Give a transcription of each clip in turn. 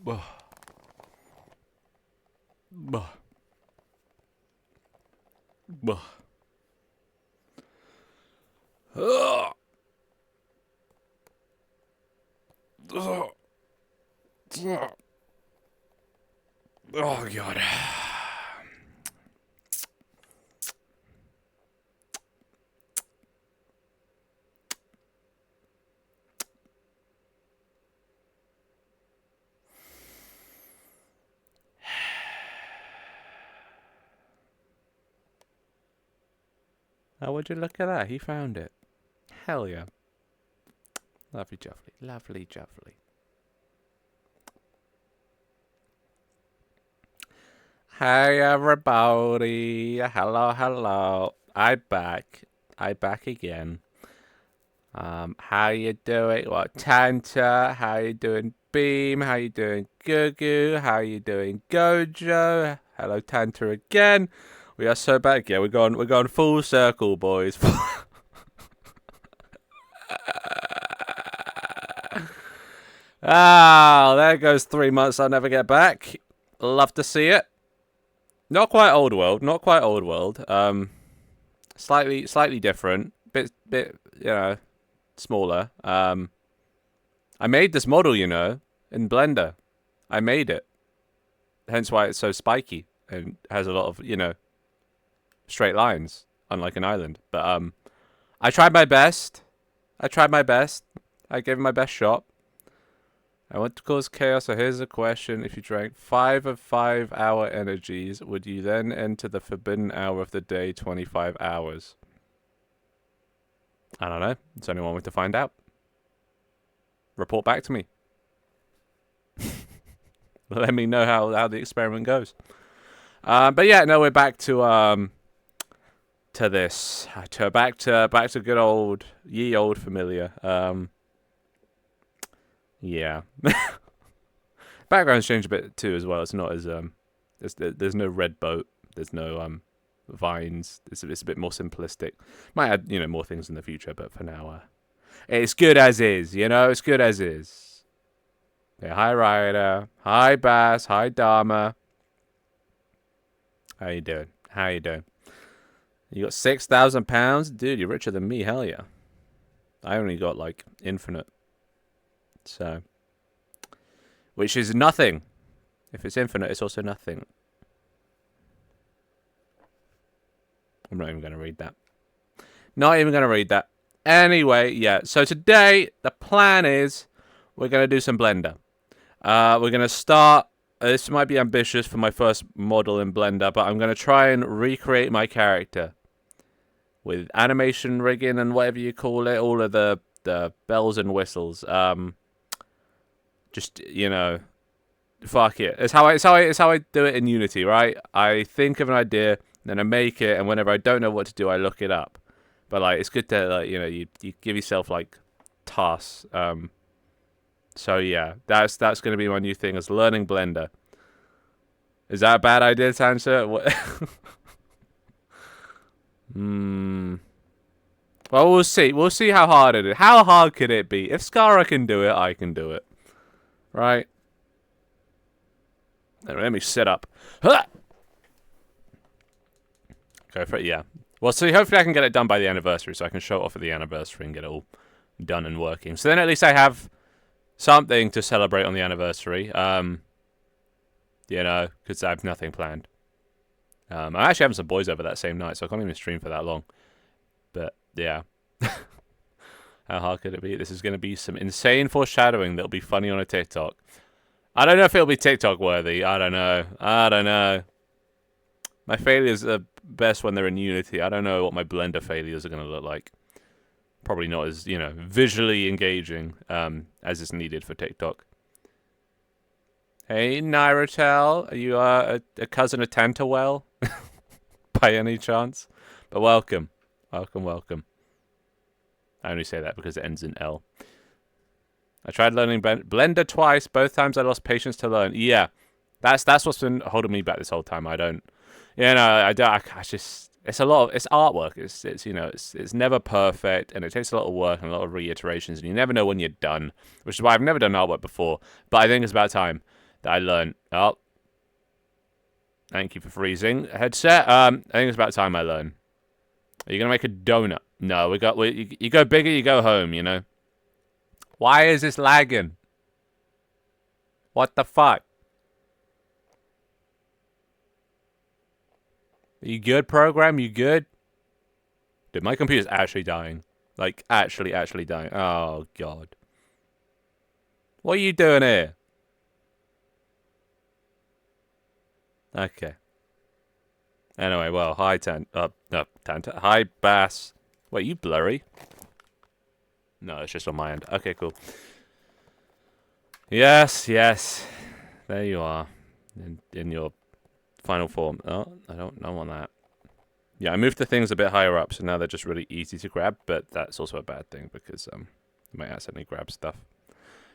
Buh. Buh. Buh. Ugh. Ugh. Ugh. Oh, God. Oh, would you look at that? He found it. Hell yeah. Lovely jubbly. Lovely jubbly. Hey everybody. Hello, hello. I back again. How you doing? What, Tanta? How you doing, Beam? How you doing, Gugu? How you doing, Gojo? Hello, Tanta again. We are so back. Yeah, we're going full circle, boys. Ah, there goes 3 months I'll never get back. Love to see it. Not quite old world. Not quite old world. Slightly different. Bit, smaller. I made this model, in Blender. I made it. Hence why it's so spiky and has a lot of, straight lines, unlike an island. But I tried my best. I gave it my best shot. I want to cause chaos, so here's a question. If you drank 5 of 5-hour energies, would you then enter the forbidden hour of the day, 25 hours? I don't know. It's only one way to find out. Report back to me. Let me know how the experiment goes. But yeah, no, we're back to this. Back to good old, ye old familiar. Yeah. Background's changed a bit too as well. It's not as there's no red boat. There's no vines. It's a bit more simplistic. Might add more things in the future, but for now, it's good as is. It's good as is. Yeah, hi Ryder. Hi Bass. Hi Dharma. How you doing? You got £6,000, dude. You're richer than me. Hell yeah. I only got like infinite. So, which is nothing. If it's infinite, it's also nothing. I'm not even going to read that. Not even going to read that. Anyway, yeah. So today, the plan is we're going to do some Blender. We're going to start. This might be ambitious for my first model in Blender, but I'm going to try and recreate my character with animation rigging and whatever you call it, all of the bells and whistles. Just fuck it. It's how I do it in Unity, right? I think of an idea, then I make it, and whenever I don't know what to do, I look it up. But like, it's good to you give yourself like tasks. So yeah, that's gonna be my new thing, is learning Blender. Is that a bad idea, Sansa? What? Well, we'll see. We'll see how hard it is. How hard could it be? If Skara can do it, I can do it. Right? Let me sit up. Go for it, yeah. Well, see, hopefully I can get it done by the anniversary, so I can show it off at the anniversary and get it all done and working. So then at least I have something to celebrate on the anniversary. Because I have nothing planned. I'm actually having some boys over that same night, so I can't even stream for that long. But, yeah. How hard could it be? This is going to be some insane foreshadowing that'll be funny on a TikTok. I don't know if it'll be TikTok worthy. I don't know. My failures are best when they're in Unity. I don't know what my Blender failures are going to look like. Probably not as, visually engaging as is needed for TikTok. Hey, Nairatel. Are you a cousin of Tantawell? By any chance? But welcome. Welcome. I only say that because it ends in L. I tried learning Blender twice. Both times I lost patience to learn. Yeah, that's what's been holding me back this whole time. I don't. I just. It's a lot of. It's artwork. It's never perfect, and it takes a lot of work and a lot of reiterations, and you never know when you're done. Which is why I've never done artwork before. But I think it's about time that I learned. Oh, thank you for freezing. Headset. I think it's about time I learn. Are you gonna make a donut? No, you go bigger, you go home. You know. Why is this lagging? What the fuck? Are you good, program? You good? Dude, my computer's actually dying. Like, actually dying. Oh, God. What are you doing here? Okay. Anyway, well, hi, Tanta. Hi, Bass. Wait, you blurry? No, it's just on my end. Okay, cool. Yes. There you are. In your final form. Oh, I don't want that. Yeah, I moved the things a bit higher up, so now they're just really easy to grab, but that's also a bad thing because you might accidentally grab stuff.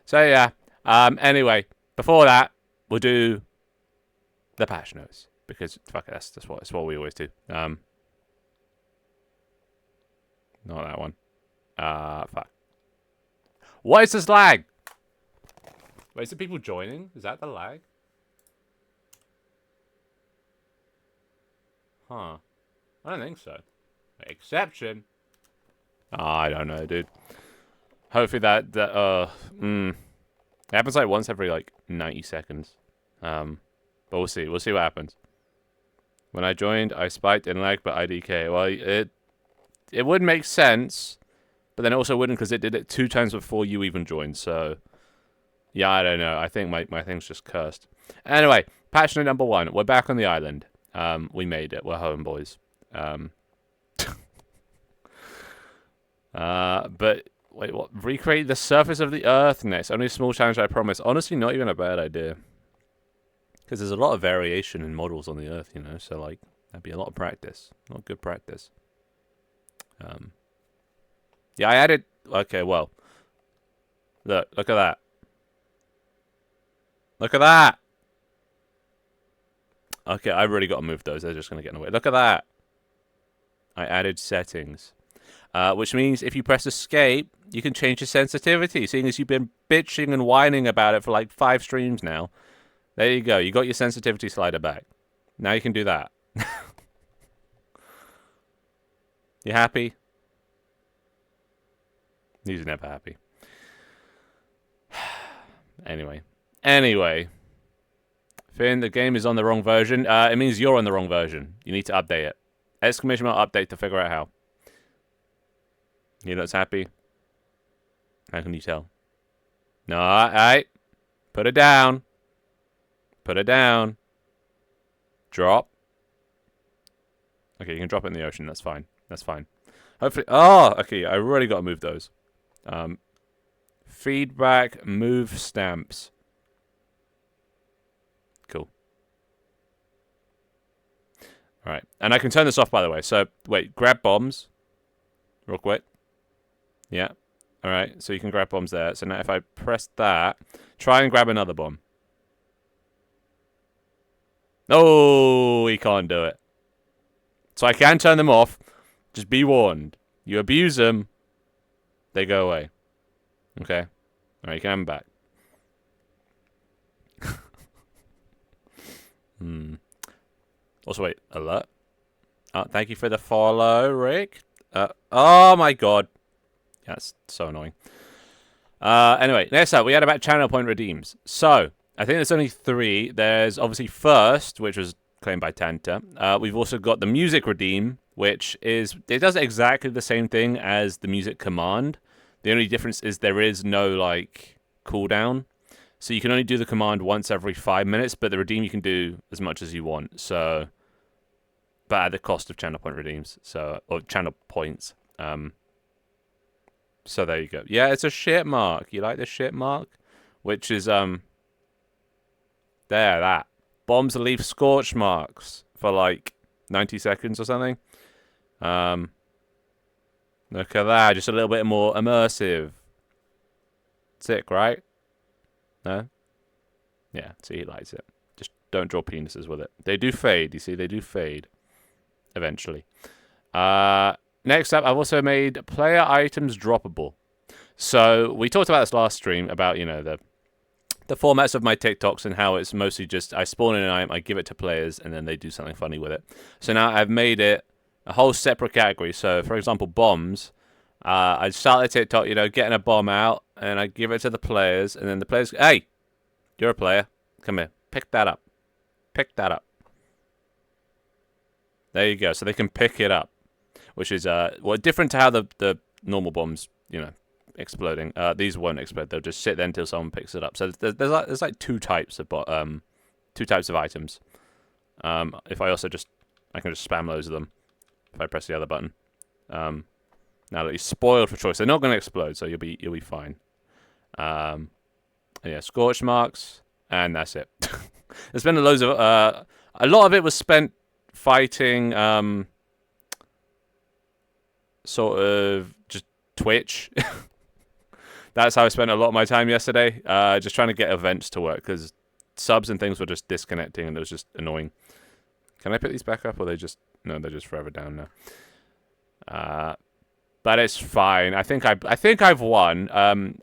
So yeah. Anyway, before that, we'll do the patch notes because fuck it, that's what we always do. Not that one. Fuck. What is this lag? Wait, is it people joining? Is that the lag? Huh. I don't think so. Exception. Oh, I don't know, dude. Hopefully it happens like once every like 90 seconds. But we'll see. We'll see what happens. When I joined, I spiked in lag, but IDK. Well, it would make sense, but then it also wouldn't because it did it 2 times before you even joined. So yeah, I don't know. I think my thing's just cursed. Anyway, patch note number 1. We're back on the island. We made it. We're home, boys. But wait, what? Recreate the surface of the Earth next. Only a small challenge, I promise. Honestly, not even a bad idea. Because there's a lot of variation in models on the Earth, you know. So like, that'd be a lot of practice. A lot of good practice. Yeah, I added. Okay, well, look at that. Look at that. Okay, I really got to move those. They're just going to get in the way. Look at that. I added settings. Which means if you press escape, you can change your sensitivity. Seeing as you've been bitching and whining about it for like 5 streams now. There you go. You got your sensitivity slider back. Now you can do that. You happy? He's never happy. Anyway. Finn, the game is on the wrong version. It means you're on the wrong version. You need to update it. Exclamation mark update to figure out how. He looks happy. How can you tell? No, alright. Put it down. Put it down. Drop. Okay, you can drop it in the ocean. That's fine. That's fine. Hopefully. Oh, okay. I really got to move those. Feedback move stamps. Cool. Alright. And I can turn this off, by the way. So, wait. Grab bombs. Real quick. Yeah. Alright. So you can grab bombs there. So now if I press that, try and grab another bomb. Oh, he can't do it. So I can turn them off. Just be warned. You abuse them, they go away. Okay? Alright, you can have them back. Also, wait. Alert. Thank you for the follow, Rick. Oh my god. Yeah, that's so annoying. Anyway, next up, we had about channel point redeems. So, I think there's only 3. There's obviously first, which was claimed by Tanta. We've also got the music redeem, which is, it does exactly the same thing as the music command. The only difference is there is no, like, cooldown. So you can only do the command once every 5 minutes, but the redeem you can do as much as you want. So, but at the cost of channel point redeems. So, or channel points. So there you go. Yeah, it's a shit mark. You like the shit mark? Which is, there, that. Bombs leave scorch marks for like 90 seconds or something. Look at that. Just a little bit more immersive. Sick, right? No? Yeah, see, he likes it. Just don't draw penises with it. They do fade, you see? They do fade. Eventually. Next up, I've also made player items droppable. So, we talked about this last stream, about, you know, the the formats of my TikToks and how it's mostly just I spawn in an item, I give it to players, and then they do something funny with it. So now I've made it a whole separate category. So, for example, bombs. I start the TikTok, you know, getting a bomb out, and I give it to the players, and then the players, hey, you're a player, come here, pick that up, pick that up. There you go. So they can pick it up, which is well different to how the normal bombs, you know, exploding. These won't explode; they'll just sit there until someone picks it up. So there's like two types of items. If I can just spam loads of them if I press the other button. Now that you're spoiled for choice, they're not going to explode, so you'll be fine. Yeah, scorch marks, and that's it. There's been loads of a lot of it was spent fighting sort of just Twitch. That's how I spent a lot of my time yesterday, just trying to get events to work because subs and things were just disconnecting and it was just annoying. Can I pick these back up, or they're just forever down now? But it's fine. I think I've won.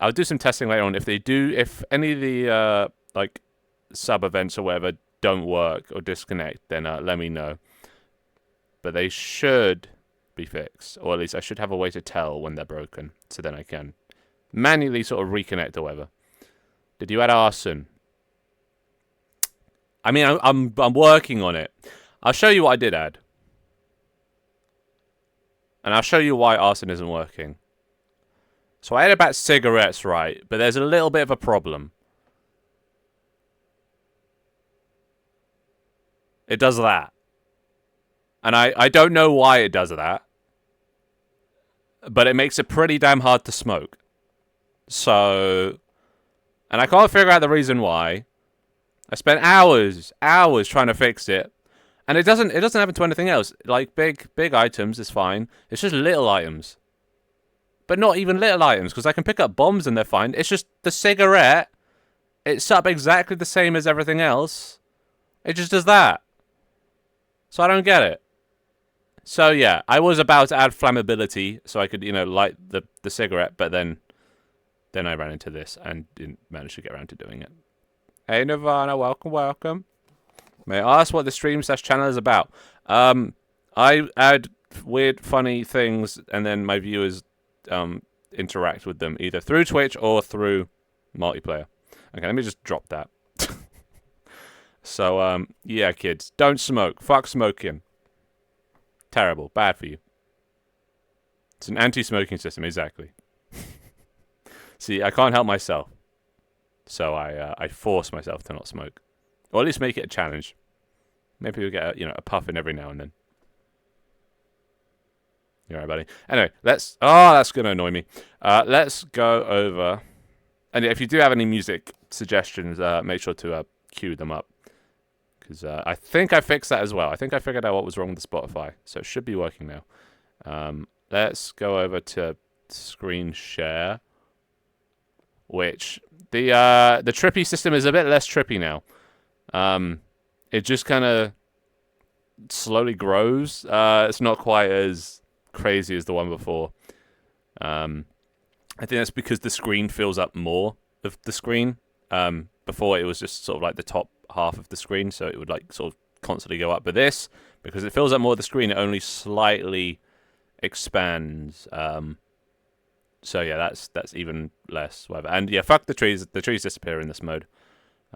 I'll do some testing later on. If any of the like sub events or whatever don't work or disconnect, then let me know. But they should be fixed, or at least I should have a way to tell when they're broken, so then I can manually sort of reconnect or whatever. Did you add arson? I mean, I'm working on it. I'll show you what I did add. And I'll show you why arson isn't working. So I added about cigarettes, right? But there's a little bit of a problem. It does that. And I don't know why it does that. But it makes it pretty damn hard to smoke. So... And I can't figure out the reason why. I spent hours trying to fix it. And it doesn't happen to anything else. Like big items is fine. It's just little items. But not even little items, because I can pick up bombs and they're fine. It's just the cigarette. It's set up exactly the same as everything else. It just does that. So I don't get it. So yeah, I was about to add flammability so I could, you know, light the cigarette, but then I ran into this and didn't manage to get around to doing it. Hey Nirvana, welcome. May I ask what the stream/channel is about? I add weird, funny things, and then my viewers interact with them either through Twitch or through multiplayer. Okay, let me just drop that. So, yeah, kids, don't smoke. Fuck smoking. Terrible. Bad for you. It's an anti-smoking system, exactly. See, I can't help myself. So I force myself to not smoke. Or at least make it a challenge. Maybe we'll get a puff in every now and then. You alright, buddy? Anyway, let's... Oh, that's going to annoy me. Let's go over... And if you do have any music suggestions, make sure to queue them up. Because I think I fixed that as well. I think I figured out what was wrong with the Spotify. So it should be working now. Let's go over to screen share. Which... The trippy system is a bit less trippy now. It just kind of slowly grows. It's not quite as crazy as the one before. I think that's because the screen fills up more of the screen. Before it was just sort of like the top half of the screen, so it would like sort of constantly go up. But this, because it fills up more of the screen, it only slightly expands. So yeah, that's even less, whatever. And yeah, fuck the trees. The trees disappear in this mode.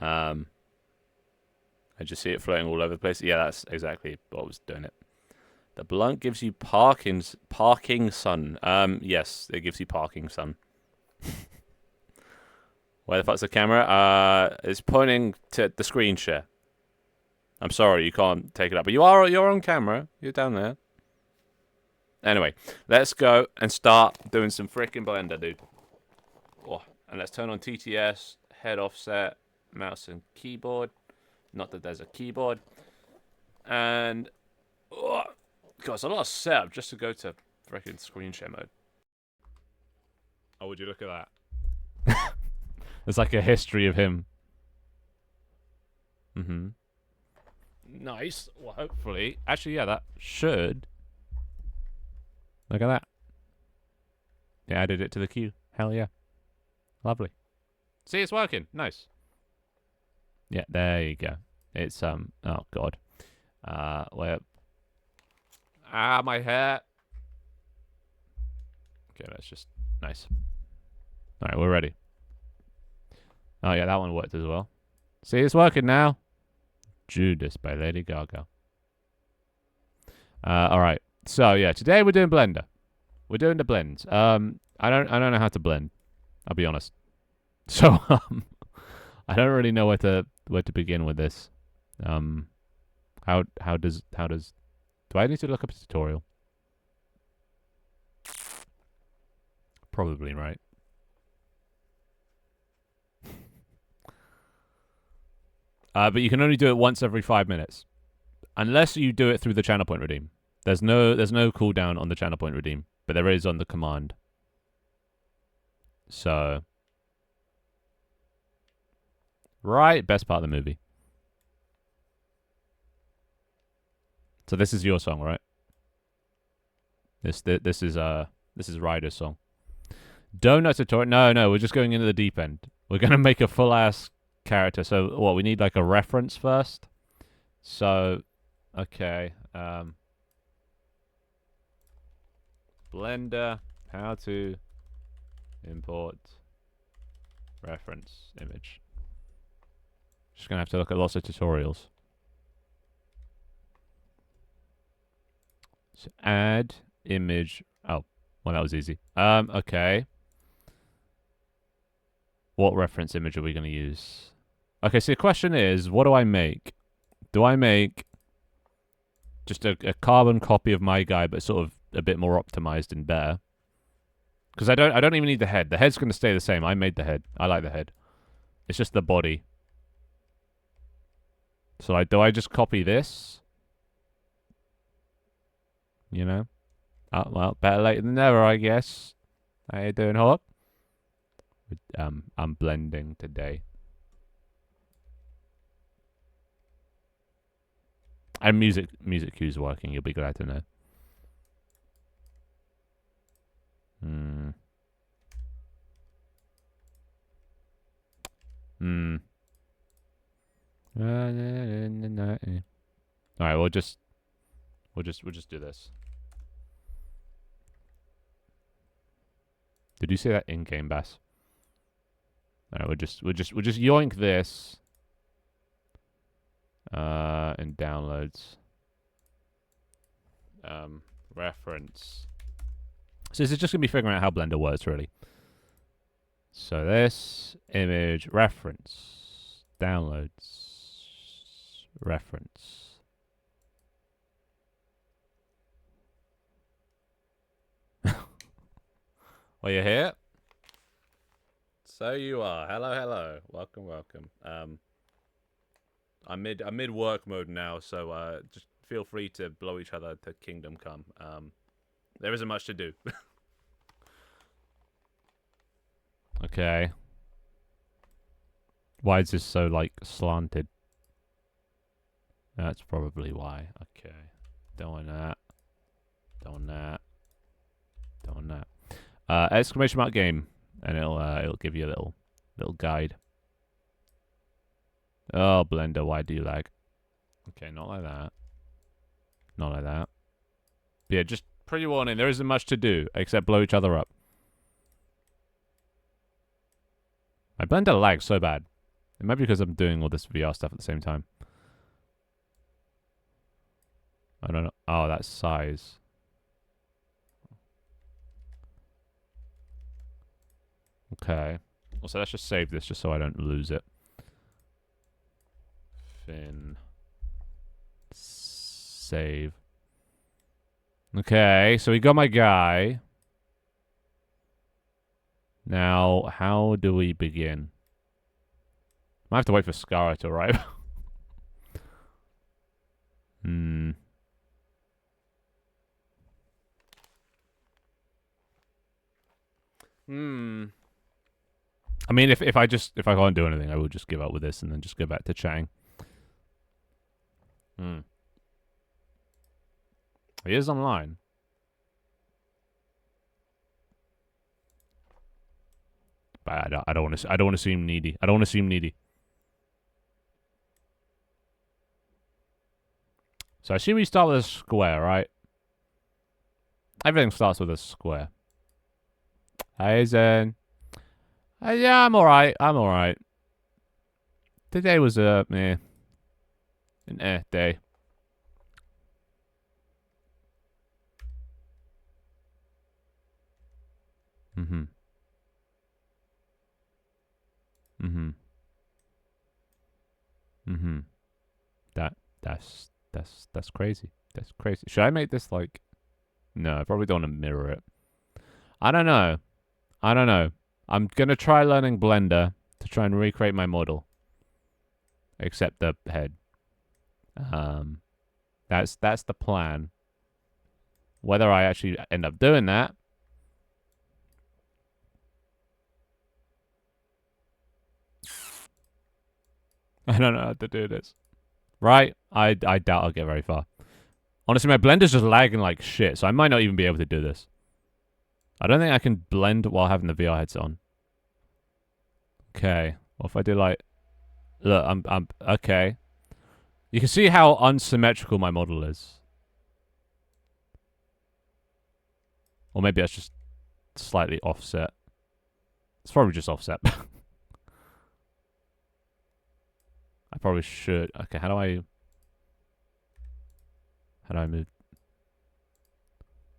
I just see it floating all over the place. Yeah, that's exactly what was doing it. The blunt gives you parking sun. Yes, it gives you parking sun. Where the fuck's the camera? It's pointing to the screen share. I'm sorry, you can't take it up, but you're on camera. You're down there. Anyway, let's go and start doing some freaking Blender, dude. Oh, and let's turn on TTS, head offset, mouse and keyboard. Not that there's a keyboard. And, oh, God, it's a lot of setup just to go to freaking screen share mode. Oh, would you look at that? There's like a history of him. Mm-hmm. Nice. Well, hopefully. Actually, yeah, that should... Look at that. They added it to the queue. Hell yeah. Lovely. See, it's working. Nice. Yeah, there you go. It's oh god. Where? Ah, my hair. Okay, that's just nice. All right, we're ready. Oh yeah, that one worked as well. See, it's working now. Judas by Lady Gaga. All right. So yeah, today we're doing Blender. We're doing the blends. I don't know how to blend. I'll be honest. So I don't really know where to begin with this. How does do I need to look up a tutorial? Probably right. But you can only do it once every 5 minutes, unless you do it through the channel point redeem. There's no cooldown on the channel point redeem, but there is on the command. So, right, best part of the movie. So this is your song, right? This is Ryder's song. Donut tutorial? No, we're just going into the deep end. We're gonna make a full ass character. So what? We need like a reference first. So, okay. Blender, how to import reference image. Just gonna have to look at lots of tutorials. So add image. Oh, well, that was easy. Okay. What reference image are we going to use? Okay, so the question is, what do I make? Do I make just a carbon copy of my guy, but sort of a bit more optimized and better? Because I don't even need the head. The head's going to stay the same. I made the head. I like the head. It's just the body. So do I just copy this? You know? Oh, well, better late than never, I guess. How you doing, Hawk? I'm blending today. And music cue's working, you'll be glad to know. Alright, we'll just do this. Did you say that in-game bass? Alright, we'll just yoink this. In downloads. Reference. So this is just gonna be figuring out how Blender works, really. So this image reference downloads reference. Well, you're here. So you are. Hello. Welcome. I'm mid work mode now, so just feel free to blow each other to Kingdom Come. There isn't much to do. Okay. Why is this so like slanted? That's probably why. Okay. Don't want that. Exclamation mark game, and it'll give you a little guide. Oh, Blender, why do you lag? Okay, not like that. But yeah, just pre-warning, there isn't much to do except blow each other up. My Blender lags so bad. It might be because I'm doing all this VR stuff at the same time. I don't know. Oh, that's size. Okay. Also, let's just save this just so I don't lose it. Fin. Save. Okay, so we got my guy. Now, how do we begin? Might have to wait for Scara to arrive. I mean, if I can't do anything, I will just give up with this and then just go back to chatting. He is online. But I don't want to seem needy. So I assume we start with a square, right? Everything starts with a square. Hey, Zen. Yeah, I'm alright. I'm alright. Today was an day. Mm-hmm. Mm-hmm. Mm-hmm. That's crazy. That's crazy. Should I make this like? No, I probably don't want to mirror it. I don't know. I don't know. I'm gonna try learning Blender to try and recreate my model, except the head. Um, that's the plan. Whether I actually end up doing that, I don't know how to do this. Right? I doubt I'll get very far. Honestly, my Blender's just lagging like shit, so I might not even be able to do this. I don't think I can blend while having the VR headset on. Okay. What if I do like... Look, I'm... Okay. You can see how unsymmetrical my model is. Or maybe that's just slightly offset. It's probably just offset. I probably should... Okay, how do I... How do I move...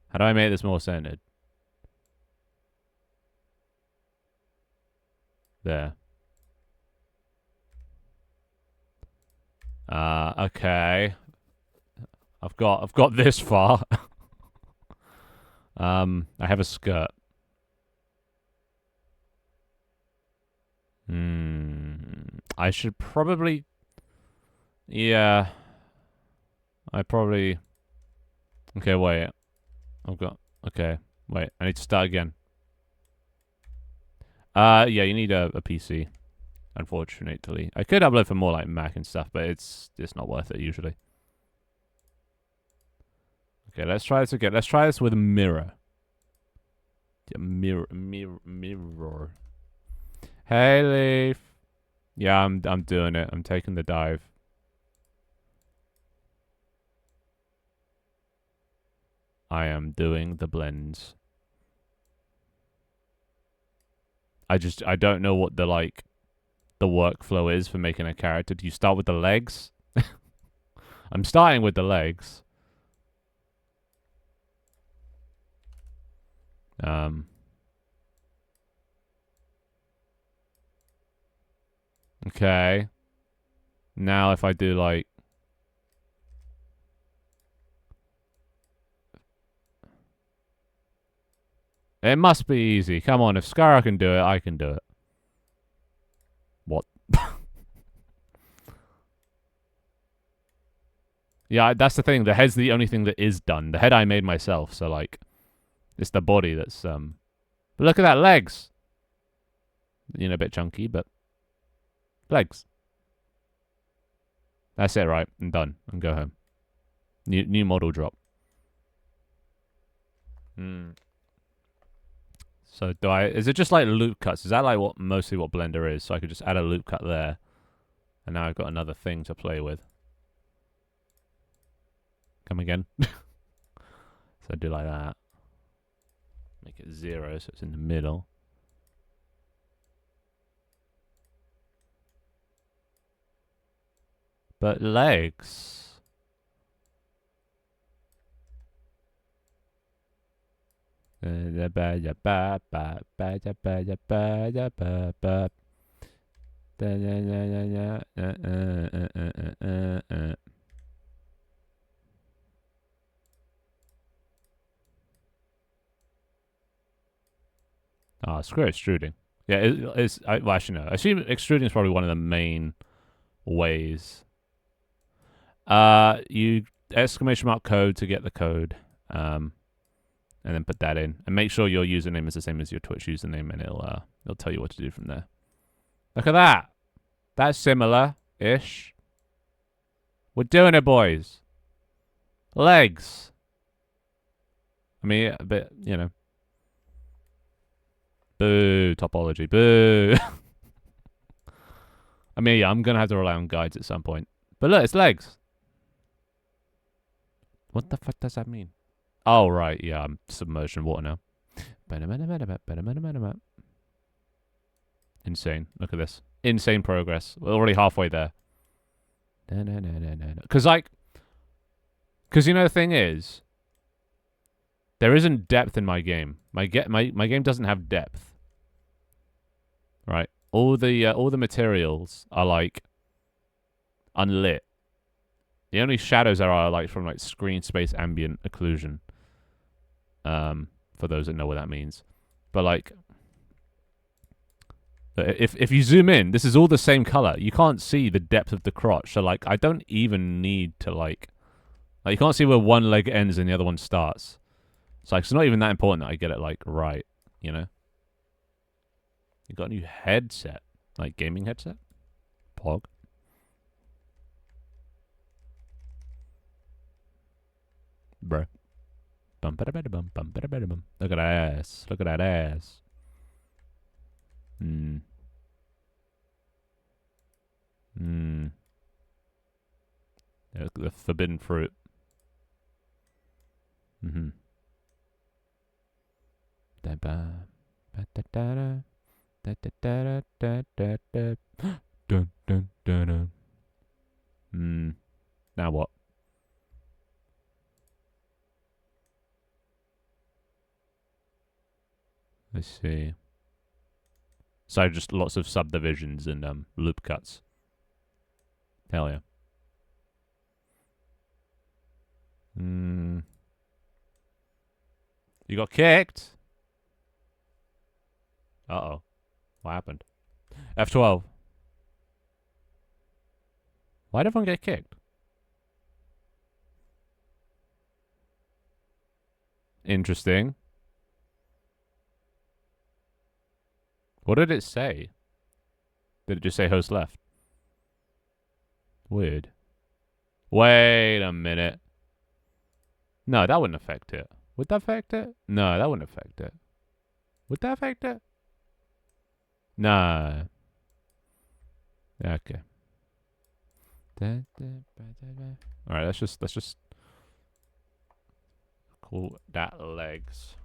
How do I make this more centered? There. Okay. I've got this far. I have a skirt. I should probably... Yeah. I probably... Okay, wait. I've got... Okay, wait. I need to start again. Yeah, you need a PC. Unfortunately. I could upload for more like Mac and stuff, but it's not worth it usually. Okay, let's try this again. Let's try this with a mirror. Mirror. Hey, Leaf. Yeah, I'm doing it. I'm taking the dive. I am doing the blends. I don't know what the workflow is for making a character. Do you start with the legs? I'm starting with the legs. Okay. Now if I do like... It must be easy. Come on, if Skyra can do it, I can do it. What? Yeah, that's the thing. The head's the only thing that is done. The head I made myself, so like... It's the body that's... But look at that, legs! You know, a bit chunky, but... Legs. That's it, right? I'm done. And go home. New model drop. So do I... Is it just like loop cuts? Is that like mostly what Blender is? So I could just add a loop cut there. And now I've got another thing to play with. Come again. So I do like that. Make it 0 so it's in the middle. But legs... screw extruding. Yeah, well, actually, no. I assume extruding is probably one of the main ways. You exclamation mark code to get the code. And then put that in. And make sure your username is the same as your Twitch username, and it'll tell you what to do from there. Look at that. That's similar-ish. We're doing it, boys. Legs. I mean, a bit, you know. Boo, topology. Boo. I mean, yeah, I'm going to have to rely on guides at some point. But look, it's legs. What the fuck does that mean? Oh, right. Yeah, I'm submerged in water now. Insane. Look at this. Insane progress. We're already halfway there. Because, like, because you know the thing is, there isn't depth in my game. My game doesn't have depth. Right? All the materials are like unlit. The only shadows there are like from like screen space ambient occlusion. For those that know what that means. But like if you zoom in, this is all the same color. You can't see the depth of the crotch. So like I don't even need to like you can't see where one leg ends and the other one starts. So like, it's not even that important that I get it like right, you know? You got a new headset. Like gaming headset? Pog. Bruh. Bum ba da bum bum ba da bum. Look at that ass. Look at that ass. Hmm. Hmm. The forbidden fruit. Mm-hmm. Da ba ba da da da da da da da da. Dun dun dun dun. Hmm. Now what? Let's see. So just lots of subdivisions and loop cuts. Hell yeah. Hmm. You got kicked? Uh-oh. What happened? F12. Why'd everyone get kicked? Interesting. What did it say? Did it just say host left? Weird. Wait a minute. No, that wouldn't affect it. Would that affect it? No, that wouldn't affect it. Would that affect it? Nah. Okay. Alright, let's just call that legs.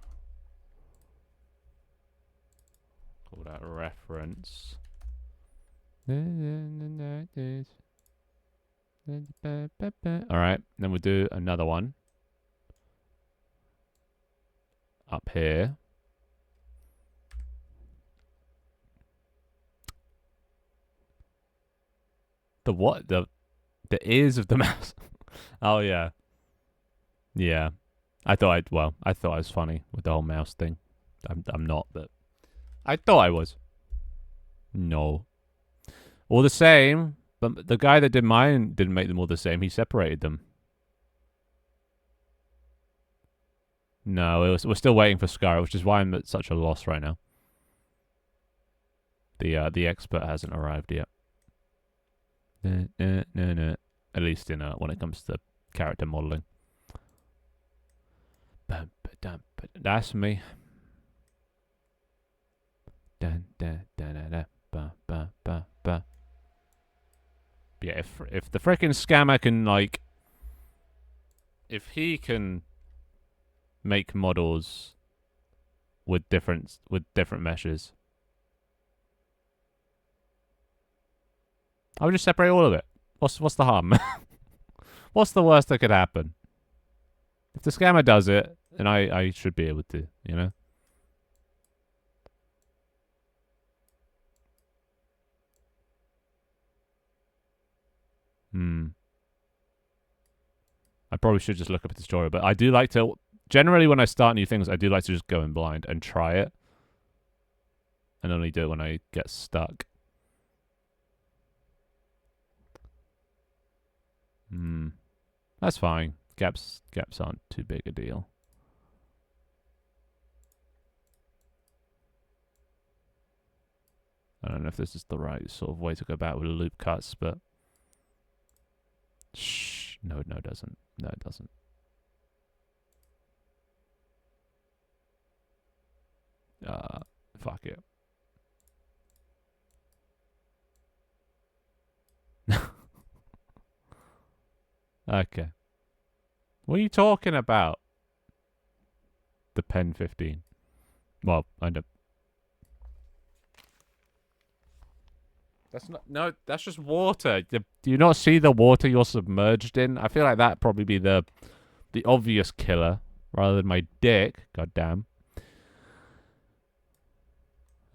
Call that reference. Alright, then we'll do another one. Up here. The what? The ears of the mouse. Oh yeah. Yeah. I thought I was funny with the whole mouse thing. I'm not, but I thought I was. No. All the same, but the guy that did mine didn't make them all the same. He separated them. No, we're still waiting for Scar, which is why I'm at such a loss right now. The expert hasn't arrived yet. No. At least in when it comes to character modeling. That's me. Yeah, if the freaking scammer can like, if he can make models with different meshes, I would just separate all of it. What's the harm? What's the worst that could happen? If the scammer does it, then I should be able to, you know? I probably should just look up the tutorial, but I do like to, generally when I start new things, I do like to just go in blind and try it. And only do it when I get stuck. That's fine. Gaps aren't too big a deal. I don't know if this is the right sort of way to go about with loop cuts, but shh, no, it doesn't. No, it doesn't. Fuck it. Okay. What are you talking about? The Pen 15. Well, I know. That's not. No, that's just water. Do you not see the water you're submerged in? I feel like that'd probably be the obvious killer rather than my dick. God damn.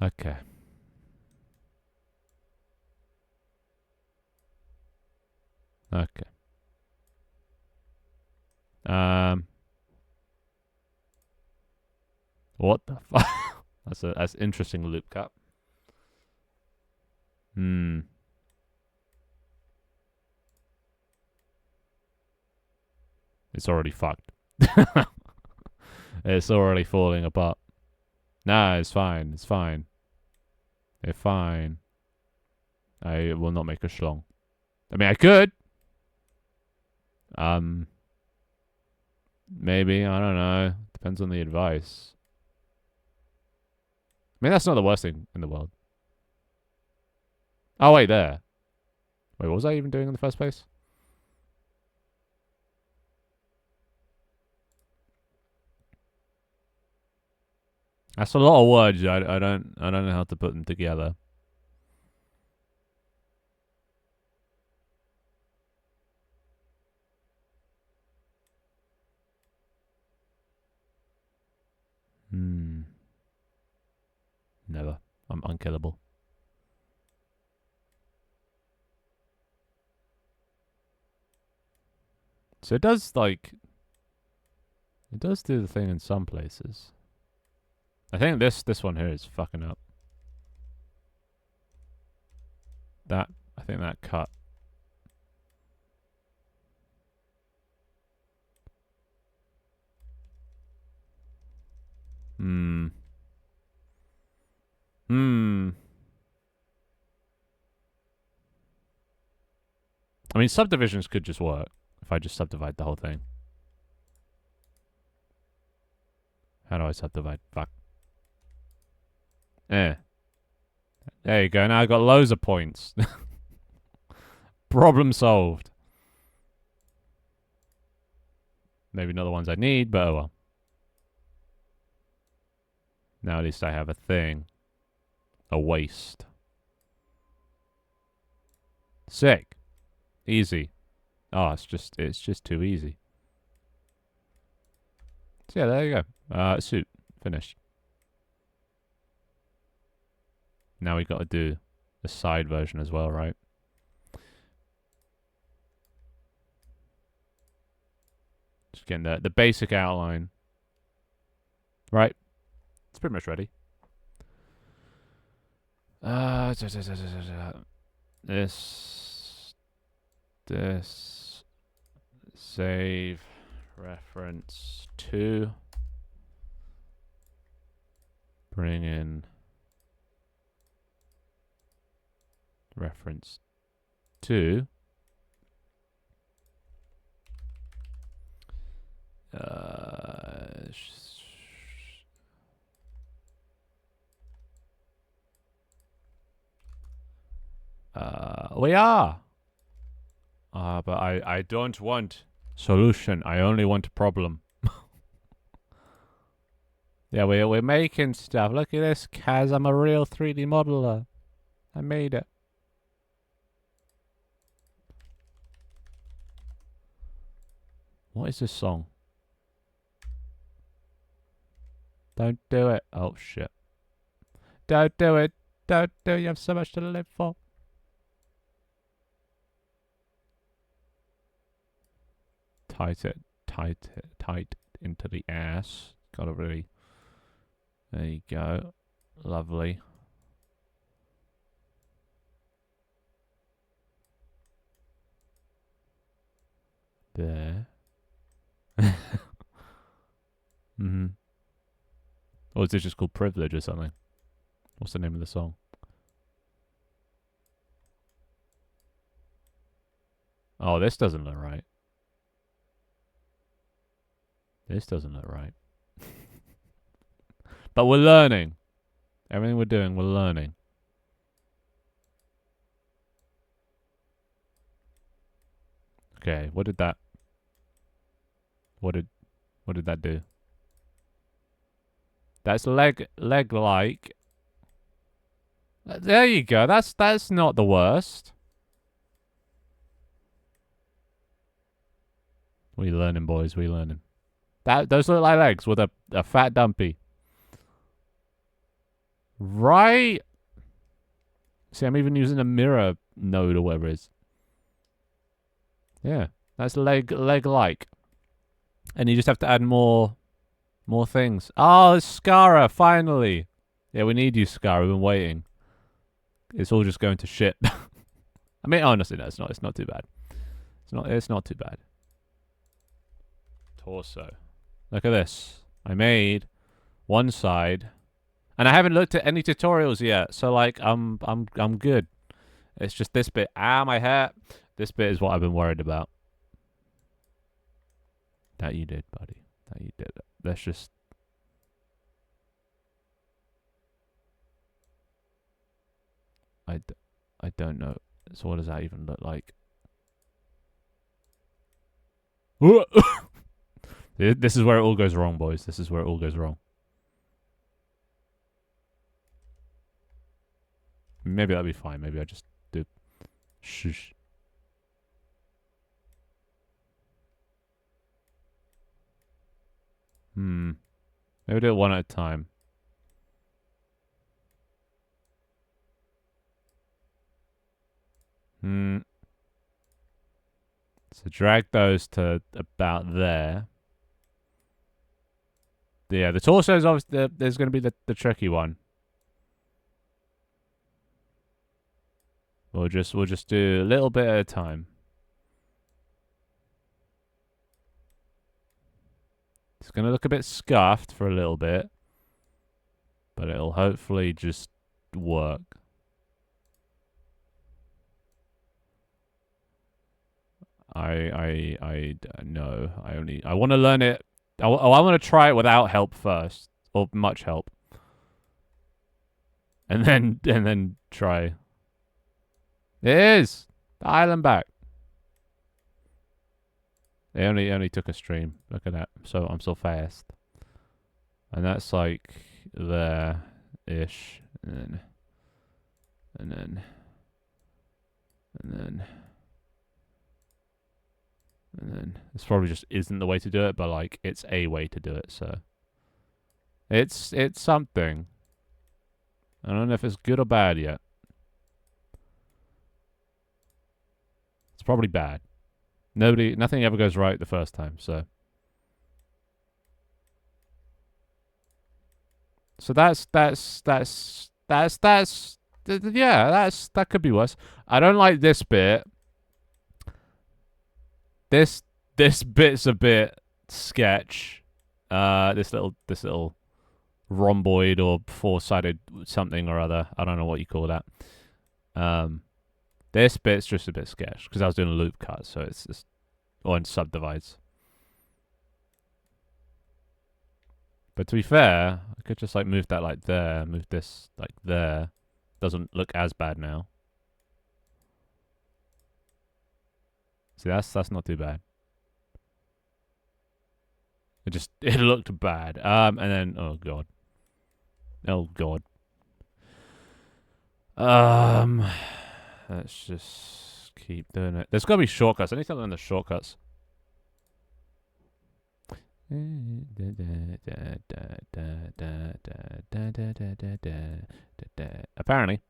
Okay. Okay. What the fuck? That's interesting loop cut. Hmm. It's already fucked. It's already falling apart. Nah, it's fine. It's fine. It's fine. I will not make a schlong. I mean, I could. Maybe. I don't know. Depends on the advice. I mean, that's not the worst thing in the world. Oh, wait, there. Wait, what was I even doing in the first place? That's a lot of words. I don't know how to put them together. Never. I'm unkillable. So it does do the thing in some places. I think this one here is fucking up. I think that cut. I mean, subdivisions could just work if I just subdivide the whole thing. How do I subdivide? Fuck. There you go. Now I got loads of points. Problem solved. Maybe not the ones I need, but oh well. Now at least I have a thing. A waste. Sick. Easy. Oh, it's just too easy. So yeah, there you go. Suit. Finished. Now we got to do the side version as well, right? Just getting the basic outline. Right? It's pretty much ready. This save reference to bring in reference to we are. But I don't want solution. I only want a problem. Yeah, we're making stuff. Look at this, Kaz. I'm a real 3D modeler. I made it. What is this song? Don't do it. Oh, shit. Don't do it. Don't do it. You have so much to live for. Tight into the ass. Gotta really. There you go. Lovely. There. Or is this just called Privilege or something? What's the name of the song? Oh, this doesn't look right. This doesn't look right. But we're learning. Everything we're doing, we're learning. Okay, what did that... What did that do? That's leg like. There you go. That's not the worst. We learning, boys. We learning. Those look like legs with a fat dumpy. Right. See, I'm even using a mirror node or whatever it is. Yeah, that's leg like. And you just have to add more things. Oh, it's Scara, finally. Yeah, we need you, Scara. We've been waiting. It's all just going to shit. I mean, honestly, no, it's not. It's not too bad. It's not too bad. Torso. Look at this. I made one side, and I haven't looked at any tutorials yet. So like, I'm good. It's just this bit. Ah, my hair. This bit is what I've been worried about. That you did, buddy. That you did. Let's just. I don't know. So what does that even look like? This is where it all goes wrong, boys. This is where it all goes wrong. Maybe that'll be fine. Maybe I just do. Shush. Maybe do it one at a time. So drag those to about there. Yeah, the torso is obviously there's going to be the tricky one. We'll just do a little bit at a time. It's going to look a bit scuffed for a little bit, but it'll hopefully just work. I know. I want to learn it. I want to try it without help first, or much help, and then try. It is the island back. It only took a stream. Look at that. So I'm so fast, and that's like there ish, and then. And then this probably just isn't the way to do it, but like it's a way to do it, so it's something. I don't know if it's good or bad yet. It's probably bad. Nothing ever goes right the first time, so. So that could be worse. I don't like this bit. This bit's a bit sketch. This little rhomboid or four-sided something or other. I don't know what you call that. This bit's just a bit sketch because I was doing a loop cut, so it's just on subdivides. But to be fair, I could just like move that like there, move this like there. Doesn't look as bad now. See, that's not too bad. It looked bad. And then oh god. Let's just keep doing it. There's gotta be shortcuts. I need to learn the shortcuts. Apparently.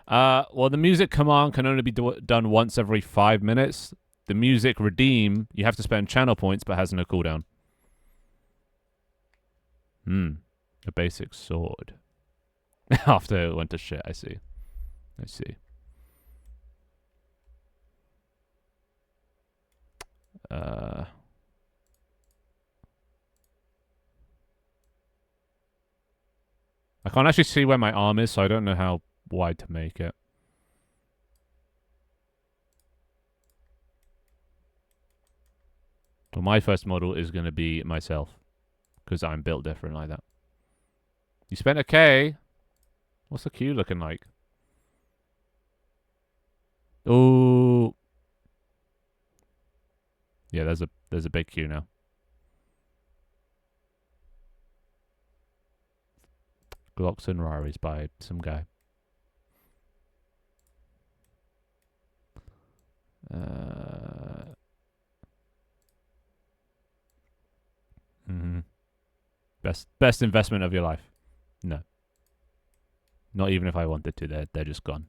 Well, the music command can only be done once every 5 minutes. The music redeem, you have to spend channel points, but has no cooldown. A basic sword. After it went to shit, I see. I can't actually see where my arm is, so I don't know how wide to make it. Well, my first model is going to be myself, because I'm built different like that. You spent a K? What's the queue looking like? Ooh. Yeah, there's a big queue now. Glocks and Raris by some guy. Mm-hmm. Best investment of your life. No. Not even if I wanted to. They're just gone.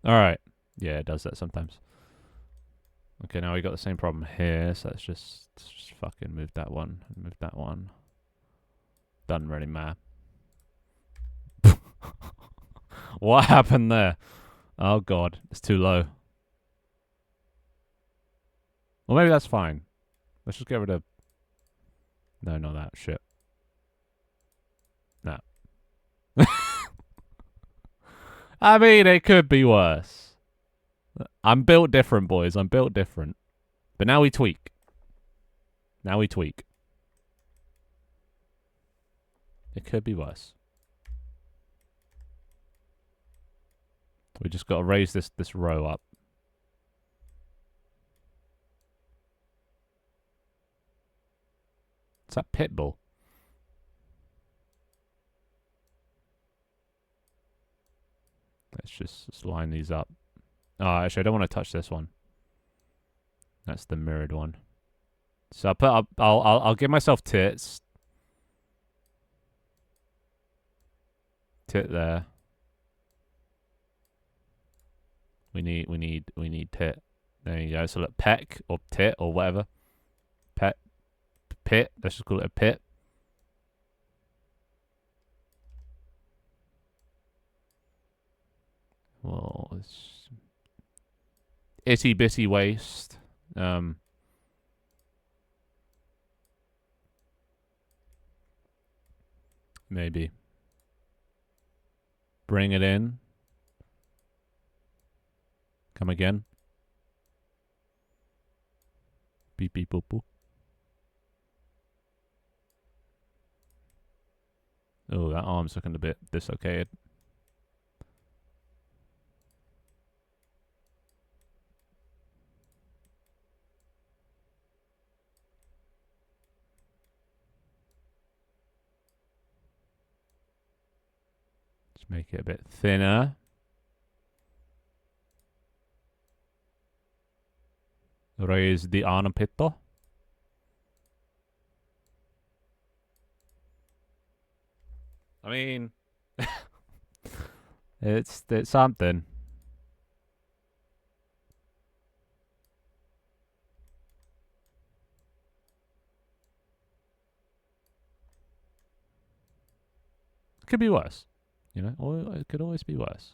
Alright. Yeah, it does that sometimes. Okay, now we got the same problem here, so let's just fucking move that one. Move that one. Doesn't really matter. What happened there? Oh god, it's too low. Well, maybe that's fine. Let's just get rid of... No, not that. Shit. No. I mean, it could be worse. I'm built different, boys. I'm built different. But now we tweak. Now we tweak. It could be worse. We just got to raise this row up. It's that Pitbull. Let's just line these up. Oh, actually, I don't want to touch this one. That's the mirrored one. So I'll put up. I'll give myself tits. Tit there. We need tit. There you go. So look, peck or tit or whatever. Pet, pit. Let's just call it a pit. Well, it's itty bitty waist. Maybe. Bring it in. Come again. Beep beep boop boop. Oh, that arm's looking a bit dislocated. Let's make it a bit thinner. Raise the armpit. I mean, it's something. It could be worse, you know. Or it could always be worse.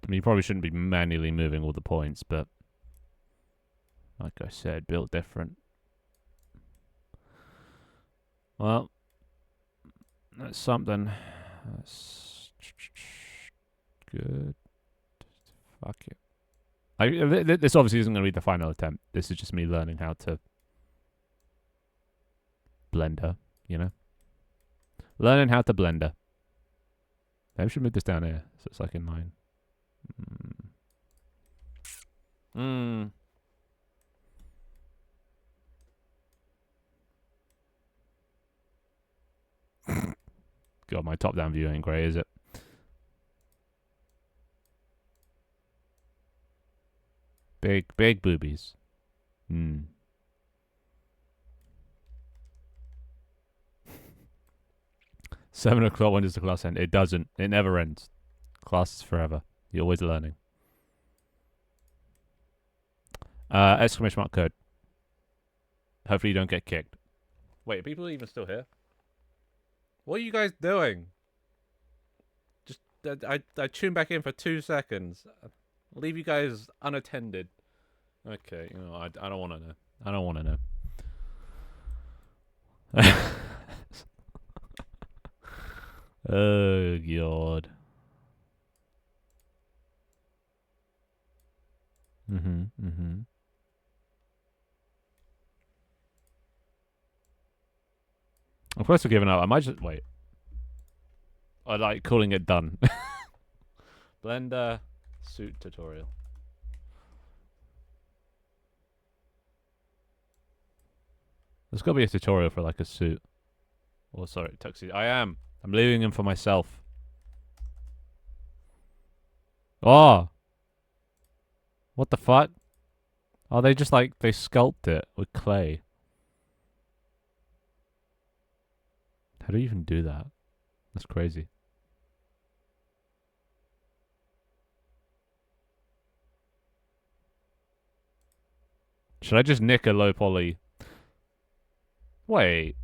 I mean, you probably shouldn't be manually moving all the points, but like I said, built different. Well, that's something. That's good. Fuck it. This obviously isn't going to be the final attempt. This is just me learning how to blender, you know? Learning how to blender. Maybe we should move this down here so it's like in line. God, my top-down view ain't great, is it? Big boobies. 7 o'clock, when does the class end? It doesn't. It never ends. Class is forever. You're always learning. Exclamation mark code. Hopefully you don't get kicked. Wait, are people even still here? What are you guys doing? Just, I tune back in for 2 seconds. I'll leave you guys unattended. Okay, you know, I don't want to know. I don't want to know. Oh god. Mm-hmm. I'm close to giving up. I might just wait. I like calling it done. Blender suit tutorial. There's got to be a tutorial for like a suit. Oh, sorry, tuxedo. I'm leaving him for myself. Oh, what the fuck? Oh, they just like they sculpt it with clay. How do you even do that? That's crazy. Should I just nick a low poly? Wait.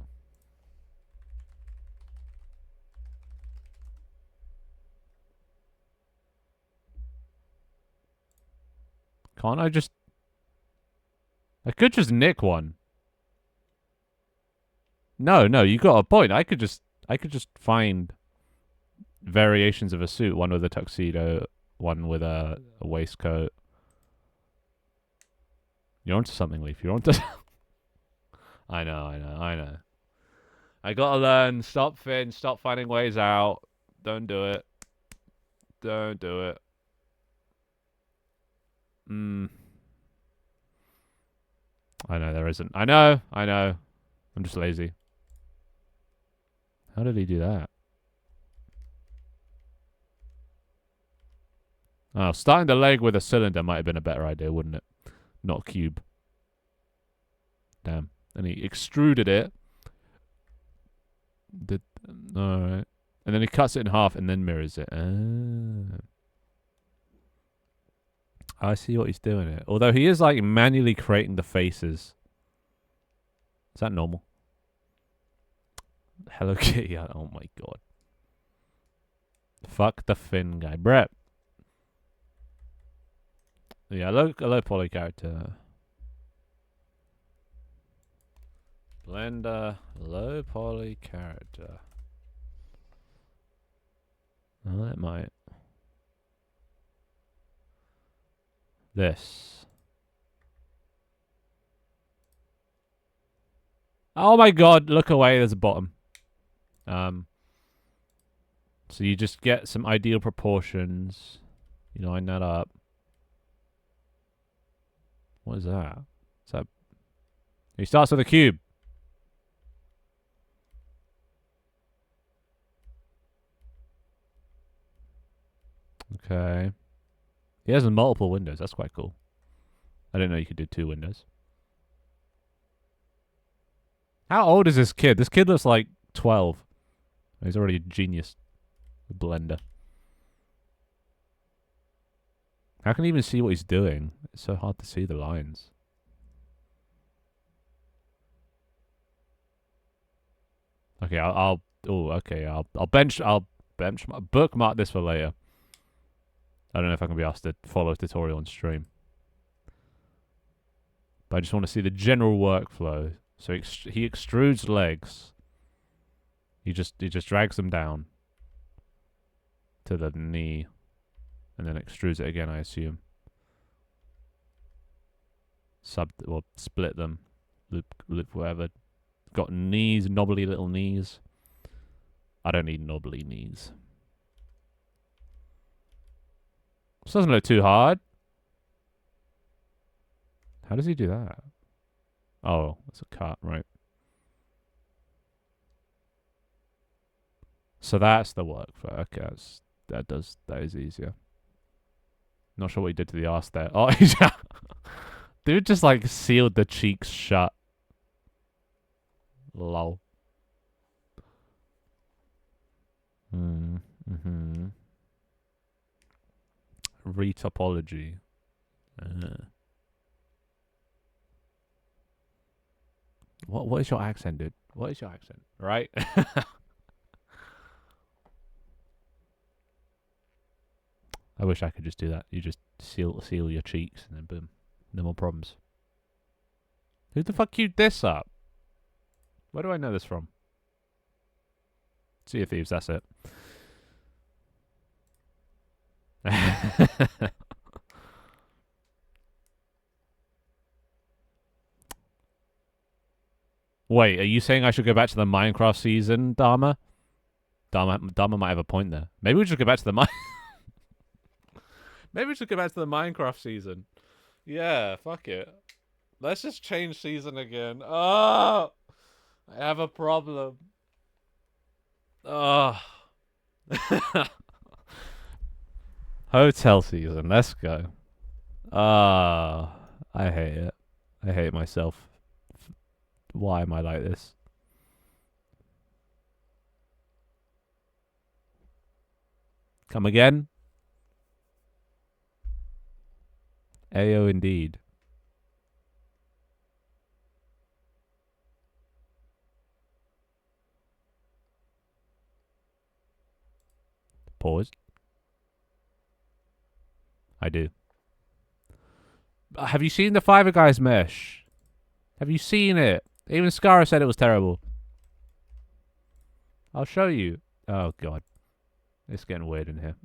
Can't I just... I could just nick one. No, you got a point. I could just find variations of a suit. One with a tuxedo, one with a waistcoat. You're onto something, Leaf. You're onto... I know. I gotta learn. Stop, Finn. Stop finding ways out. Don't do it. Don't do it. I know there isn't. I know. I'm just lazy. How did he do that? Oh, starting the leg with a cylinder might have been a better idea, wouldn't it? Not a cube. Damn. And he extruded it. Alright. And then he cuts it in half and then mirrors it. I see what he's doing here. Although he is like manually creating the faces. Is that normal? Hello Kitty. Oh my god. Fuck the Finn guy. Brett. Yeah, low poly character. Blender, low poly character. Oh, that might. This. Oh my god, look away, there's a bottom. So you just get some ideal proportions. You line that up. What is that? Is that... He starts with a cube. Okay. He has multiple windows. That's quite cool. I didn't know you could do 2 windows. How old is this kid? This kid looks like 12. He's already a genius. A blender. How can he even see what he's doing? It's so hard to see the lines. Okay, I'll bookmark this for later. I don't know if I can be asked to follow a tutorial on stream. But I just want to see the general workflow. So he extrudes legs. He just drags them down to the knee, and then extrudes it again, I assume. Split them, loop whatever. Got knees, knobbly little knees. I don't need knobbly knees. This doesn't look too hard. How does he do that? Oh, that's a cut, right? So that's the workflow. Okay, that is easier. Not sure what he did to the arse there. Oh, dude just like sealed the cheeks shut. Lol. Retopology. What is your accent, dude? What is your accent? Right? I wish I could just do that. You just seal your cheeks and then boom. No more problems. Who the fuck queued this up? Where do I know this from? Sea of Thieves, that's it. Wait, are you saying I should go back to the Minecraft season, Dharma? Dharma might have a point there. Maybe we should go back to the Maybe we should go back to the Minecraft season. Yeah, fuck it. Let's just change season again. Oh, I have a problem. Oh. Hotel season. Let's go. Ah, I hate it. I hate myself. Why am I like this? Come again? Ayo, indeed. Pause. I do. Have you seen the Fiverr Guys mesh? Have you seen it? Even Scara said it was terrible. I'll show you. Oh god. It's getting weird in here.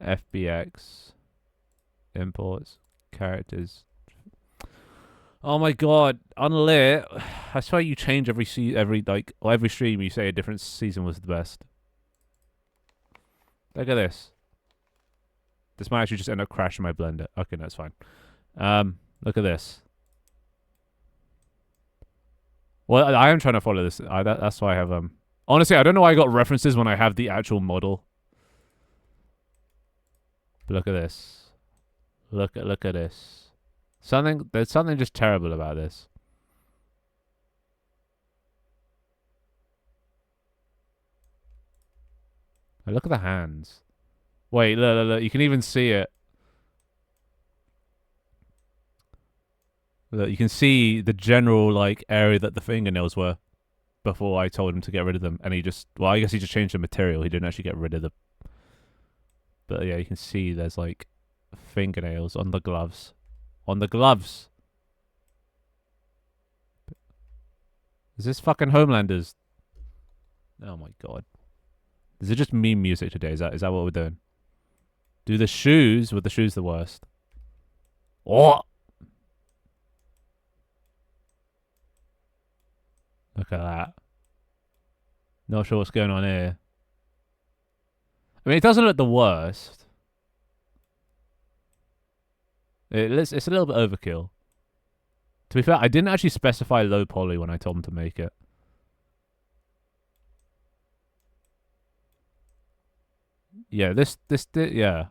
FBX. Imports. Characters. Oh my god. Unlit. I swear you change every every stream you say a different season was the best. Look at this. This might actually just end up crashing my blender. Okay, that's fine. Look at this. Well, I am trying to follow this. That's why I have Honestly, I don't know why I got references when I have the actual model. But look at this. Look at this. There's something just terrible about this. Look at the hands. Wait, look. You can even see it. Look, you can see the general area that the fingernails were before I told him to get rid of them, and he just I guess he just changed the material. He didn't actually get rid of them. But yeah, you can see there's fingernails on the gloves. On the gloves. Is this fucking Homelanders? Oh my god. Is it just meme music today? Is that what we're doing? Do the shoes? Were the shoes the worst? Oh! Look at that. Not sure what's going on here. I mean, it doesn't look the worst. It's a little bit overkill. To be fair, I didn't actually specify low poly when I told him to make it. Yeah, yeah.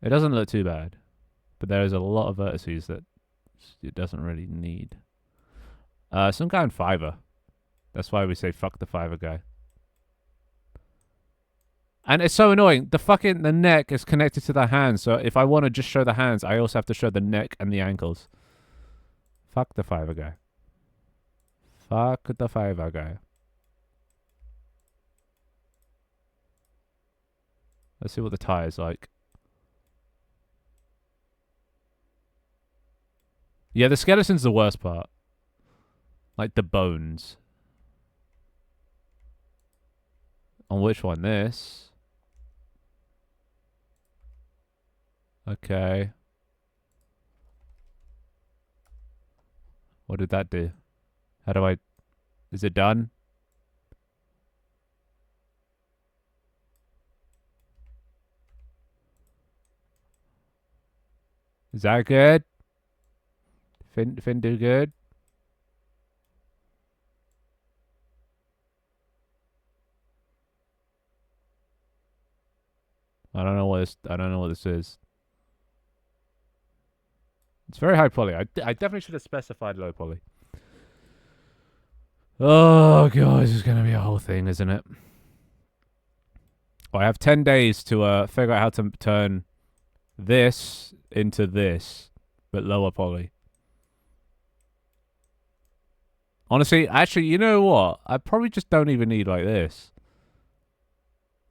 It doesn't look too bad. But there is a lot of vertices that it doesn't really need. Some guy on Fiverr. That's why we say fuck the Fiverr guy. And it's so annoying. The neck is connected to the hands. So if I want to just show the hands, I also have to show the neck and the ankles. Fuck the Fiverr guy. Fuck the Fiverr guy. Let's see what the tie is like. Yeah, the skeleton's the worst part. Like the bones. On which one? This. Okay. What did that do? How do I... Is it done? Is that good? Fin do good? I don't know what this is. It's very high poly. I definitely should have specified low poly. Oh god, this is gonna be a whole thing, isn't it? Well, I have 10 days to figure out how to turn this into this, but lower poly. Honestly, actually, you know what? I probably just don't even need like this.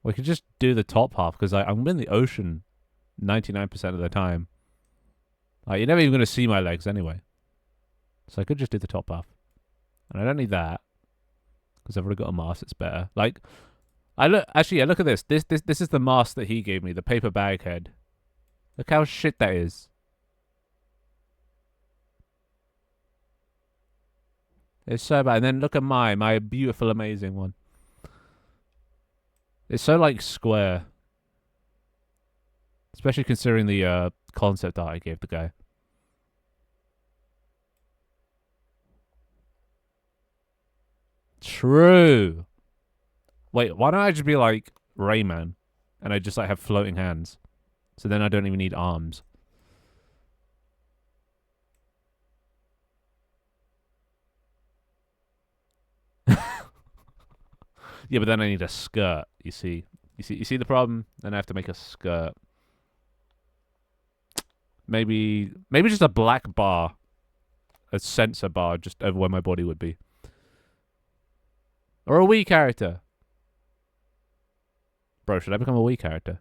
We could just do the top half because I'm in the ocean 99% of the time. You're never even going to see my legs anyway. So I could just do the top half. And I don't need that. because I've already got a mask that's better. Like, I look actually, yeah, look at this. This is the mask that he gave me, the paper bag head. Look how shit that is. It's so bad. And then look at my beautiful, amazing one. It's so like square, especially considering the concept art I gave the guy. True. Wait, why don't I just be like Rayman, and I just like have floating hands, so then I don't even need arms. Yeah, but then I need a skirt. You see the problem. Then I have to make a skirt. Maybe just a black bar, a sensor bar, just over where my body would be, or a Wii character. Bro, should I become a Wii character?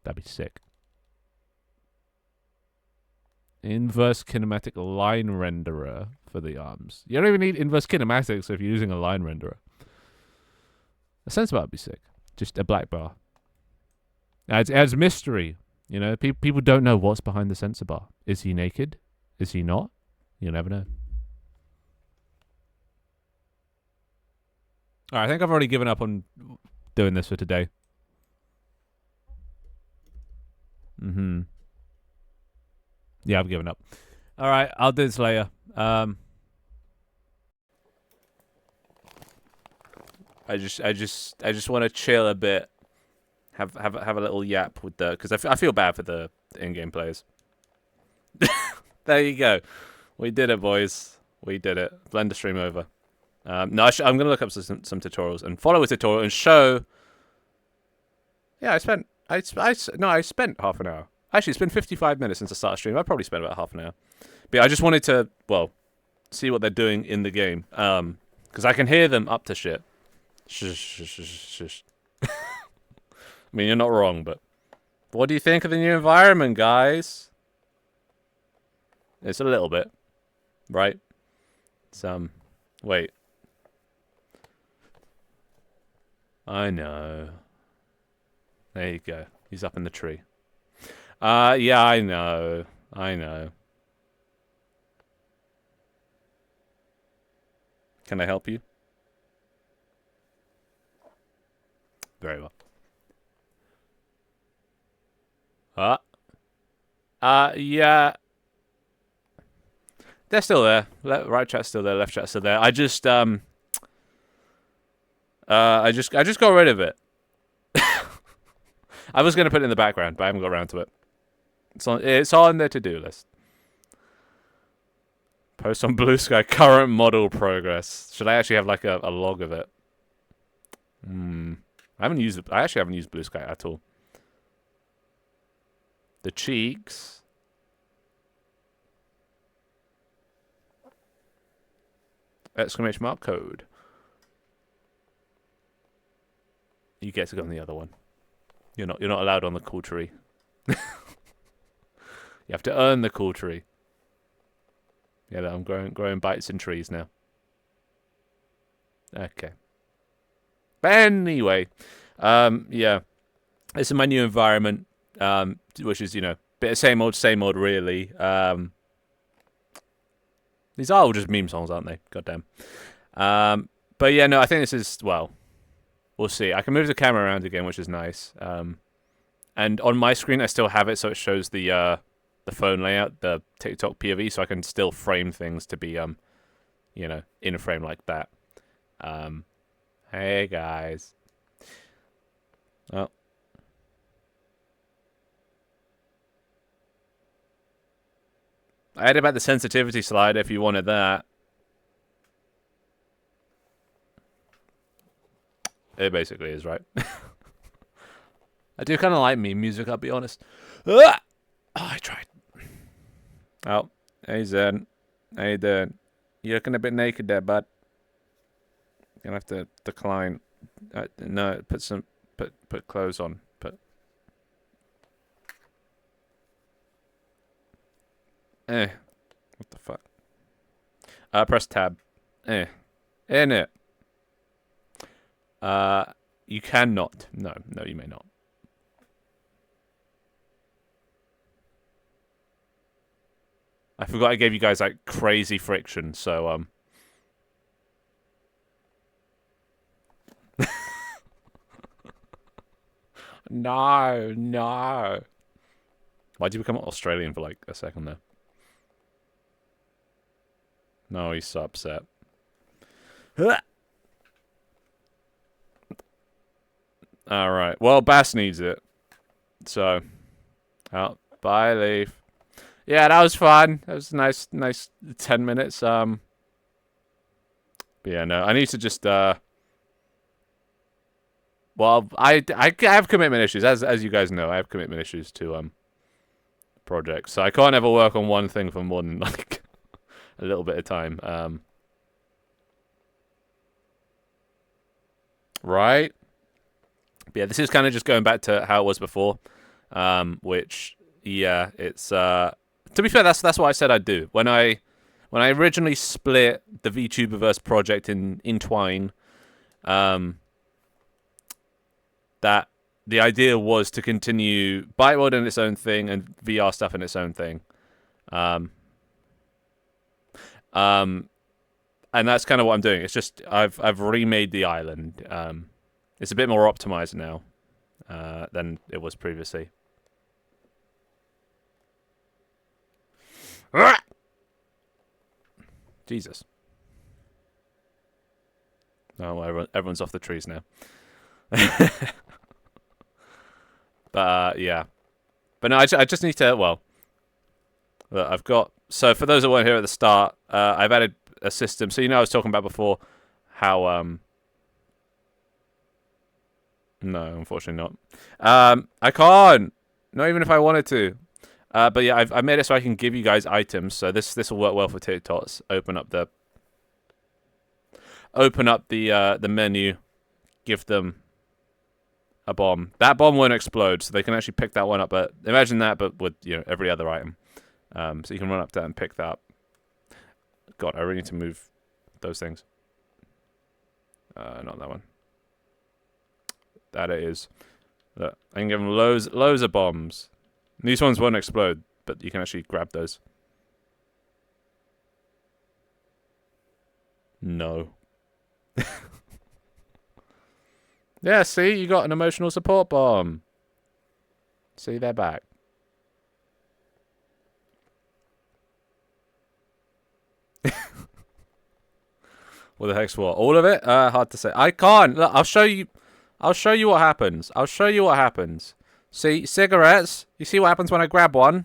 That'd be sick. Inverse kinematic line renderer for the arms. You don't even need inverse kinematics if you're using a line renderer. A sensor bar would be sick. Just a black bar. It adds mystery. You know, people don't know what's behind the sensor bar. Is he naked? Is he not? You'll never know. Alright, I think I've already given up on doing this for today. Yeah, I've given up. Alright, I'll do this later. I just want to chill a bit. Have a little yap with the, because I feel bad for the in-game players. There you go. We did it, boys. We did it. Blender stream over. No, I'm gonna look up some tutorials and follow a tutorial and show. Yeah, I spent half an hour. Actually, it's been 55 minutes since I started stream. I probably spent about half an hour. But yeah, I just wanted to, well, see what they're doing in the game. Because I can hear them up to shit. Shush. I mean, you're not wrong, but what do you think of the new environment, guys? It's a little bit, right? Wait. I know. There you go. He's up in the tree. Yeah, I know. Can I help you? Very well. Yeah. They're still there. Right chat's still there. Left chat's still there. I just got rid of it. I was gonna put it in the background, but I haven't got around to it. It's on their to-do list. Post on Blue Sky current model progress. Should I actually have like a log of it? I actually haven't used Blue Sky at all. The cheeks. Exclamation mark code. You get to go on the other one. You're not allowed on the cool tree. You have to earn the cool tree. Yeah, I'm growing bites in trees now. Okay. But anyway, yeah. This is my new environment, which is, bit of same old really. These are all just meme songs, aren't they? Goddamn. But yeah, no, I think this is, well, we'll see. I can move the camera around again, which is nice. And on my screen, I still have it, so it shows the phone layout, the TikTok POV, so I can still frame things to be, in a frame like that. Hey, guys. Oh. I had about the sensitivity slider if you wanted that. It basically is, right? I do kind of like meme music, I'll be honest. Oh, I tried. Oh, hey Zen. How you doing? You're looking a bit naked there, bud. You're gonna have to decline. No, put clothes on. What the fuck? Press tab. In it. You cannot. No, you may not. I forgot I gave you guys like crazy friction, so No. Why'd you become Australian for like a second there? No, he's so upset. Alright. Well, Bass needs it. So. Oh, bye, Leaf. Yeah, that was fun. That was a nice 10 minutes. But yeah, no. I need to just well, I have commitment issues, as you guys know. I have commitment issues to projects, so I can't ever work on one thing for more than like a little bit of time. Right? But yeah, this is kind of just going back to how it was before, which yeah, it's to be fair, that's what I said I'd do when I originally split the VTuberverse project in Twine. That the idea was to continue Bite World in its own thing and VR stuff in its own thing. And that's kind of what I'm doing. It's just I've remade the island. It's a bit more optimized now than it was previously. Jesus. Oh, everyone's off the trees now. But yeah, but no, I just need to. Well, look, I've got. So for those that weren't here at the start, I've added a system. So I was talking about before how no, unfortunately not. I can't. Not even if I wanted to. But yeah, I've made it so I can give you guys items. So this will work well for TikToks. Open up the menu, give them a bomb. That bomb won't explode, so they can actually pick that one up. But imagine that, but with every other item. So you can run up to that and pick that up. God, I really need to move those things. Not that one. That it is. Look, I can give them loads of bombs. These ones won't explode, but you can actually grab those. No. Yeah, see? You got an emotional support bomb. See, they're back. What the heck's what? All of it? Hard to say. I can't. Look, I'll show you what happens. I'll show you what happens. See, cigarettes. You see what happens when I grab one?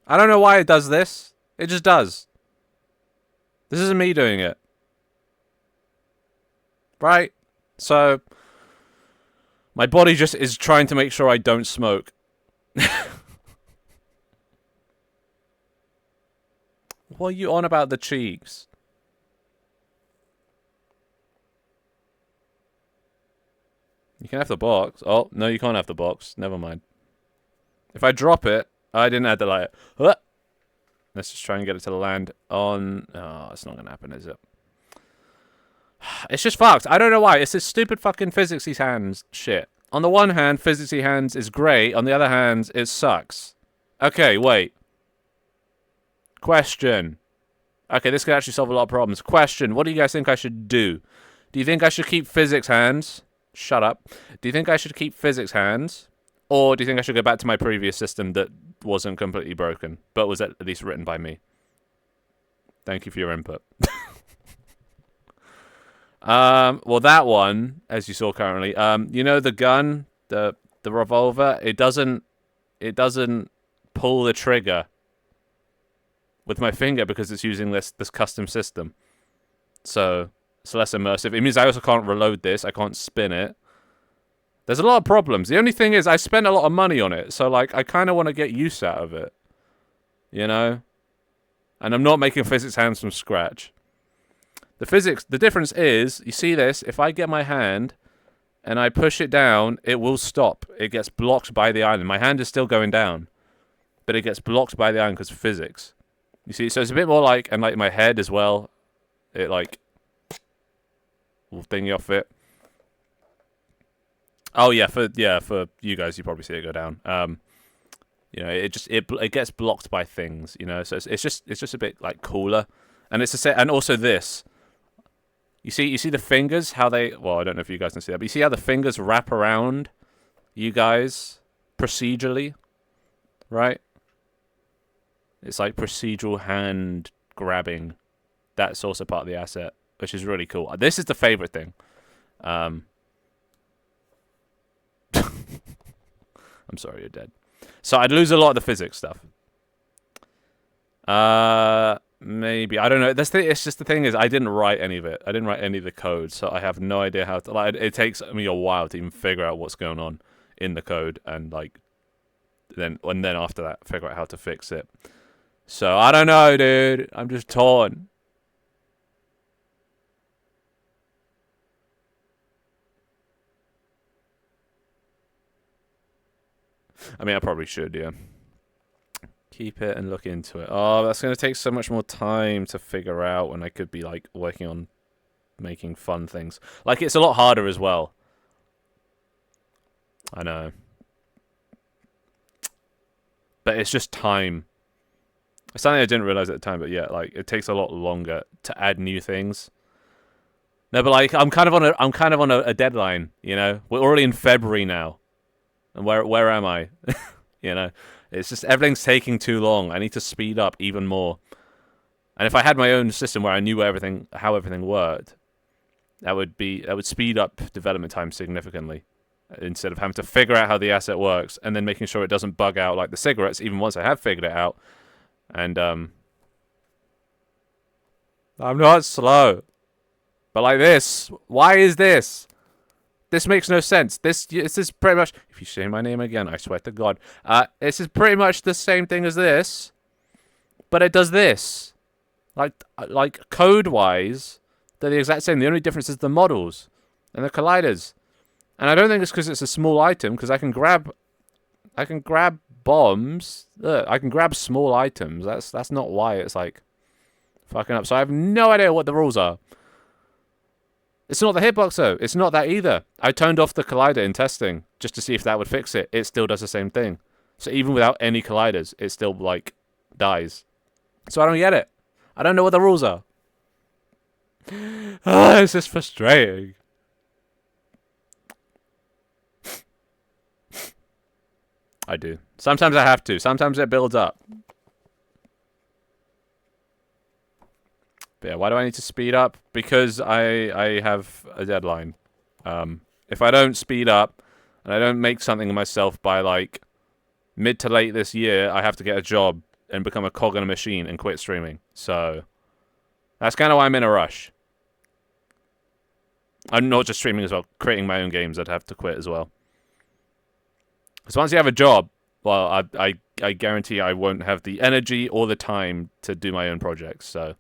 I don't know why it does this. It just does. This isn't me doing it. Right? So, my body just is trying to make sure I don't smoke. What are you on about the cheeks? You can have the box. Oh, no, you can't have the box. Never mind. If I drop it, I didn't add the light. Let's just try and get it to land on... Oh, it's not going to happen, is it? It's just fucked. I don't know why. It's this stupid fucking physicsy hands shit. On the one hand, physicsy hands is great. On the other hand, it sucks. Okay, wait. Question. Okay, this could actually solve a lot of problems. Question. What do you guys think I should do? Do you think I should keep physics hands? Shut up. Do you think I should keep physics hands? Or do you think I should go back to my previous system that wasn't completely broken, but was at least written by me? Thank you for your input. Well, that one, as you saw currently, you know the gun, the revolver, it doesn't pull the trigger with my finger because it's using this custom system. So it's less immersive. It means I also can't reload this. I can't spin it. There's a lot of problems. The only thing is I spent a lot of money on it, so like I kind of want to get use out of it. You know? And I'm not making physics hands from scratch. The difference is, you see this, if I get my hand and I push it down, it will stop. It gets blocked by the island. My hand is still going down, but it gets blocked by the island because of physics. You see, so it's a bit more like, and like my head as well. It like will thing you off it. Oh yeah, for you guys, you probably see it go down. It gets blocked by things, so it's just a bit like cooler, and it's a set, and also this. You see the fingers, how they, well, I don't know if you guys can see that, but you see how the fingers wrap around you guys procedurally, right? It's like procedural hand grabbing. That's also part of the asset, which is really cool. This is the favorite thing. I'm sorry, you're dead. So I'd lose a lot of the physics stuff. Maybe, I don't know. It's just the thing is I didn't write any of it. I didn't write any of the code, so I have no idea how to. Like, it takes me a while to even figure out what's going on in the code, and like, then after that, figure out how to fix it. So I don't know, dude. I'm just torn. I mean, I probably should, yeah. Keep it and look into it. Oh, that's going to take so much more time to figure out when I could be, like, working on making fun things. Like, it's a lot harder as well. I know. But it's just time. It's something I didn't realize at the time, but yeah, like, it takes a lot longer to add new things. No, but, like, I'm kind of on a deadline, We're already in February now. And where am I? It's just everything's taking too long. I need to speed up even more. And if I had my own system where I knew how everything worked, that would speed up development time significantly. Instead of having to figure out how the asset works and then making sure it doesn't bug out like the cigarettes, even once I have figured it out. And I'm not slow. But like this, why is this? This makes no sense. This is pretty much, if you say my name again, I swear to God, this is pretty much the same thing as this, but it does this. Like code-wise, they're the exact same. The only difference is the models and the colliders. And I don't think it's because it's a small item, because I can grab bombs. I can grab small items. That's not why it's like fucking up. So I have no idea what the rules are. It's not the hitbox though. It's not that either. I turned off the collider in testing just to see if that would fix it. It still does the same thing. So even without any colliders, it still like dies. So I don't get it. I don't know what the rules are. It's just frustrating. I do. Sometimes I have to. Sometimes it builds up. But yeah, why do I need to speed up? Because I have a deadline. If I don't speed up and I don't make something of myself by like mid to late this year, I have to get a job and become a cog in a machine and quit streaming. So that's kind of why I'm in a rush. I'm not just streaming as well, creating my own games. I'd have to quit as well. Because once you have a job, well, I guarantee I won't have the energy or the time to do my own projects. So.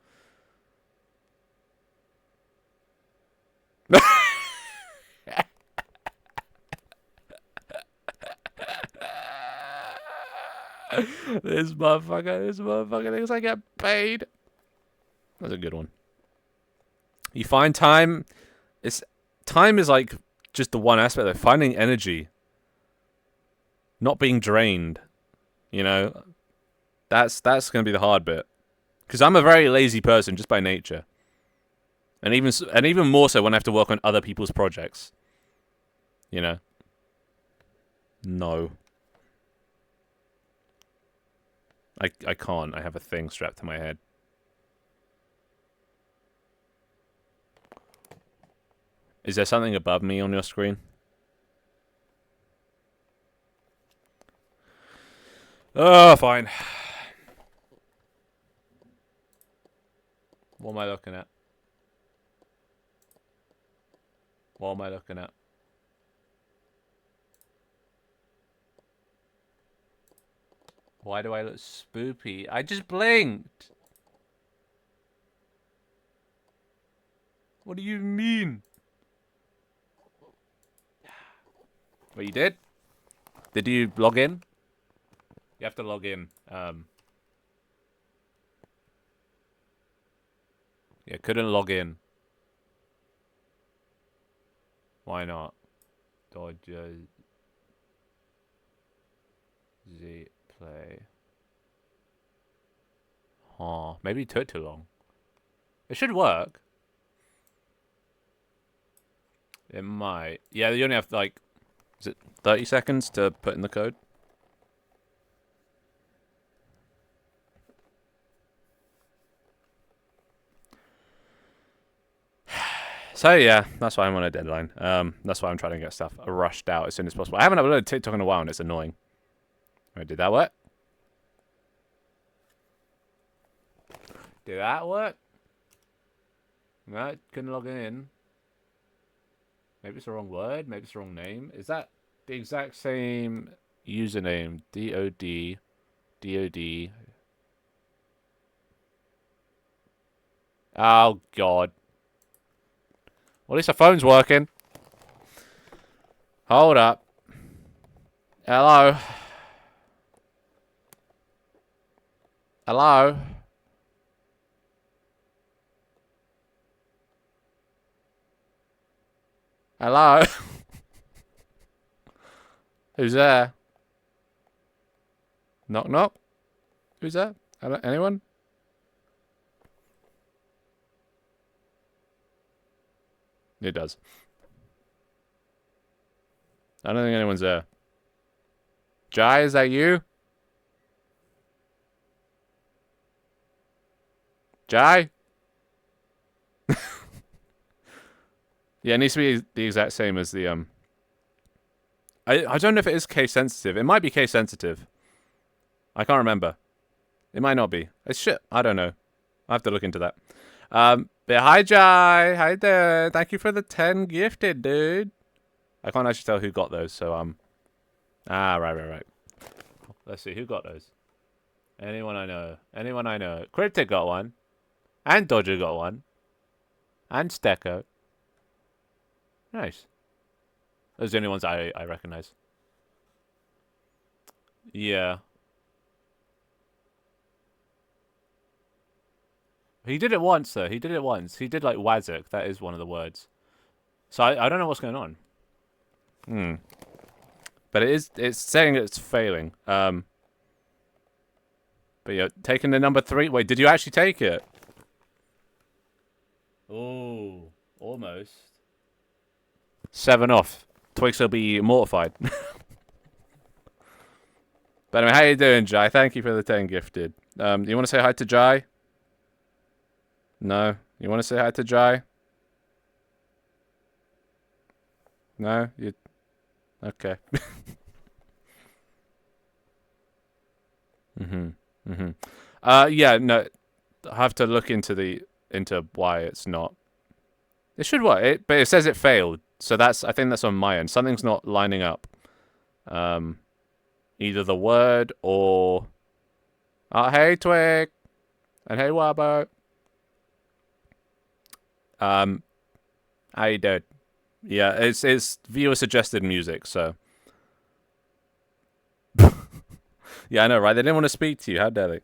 This motherfucker thinks I get paid. That's a good one. You find time. Time is like just the one aspect of finding energy. Not being drained. That's gonna be the hard bit. Because I'm a very lazy person just by nature. And even more so when I have to work on other people's projects. No. I can't. I have a thing strapped to my head. Is there something above me on your screen? Oh, fine. What am I looking at? What am I looking at? Why do I look spoopy? I just blinked. What do you mean? What, you did? Did you log in? You have to log in. Yeah, couldn't log in. Why not? Dodger Z play. Huh. Maybe it took too long. It should work. It might. Yeah, you only have like, is it 30 seconds to put in the code? So yeah, that's why I'm on a deadline. That's why I'm trying to get stuff rushed out as soon as possible. I haven't uploaded TikTok in a while and it's annoying. Alright, did that work? Did that work? No, couldn't log in. Maybe it's the wrong word. Maybe it's the wrong name. Is that the exact same username? DOD. DOD. Oh, God. Well, at least the phone's working. Hold up. Hello? Hello? Hello? Who's there? Knock knock? Who's there? Hello? Anyone? It does. I don't think anyone's there. Jai, is that you? Jai? Yeah, it needs to be the exact same as the I don't know if it is case sensitive. It might be case sensitive. I can't remember. It might not be. It's shit. I don't know. I have to look into that. But hi Jai. Hi there. Thank you for the 10 gifted, dude. I can't actually tell who got those, so right. Let's see who got those. Anyone I know. Anyone I know. Cryptic got one. And Dodger got one. And Stecco. Nice. Those are the only ones I recognize. Yeah. He did it once, though. He did it once. He did, like, Wazuk. That is one of the words. So I don't know what's going on. But it's saying it's failing. But you're taking the number 3. Wait, did you actually take it? Oh, almost. 7 off. Twix will be mortified. But anyway, how you doing, Jai? Thank you for the 10 gifted. You want to say hi to Jai? No? You want to say hi to Jai? No? You... Okay. Yeah, no. I have to look into why it's not. It should work, but it says it failed. So I think that's on my end. Something's not lining up. Either the word or... Oh, hey, Twig. And hey, Wabo. How you doing? Yeah, it's viewer suggested music, so... Yeah, I know, right? They didn't want to speak to you. How dare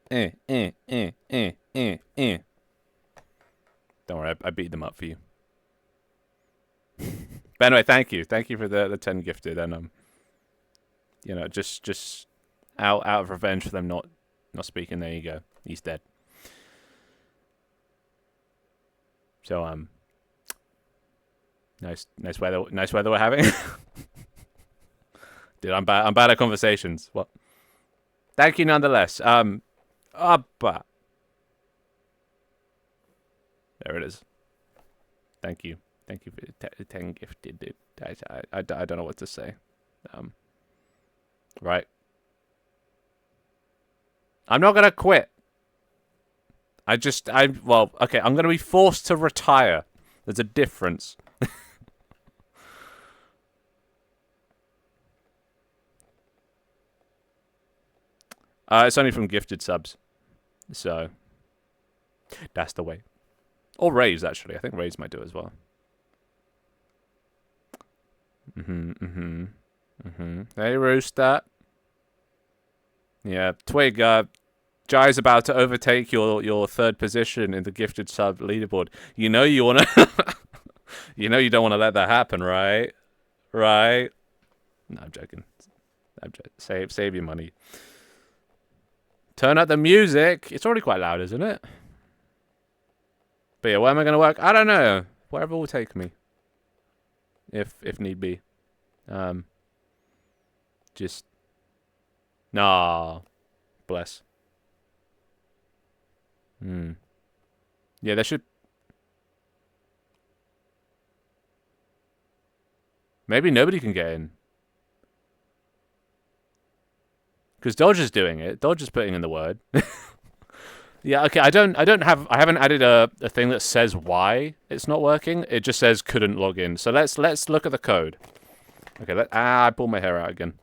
they? Don't worry, I beat them up for you. But anyway, thank you. Thank you for the 10 gifted. And, you know, just out of revenge for them not speaking. There you go. He's dead. So, nice weather we're having. Dude, I'm bad at conversations. What? Thank you nonetheless. But there it is. Thank you for the 10 gifted, dude. I don't know what to say. Right. I'm not gonna quit. Well, okay, I'm gonna be forced to retire. There's a difference. It's only from gifted subs. So, that's the way. Or raise, actually. I think raise might do it as well. Hey, Rooster. Yeah, Twig, Jai's about to overtake your third position in the gifted sub leaderboard. You know you want to. You know you don't want to let that happen, right? Right? No, I'm joking. Save your money. Turn up the music. It's already quite loud, isn't it? But yeah, where am I going to work? I don't know. Wherever will take me. If need be. Just. Nah. Bless. Yeah, there should. Maybe nobody can get in. Because Dodge is doing it. Dodge is putting in the word. Yeah, okay. I haven't added a thing that says why it's not working. It just says couldn't log in. So let's look at the code. Okay. I pulled my hair out again.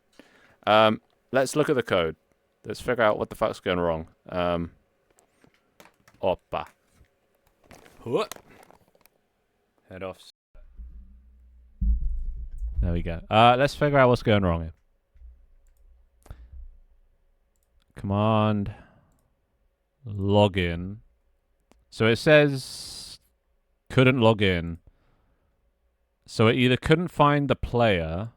Let's look at the code. Let's figure out what the fuck's going wrong. Oppa. Head off. There we go. Let's figure out what's going wrong here. Command login. So it says couldn't log in. So it either couldn't find the player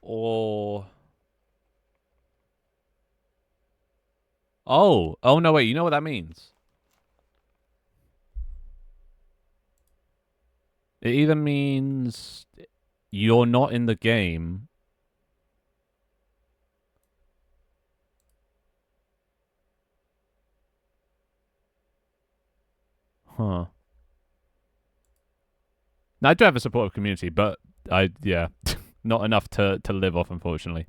or oh no, wait, you know what that means? It either means you're not in the game. Huh. Now, I do have a supportive community, but yeah, not enough to live off, unfortunately.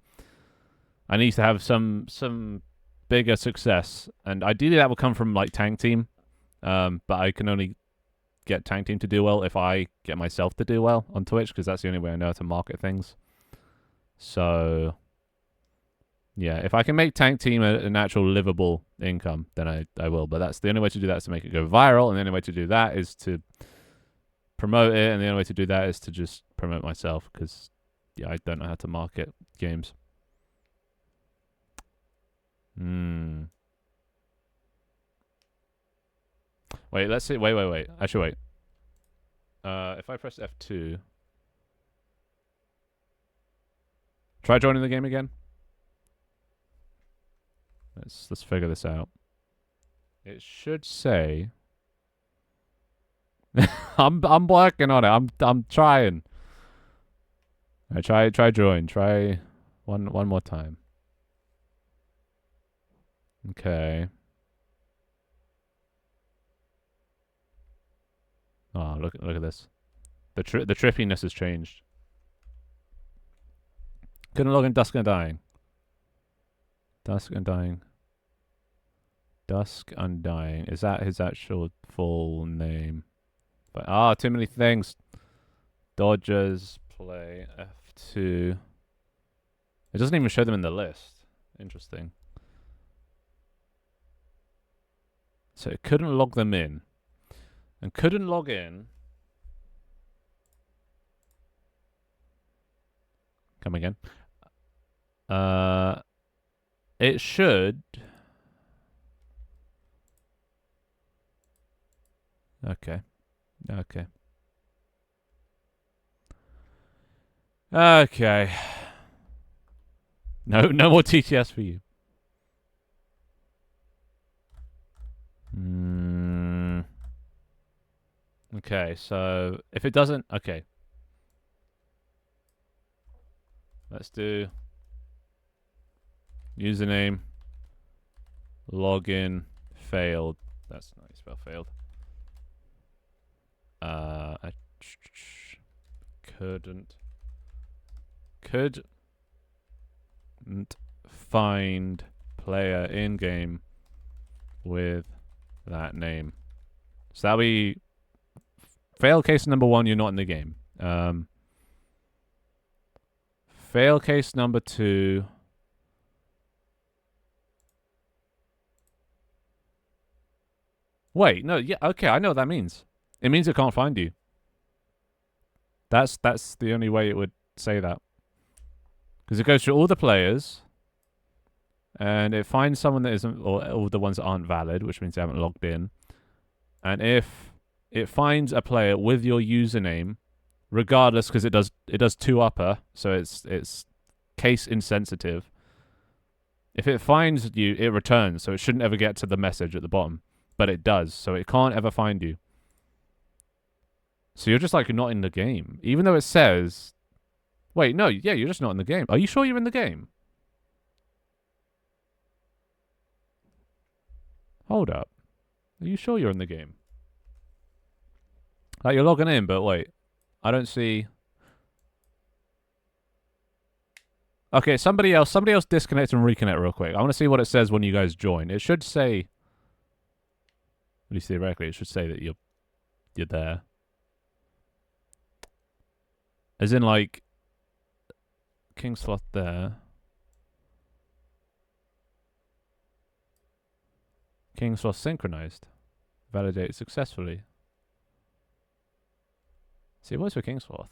I need to have some bigger success, and ideally that will come from like tank team. But I can only get tank team to do well if I get myself to do well on Twitch, because that's the only way I know how to market things. So yeah, if I can make tank team an actual livable income, then I will. But that's the only way to do that is to make it go viral, and the only way to do that is to promote it, and the only way to do that is to just promote myself, because yeah, I don't know how to market games. Wait, let's see. Wait. Actually, wait. If I press F2, try joining the game again. Let's figure this out. It should say. I'm working on it. I'm trying. Try join. Try one more time. Okay. Oh, look at this. The trippiness has changed. Couldn't log in Dusk Undying. Dusk Undying. Dusk Undying. Is that his actual full name? But too many things. Dodgers play F2. It doesn't even show them in the list. Interesting. So it couldn't log them in. And couldn't log in. Come again. It should. Okay. No more TTS for you. Okay, so if it doesn't, okay. Let's do username, login, failed. That's not how you spell failed. I couldn't find player in game with that name. So that'll be fail case number 1, you're not in the game. Fail case number 2. Wait, no, yeah, okay, I know what that means. It means it can't find you. That's the only way it would say that. Because it goes through all the players. and it finds someone that isn't, or all the ones that aren't valid, which means they haven't logged in. And if it finds a player with your username, regardless, because it does two upper, so it's case insensitive. If it finds you, it returns, so it shouldn't ever get to the message at the bottom, but it does, so it can't ever find you. So you're just like not in the game, even though it says, wait, no, yeah, you're just not in the game. Are you sure you're in the game? Hold up. Are you sure you're in the game? Like, you're logging in, but wait. I don't see... Okay, somebody else disconnect and reconnect real quick. I want to see what it says when you guys join. It should say... At least theoretically, it should say that you're there. As in, like... King slot there. King slot synchronized. Validate successfully. See, what's for Kingsworth?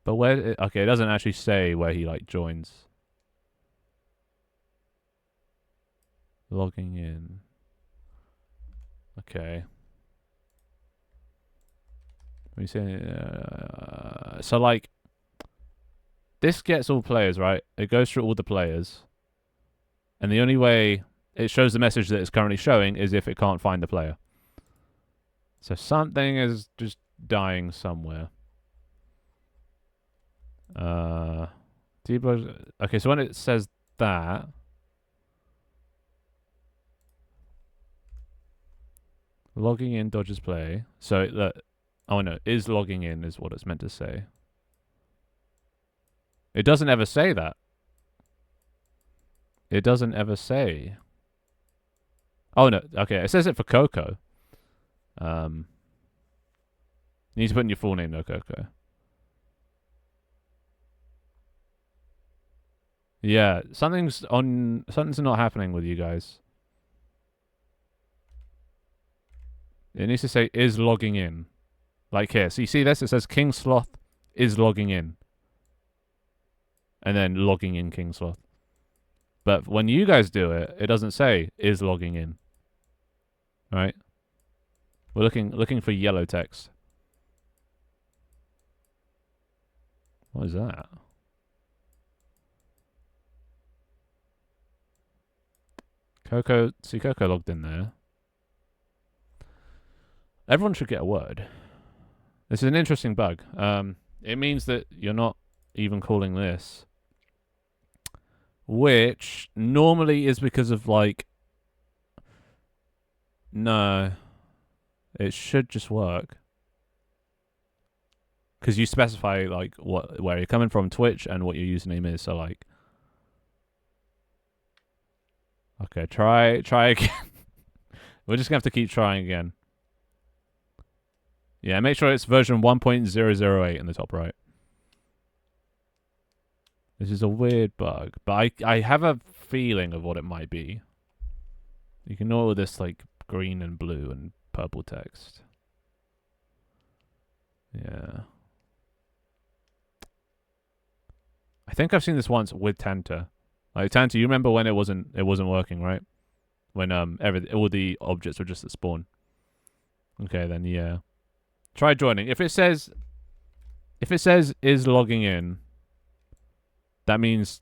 But where... Okay, it doesn't actually say where he, like, joins. Logging in. Okay. Let me see. So, like... This gets all players, right? It goes through all the players. And the only way it shows the message that it's currently showing is if it can't find the player. So something is just dying somewhere. Okay, so when it says that... Logging in dodges play. So, oh no, is logging in is what it's meant to say. It doesn't ever say that. It doesn't ever say. Oh no, okay, it says it for Coco. You need to put in your full name though, Coco. Yeah, something's not happening with you guys. It needs to say is logging in. Like here. So you see this? It says King Sloth is logging in. And then logging in King Sloth. But when you guys do it, it doesn't say is logging in. Right? We're looking for yellow text. What is that? Coco, see Coco logged in there. Everyone should get a word. This is an interesting bug. It means that you're not even calling this. Which normally is because of like... No. It should just work. Because you specify like where you're coming from, Twitch, and what your username is. So like... Okay, try again. We're just going to have to keep trying again. Yeah, make sure it's version 1.008 in the top right. This is a weird bug, but I have a feeling of what it might be. You can know all this like green and blue and purple text. Yeah. I think I've seen this once with Tanta. Like Tanta, you remember when it wasn't working, right? When all the objects were just at spawn. Okay, then yeah. Try joining. If it says is logging in, that means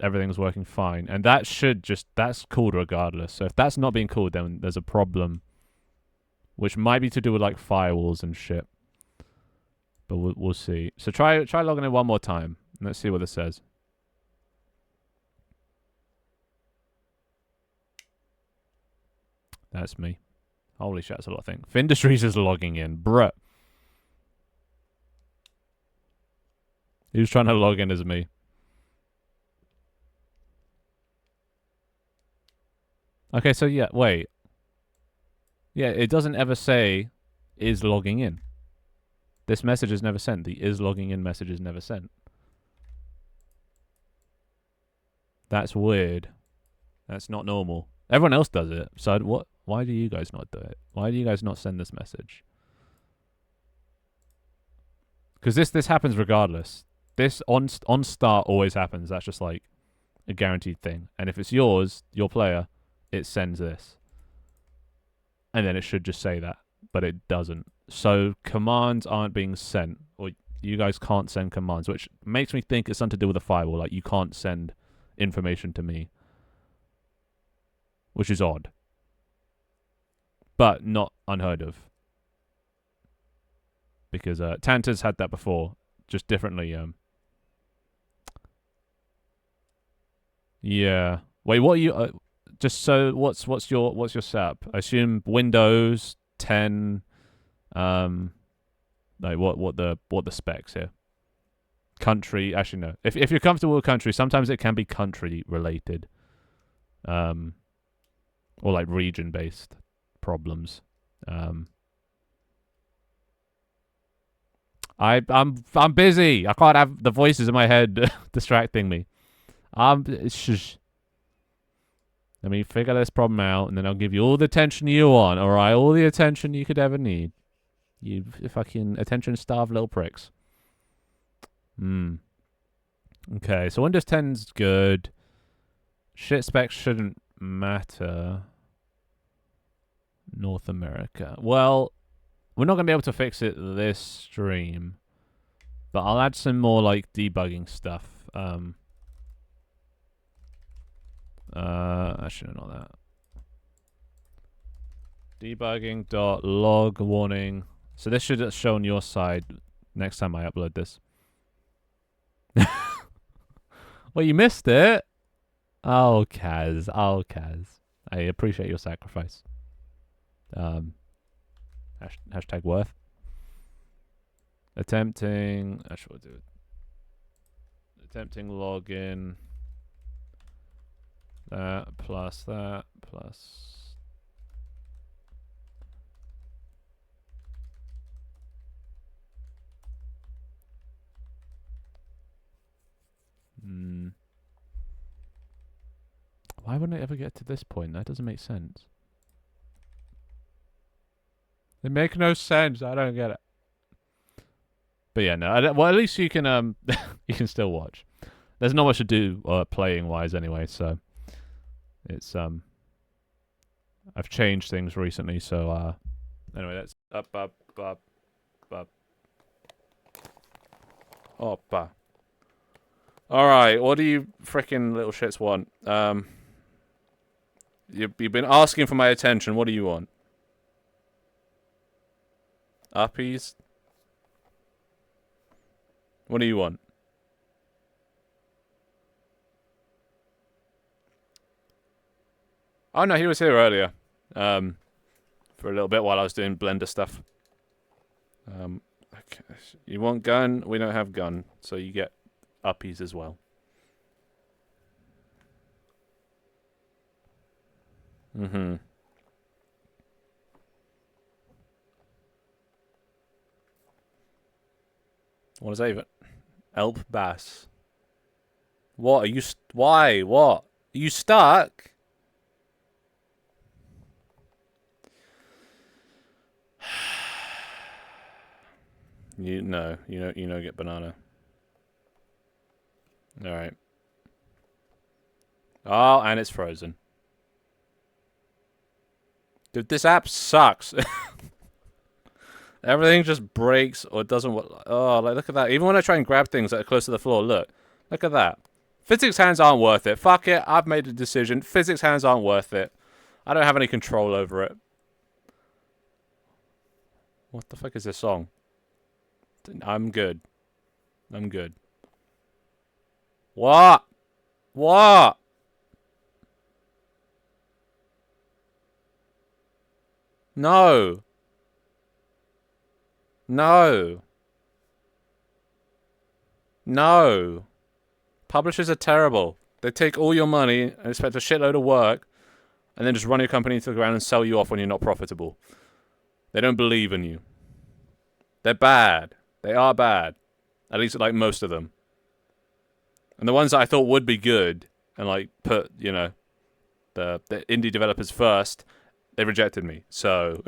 everything's working fine, and that's called regardless. So if that's not being called, then there's a problem, which might be to do with like firewalls and shit. But we'll see. So try logging in one more time. And let's see what this says. That's me. Holy shit, that's a lot of things. Findustries is logging in, bruh. He was trying to log in as me. Okay, so yeah, wait. Yeah, it doesn't ever say is logging in. This message is never sent. The is logging in message is never sent. That's weird. That's not normal. Everyone else does it. So what? Why do you guys not do it? Why do you guys not send this message? Because this happens regardless. This on start always happens. That's just like a guaranteed thing. And if it's yours, your player, it sends this. And then it should just say that, but it doesn't. So commands aren't being sent, or you guys can't send commands, which makes me think it's something to do with the firewall. Like, you can't send information to me, which is odd, but not unheard of. Because Tanta's had that before, just differently. Yeah. Wait, what are you? Just so, what's your setup? I assume Windows 10. Like what the specs here? Country. Actually, no. If you're comfortable with country, sometimes it can be country related. Or like region based problems. I'm busy. I can't have the voices in my head distracting me. Shush. Let me figure this problem out, and then I'll give you all the attention you want. All right, all the attention you could ever need. You fucking attention-starved little pricks. Okay, so Windows 10's good. Shit specs shouldn't matter. North America. Well, we're not going to be able to fix it this stream, but I'll add some more, like, debugging stuff. Actually, not that. Debugging.log warning. So this should show on your side next time I upload this. Well, you missed it. Oh, Kaz. Oh, Kaz. I appreciate your sacrifice. Hashtag worth. Attempting. Actually, we'll do it. Attempting login. That plus that plus. Why wouldn't I ever get to this point? That doesn't make sense. They make no sense. I don't get it. But yeah, no. Well, at least you can you can still watch. There's not much to do playing wise anyway, so it's I've changed things recently, so anyway, that's up. Oppa. All right, what do you freaking little shits want? You've been asking for my attention. What do you want? Uppies? What do you want? Oh no, he was here earlier. For a little bit while I was doing Blender stuff. Okay. You want gun? We don't have gun, so you get uppies as well. What is that even? Elp Bass. What are you? Why? What? Are you stuck? You know, get banana. All right. Oh, and it's frozen. Dude, this app sucks. Everything just breaks or it doesn't work. Oh, like, look at that. Even when I try and grab things that are close to the floor, look at that. Physics hands aren't worth it. Fuck it. I've made a decision. Physics hands aren't worth it. I don't have any control over it. What the fuck is this song? I'm good. I'm good. What? What? No. No. No. Publishers are terrible. They take all your money and expect a shitload of work and then just run your company to the ground and sell you off when you're not profitable. They don't believe in you. They're bad. They are bad. At least like most of them. And the ones that I thought would be good and like put, you know, the indie developers first, they rejected me. So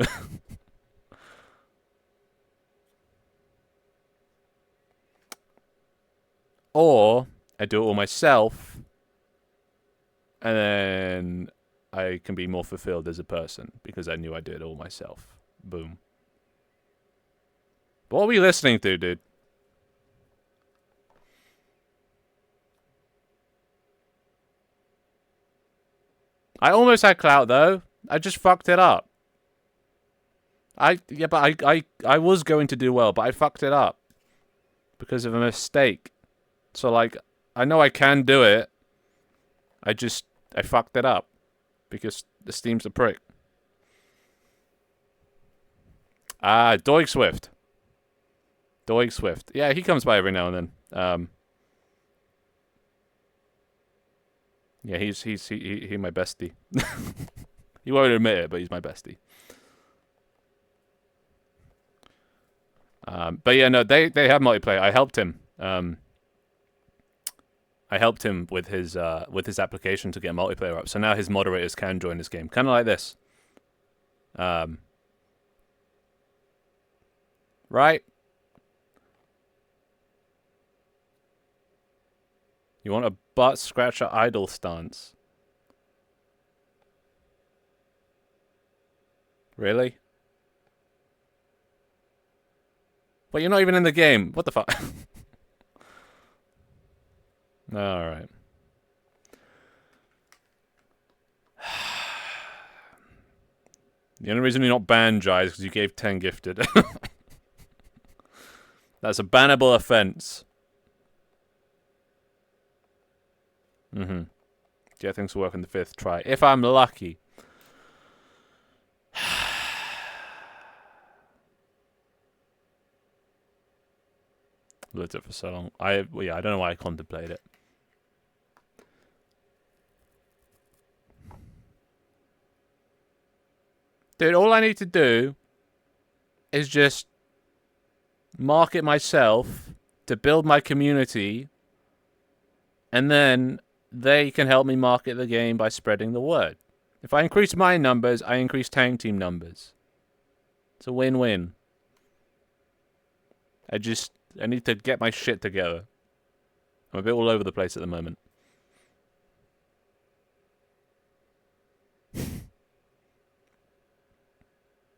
Or I do it all myself, and then I can be more fulfilled as a person because I knew I did it all myself. Boom. What are we listening to, dude? I almost had clout though. I just fucked it up. I was going to do well, but I fucked it up because of a mistake. So like, I know I can do it. I fucked it up because the Steam's a prick. Doig Swift. Doig Swift. Yeah, he comes by every now and then. Yeah, he's my bestie. He won't admit it, but he's my bestie. But yeah, no, they have multiplayer. I helped him. I helped him with his application to get multiplayer up. So now his moderators can join this game, kind of like this. Right? You want a butt scratcher idle stance? Really? But you're not even in the game. What the fuck? Alright. The only reason you're not banned, Jai, is because you gave 10 gifted. That's a bannable offense. Get things to work on the 5th try. If I'm lucky. Lived it for so long. I don't know why I contemplate it. Dude, all I need to do is just market myself to build my community, and then they can help me market the game by spreading the word. If I increase my numbers, I increase tank team numbers. It's a win-win. I need to get my shit together. I'm a bit all over the place at the moment.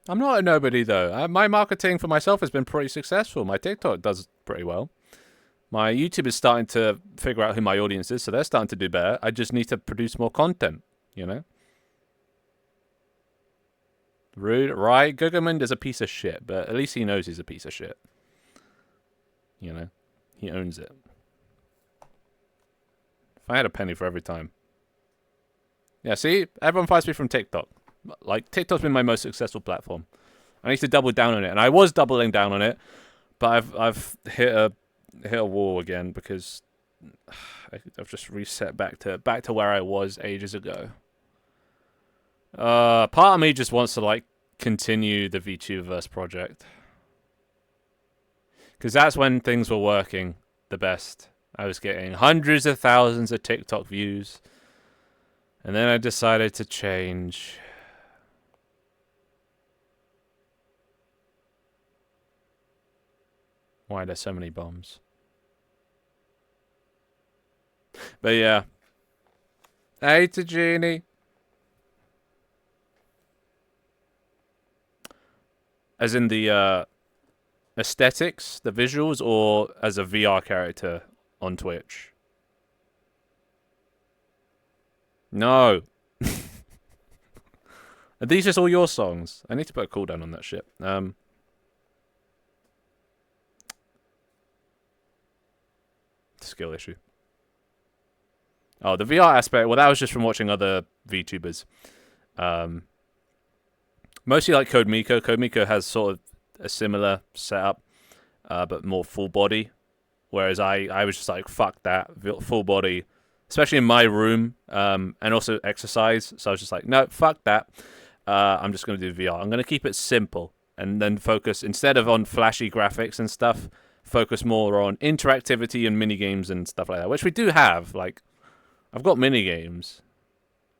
I'm not a nobody, though. My marketing for myself has been pretty successful. My TikTok does pretty well. My YouTube is starting to figure out who my audience is, so they're starting to do better. I just need to produce more content, you know? Rude, right? Gugamund is a piece of shit, but at least he knows he's a piece of shit. You know? He owns it. If I had a penny for every time. Yeah, see? Everyone finds me from TikTok. Like, TikTok's been my most successful platform. I need to double down on it, and I was doubling down on it, but I've hit a wall again because I've just reset back to where I was ages ago. Part of me just wants to like continue the VTuberverse project because that's when things were working the best. I was getting hundreds of thousands of TikTok views, and then I decided to change. Why are there so many bombs? But yeah. Hey to Genie. As in the aesthetics, the visuals, or as a VR character on Twitch? No. Are these just all your songs? I need to put a cooldown on that shit. Skill issue. Oh, the VR aspect. Well, that was just from watching other VTubers. Mostly like Code Miko. Code Miko has sort of a similar setup, but more full body. Whereas I was just like, fuck that, full body, especially in my room, and also exercise. So I was just like, no, fuck that. I'm just going to do VR. I'm going to keep it simple and then focus, instead of on flashy graphics and stuff, focus more on interactivity and mini games and stuff like that, which we do have. Like, I've got mini games,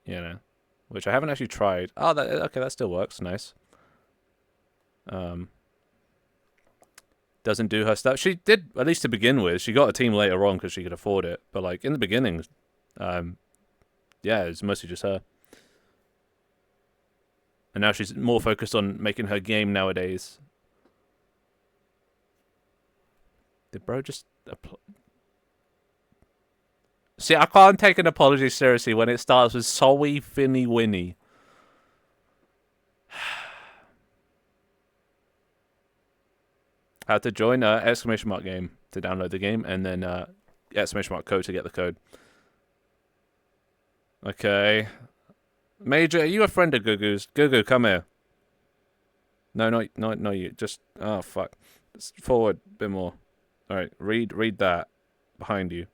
you know, which I haven't actually tried. Oh, okay, that still works. Nice. doesn't do her stuff. She did, at least to begin with. She got a team later on because she could afford it. But like in the beginning, yeah, it's mostly just her. And now she's more focused on making her game nowadays. Did bro just... See, I can't take an apology seriously when it starts with sorry, Finny Winnie. How to join exclamation mark game to download the game, and then exclamation mark code to get the code. Okay. Major, are you a friend of Gugu's? Gugu, come here. No, not you. Just, oh fuck. Just forward a bit more. All right, read that behind you.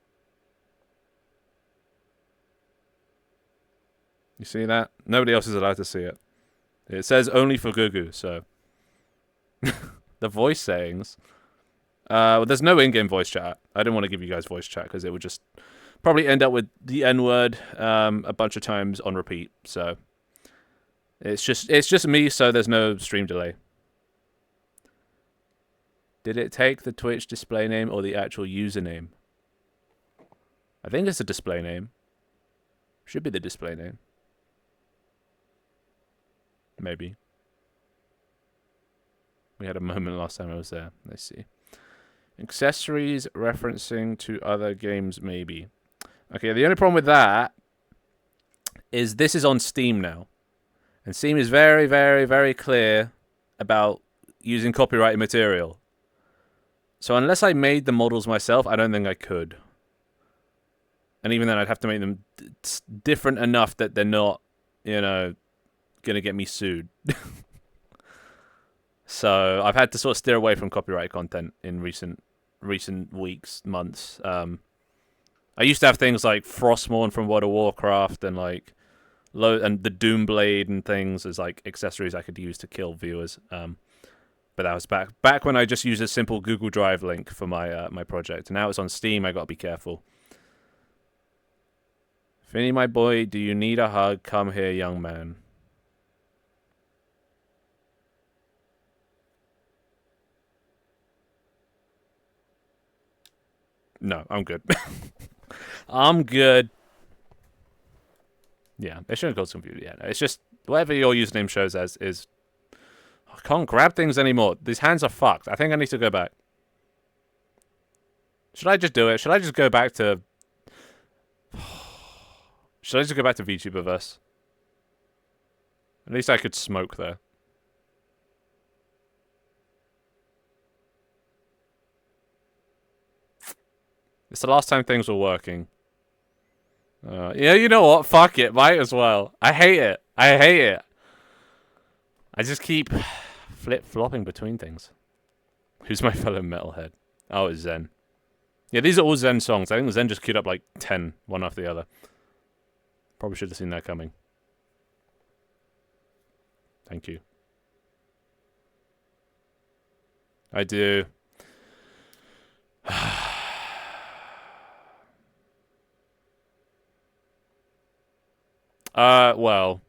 You see that? Nobody else is allowed to see it. It says only for Gugu, so. The voice sayings. Well, there's no in-game voice chat. I didn't want to give you guys voice chat because it would just probably end up with the N-word a bunch of times on repeat. So it's just me, so there's no stream delay. Did it take the Twitch display name or the actual username? I think it's a display name. Should be the display name. Maybe. We had a moment last time I was there. Let's see. Accessories referencing to other games, maybe. Okay, the only problem with that is this is on Steam now. And Steam is very, very, very clear about using copyrighted material. So unless I made the models myself, I don't think I could. And even then, I'd have to make them different enough that they're not, you know, going to get me sued. So I've had to sort of steer away from copyrighted content in recent weeks, months. I used to have things like Frostmourne from World of Warcraft and like and the Doomblade and things as like accessories I could use to kill viewers. But that was back when I just used a simple Google Drive link for my my project. And now it's on Steam. I got to be careful. Finny, my boy, do you need a hug? Come here, young man. No, I'm good. I'm good. Yeah, it shouldn't cause confusion. Yeah, no, it's just whatever your username shows as is. I can't grab things anymore. These hands are fucked. I think I need to go back. Should I just do it? Should I just go back to... Should I just go back to VTuberverse? At least I could smoke there. It's the last time things were working. Yeah, you know what? Fuck it. Might as well. I hate it. I hate it. I just keep flip-flopping between things. Who's my fellow metalhead? Oh, it's Zen. Yeah, these are all Zen songs. I think Zen just queued up like 10, one after the other. Probably should have seen that coming. Thank you. I do. Well,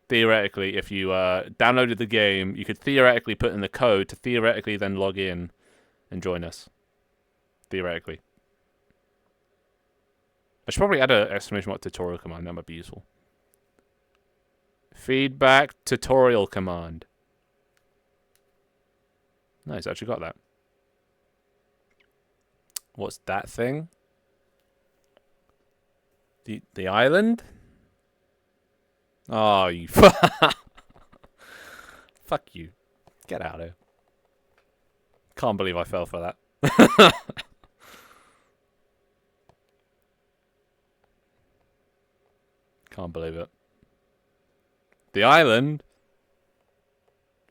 theoretically, if you downloaded the game, you could theoretically put in the code to theoretically then log in and join us. Theoretically. I should probably add an exclamation mark tutorial command. That might be useful. Feedback tutorial command. Nice, actually got that. What's that thing? The island? Oh, you... Fuck you. Get out of here. Can't believe I fell for that. Can't believe it. The island?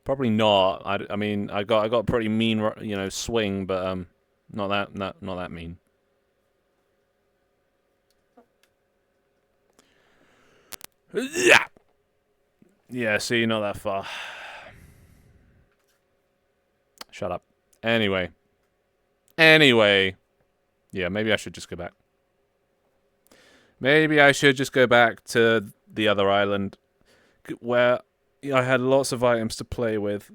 Probably not. I mean, I got a pretty mean, you know, swing, but not that mean. Yeah. Yeah, see, not that far. Shut up. Anyway. Yeah, maybe I should just go back. Maybe I should just go back to the other island where I had lots of items to play with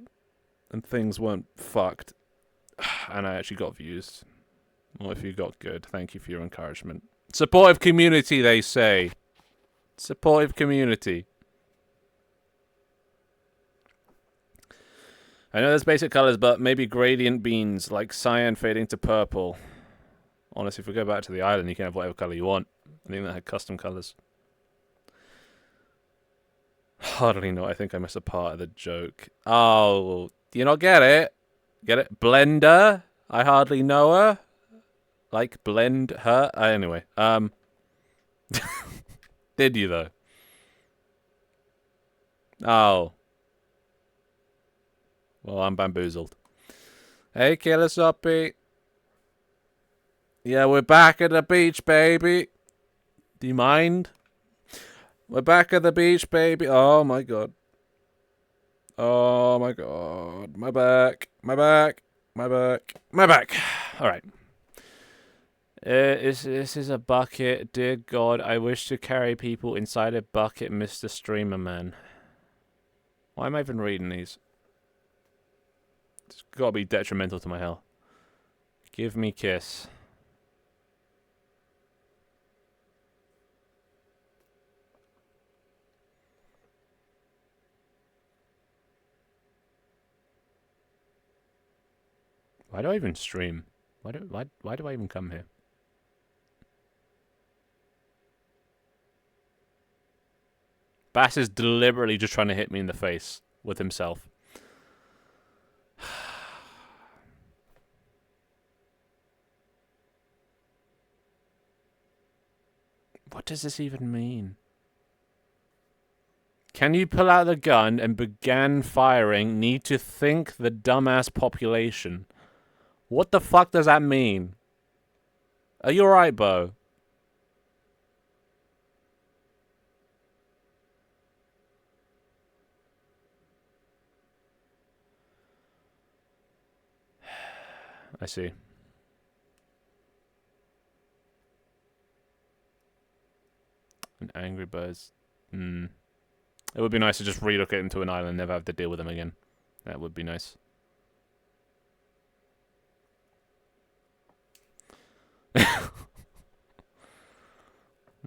and things weren't fucked. And I actually got views. Well, if you got good, thank you for your encouragement. Supportive community, they say. Supportive community. I know there's basic colors, but maybe gradient beans, like cyan fading to purple. Honestly, if we go back to the island, you can have whatever color you want. I think that had custom colors. Hardly know. I think I missed a part of the joke. Oh, do you not get it? Get it? Blender? I hardly know her. Like, blend her? Anyway, did you, though? Oh. Well, I'm bamboozled. Hey, Killer Soppy. Yeah, we're back at the beach, baby. Do you mind? We're back at the beach, baby. Oh, my God. Oh, my God. My back. My back. My back. My back. All right. This is a bucket. Dear God, I wish to carry people inside a bucket, Mr. Streamer Man. Why am I even reading these? It's got to be detrimental to my health. Give me kiss. Why do I even stream? Why do I even come here? Bass is deliberately just trying to hit me in the face with himself. What does this even mean? Can you pull out the gun and begin firing? Need to think the dumbass population. What the fuck does that mean? Are you alright, Bo? I see. An Angry Birds. It would be nice to just relocate them to an island and never have to deal with them again. That would be nice.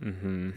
Mm-hmm.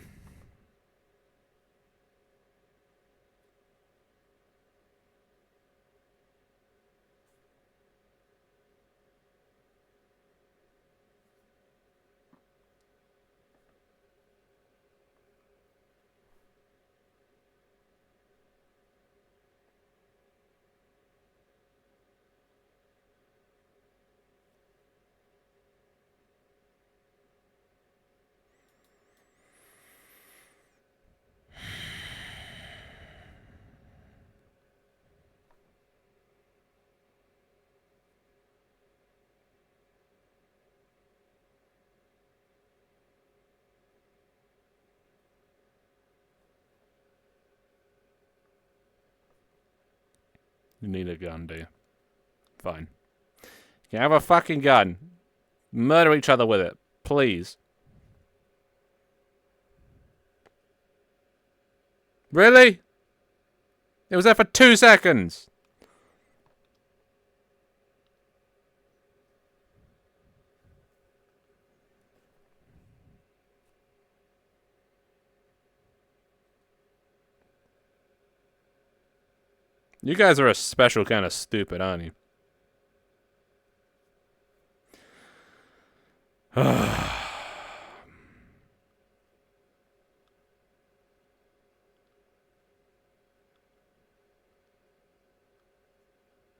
You need a gun, do you? Fine. You have a fucking gun. Murder each other with it. Please. Really? It was there for 2 seconds. You guys are a special kind of stupid, aren't you?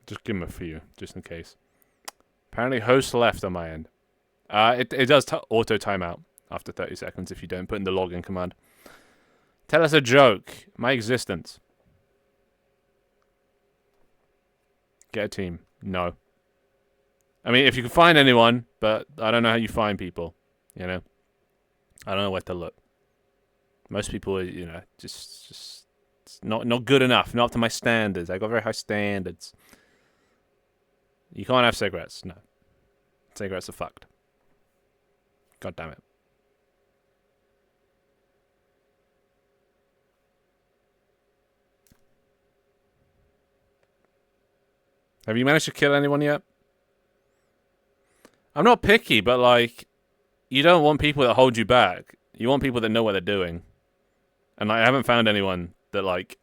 Just give him a few, just in case. Apparently, host left on my end. It does auto timeout after 30 seconds if you don't put in the login command. Tell us a joke. My existence. Get a team. No. I mean, if you can find anyone, but I don't know how you find people. You know? I don't know where to look. Most people are, you know, just not good enough. Not up to my standards. I got very high standards. You can't have cigarettes. No. Cigarettes are fucked. God damn it. Have you managed to kill anyone yet? I'm not picky, but like, you don't want people that hold you back. You want people that know what they're doing. And I haven't found anyone that like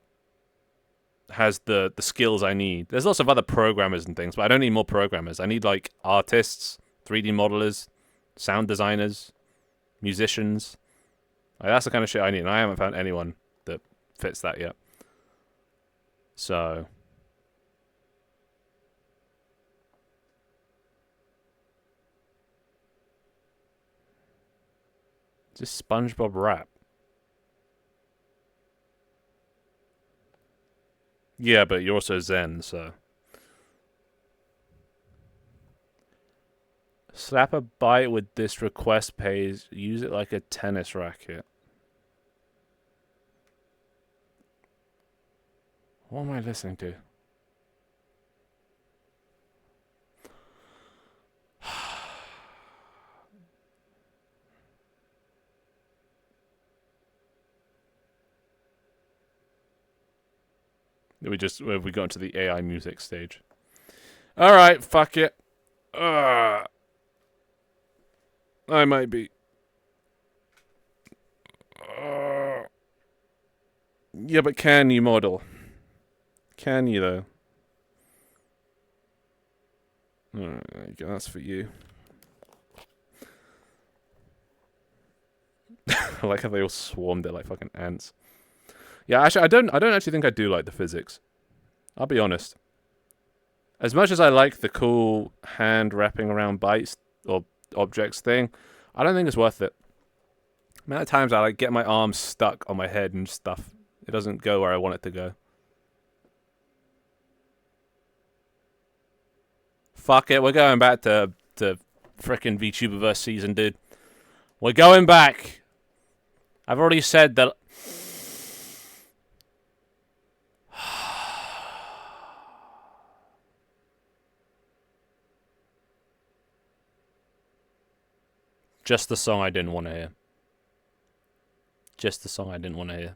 has the skills I need. There's lots of other programmers and things, but I don't need more programmers. I need like artists, 3D modelers, sound designers, musicians. Like, that's the kind of shit I need, and I haven't found anyone that fits that yet. So just SpongeBob rap. Yeah, but you're also Zen, so. Slap a bite with this request page. Use it like a tennis racket. What am I listening to? Have we got into the AI music stage? All right, fuck it. I might be. Yeah, but can you model? Can you though? Alright, there you go. That's for you. I like how they all swarmed it like fucking ants. Yeah, actually, I don't actually think I do like the physics. I'll be honest. As much as I like the cool hand wrapping around bites or objects thing, I don't think it's worth it. The amount of times I like get my arms stuck on my head and stuff. It doesn't go where I want it to go. Fuck it, we're going back to frickin' VTuberverse season, dude. We're going back. I've already said that. Just the song I didn't want to hear. Just the song I didn't want to hear.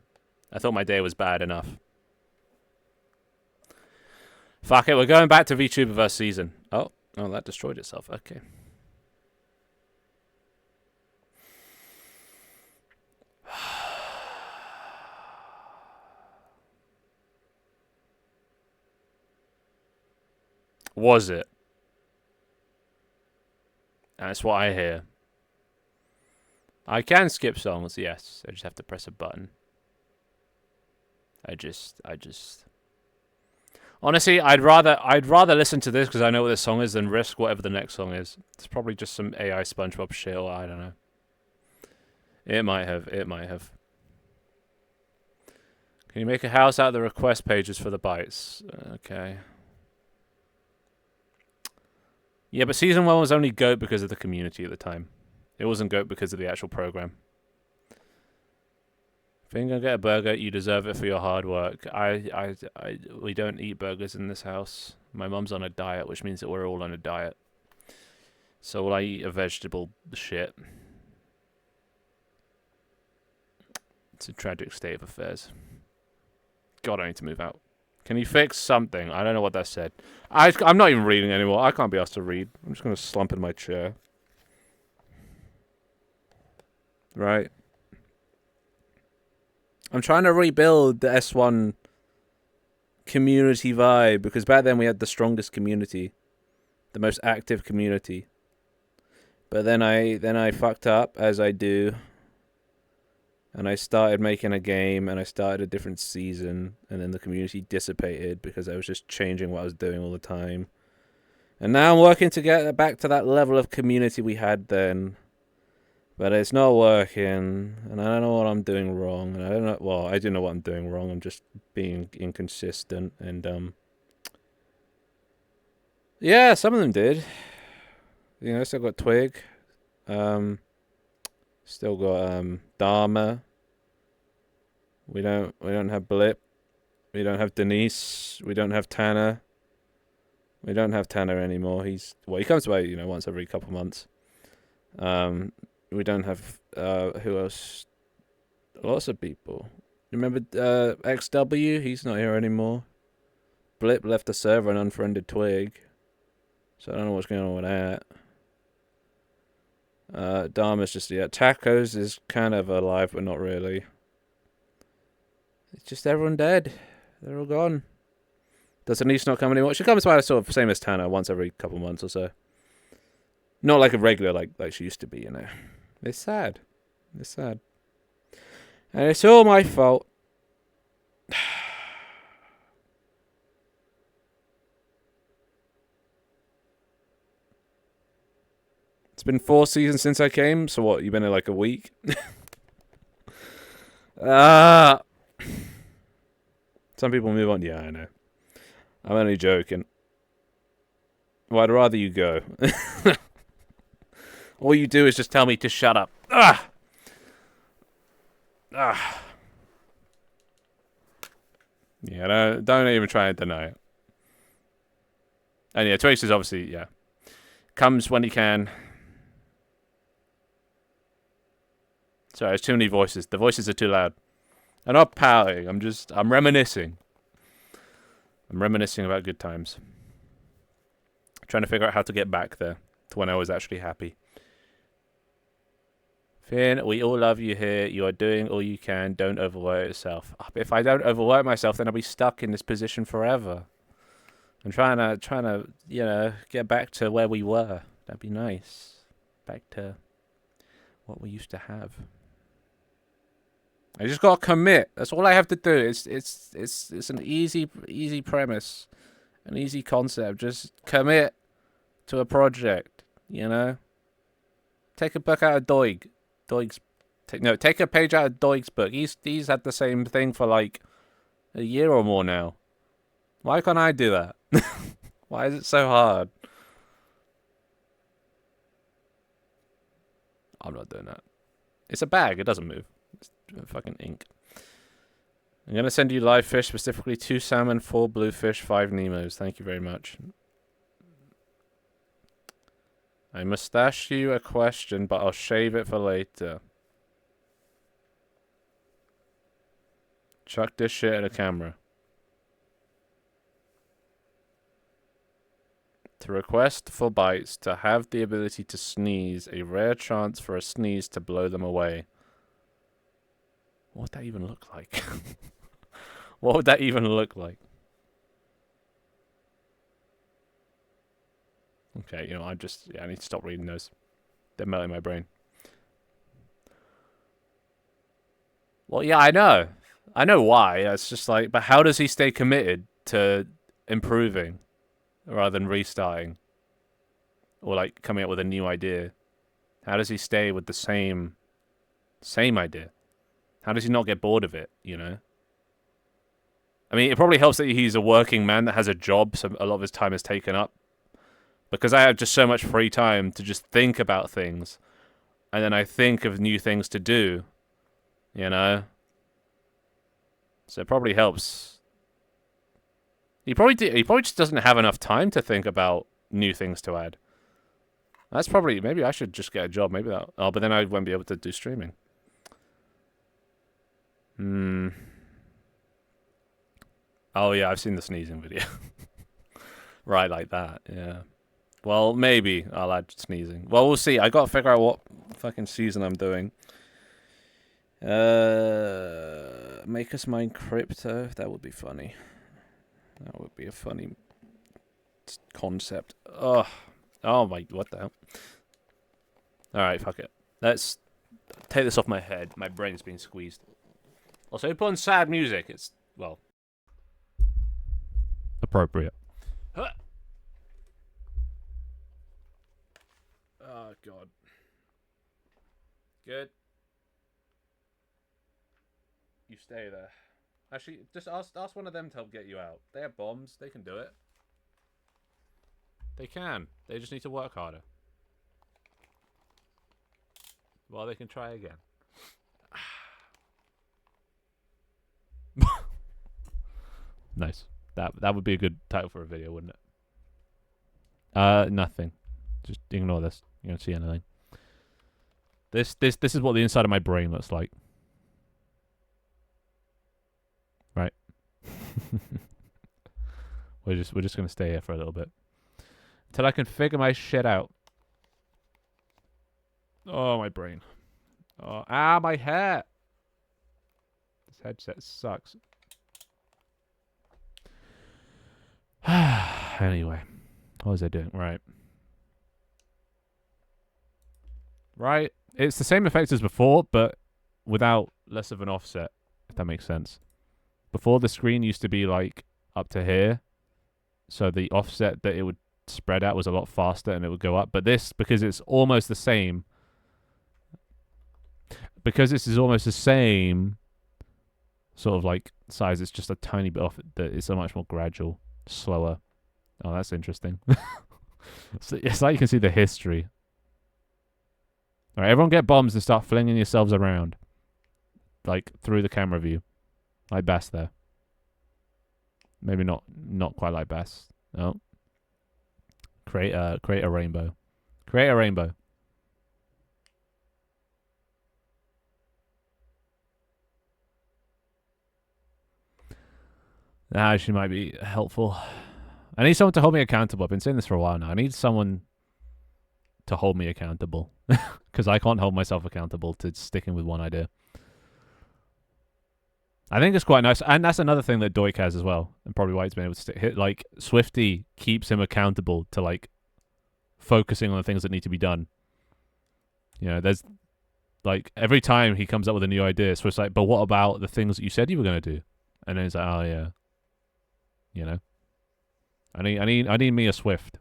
I thought my day was bad enough. Fuck it, we're going back to VTuberverse season. Oh, that destroyed itself. Okay. Was it? That's what I hear. I can skip songs, yes. I just have to press a button. I just honestly, I'd rather listen to this because I know what this song is than risk whatever the next song is. It's probably just some AI SpongeBob shit, or I don't know. It might have. Can you make a house out of the request pages for the bites? Okay. Yeah, but season 1 was only GOAT because of the community at the time. It wasn't GOAT because of the actual program. If you're gonna get a burger, you deserve it for your hard work. We don't eat burgers in this house. My mum's on a diet, which means that we're all on a diet. So will I eat a vegetable shit? It's a tragic state of affairs. God, I need to move out. Can you fix something? I don't know what that said. I'm not even reading anymore. I can't be asked to read. I'm just gonna slump in my chair. Right. I'm trying to rebuild the S1 community vibe because back then we had the strongest community, the most active community. But then I fucked up as I do, and I started making a game and I started a different season, and then the community dissipated because I was just changing what I was doing all the time. And now I'm working to get back to that level of community we had then. But it's not working, and I don't know what I'm doing wrong. And I don't know. Well, I do know what I'm doing wrong. I'm just being inconsistent, and yeah, some of them did. You know, still got Twig, still got Dharma. We don't have Blip. We don't have Denise. We don't have Tanner. We don't have Tanner anymore. He comes by once every couple months. We don't have who else? Lots of people. Remember XW? He's not here anymore. Blip left the server and unfriended Twig. So I don't know what's going on with that. Dharma's just, yeah. Tacos is kind of alive, but not really. It's just everyone dead. They're all gone. Does Anise not come anymore? She comes by sort of same as Tana, once every couple months or so. Not like a regular, like she used to be, you know. It's sad. It's sad. And it's all my fault. It's been 4 seasons since I came, so what, you've been here like a week? Ah. Some people move on. Yeah, I know. I'm only joking. Well, I'd rather you go. All you do is just tell me to shut up. Ah! Ah. Yeah, don't even try and deny it. And yeah, Trace is obviously, yeah. Comes when he can. Sorry, there's too many voices. The voices are too loud. I'm not pouting. I'm reminiscing. I'm reminiscing about good times. Trying to figure out how to get back there to when I was actually happy. Finn, we all love you here. You are doing all you can. Don't overwork yourself. If I don't overwork myself, then I'll be stuck in this position forever. I'm trying to, you know, get back to where we were. That'd be nice. Back to what we used to have. I just gotta commit. That's all I have to do. It's an easy premise, an easy concept. Just commit to a project. You know. Take a book out of Doig's. Take a page out of Doig's book. He's had the same thing for like a year or more now. Why can't I do that? Why is it so hard? I'm not doing that. It's a bag. It doesn't move. It's fucking ink. I'm going to send you live fish, specifically 2 salmon, 4 bluefish, 5 Nemos. Thank you very much. I must ask you a question, but I'll shave it for later. Chuck this shit at a camera. To request for bites to have the ability to sneeze, a rare chance for a sneeze to blow them away. What would that even look like? What would that even look like? Okay, you know, I need to stop reading those. They're melting my brain. Well, yeah, I know. I know why. It's just like, but how does he stay committed to improving rather than restarting? Or like coming up with a new idea? How does he stay with the same idea? How does he not get bored of it, you know? I mean, it probably helps that he's a working man that has a job, so a lot of his time is taken up. Because I have just so much free time to just think about things. And then I think of new things to do, you know? So it probably helps. He probably just doesn't have enough time to think about new things to add. That's probably, maybe I should just get a job. Maybe that. Oh, but then I won't be able to do streaming. Oh yeah, I've seen the sneezing video. Right, like that. Yeah. Well, maybe I'll add sneezing. Well, we'll see. I gotta figure out what fucking season I'm doing. Make us mine crypto. That would be funny. That would be a funny concept. Oh my, what the hell? Alright, fuck it. Let's take this off my head. My brain's being squeezed. Also, put on sad music. It's, well, appropriate. Huh. Oh, God. Good. You stay there. Actually, just ask one of them to help get you out. They have bombs. They can do it. They can. They just need to work harder. Well, they can try again. Nice. That would be a good title for a video, wouldn't it? Nothing. Just ignore this. You don't see anything. This is what the inside of my brain looks like. Right. we're just gonna stay here for a little bit until I can figure my shit out. Oh, my brain. Oh, ah, my hair. This headset sucks. Anyway, what was I doing? Right. Right. It's the same effect as before, but without less of an offset, if that makes sense. Before, the screen used to be like up to here, so the offset that it would spread out was a lot faster and it would go up. But this, because it's almost the same, because this is almost the same sort of like size, it's just a tiny bit off. It's a much more gradual, slower. Oh, that's interesting. So it's like you can see the history. All right, everyone get bombs and start flinging yourselves around, like through the camera view, like Bass there. Maybe not quite like Bass. Oh, create a rainbow. Create a rainbow. That actually might be helpful. I need someone to hold me accountable. I've been saying this for a while now. I need someone to hold me accountable because I can't hold myself accountable to sticking with one idea. I think it's quite nice, and that's another thing that Doik has as well, and probably why he's been able to hit. Like Swifty keeps him accountable to like focusing on the things that need to be done. You know, there's like every time he comes up with a new idea, Swift's like, "But what about the things that you said you were going to do?" And then he's like, "Oh yeah, you know, I need me a Swift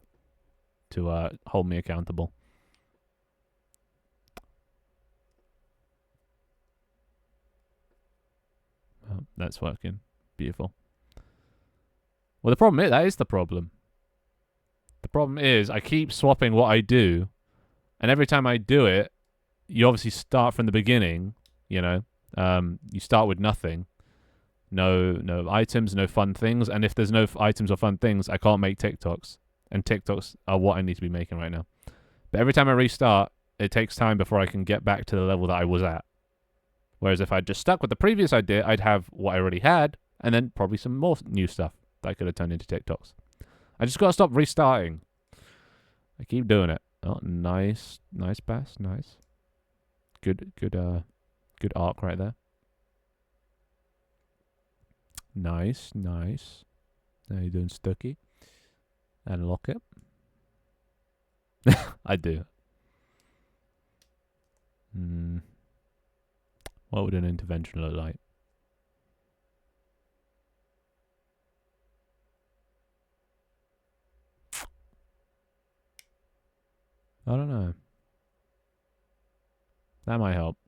to hold me accountable." Oh, that's working. Beautiful. Well, the problem is, that is the problem. The problem is I keep swapping what I do, and every time I do it, you obviously start from the beginning, you know. You start with nothing. No items, no fun things, and if there's no items or fun things, I can't make TikToks. And TikToks are what I need to be making right now. But every time I restart, it takes time before I can get back to the level that I was at. Whereas if I'd just stuck with the previous idea, I'd have what I already had, and then probably some more new stuff that I could have turned into TikToks. I just gotta stop restarting. I keep doing it. Oh, nice Bass, nice. Good arc right there. Nice. How you doing, Stucky? And lock it. I do. What would an intervention look like? I don't know. That might help.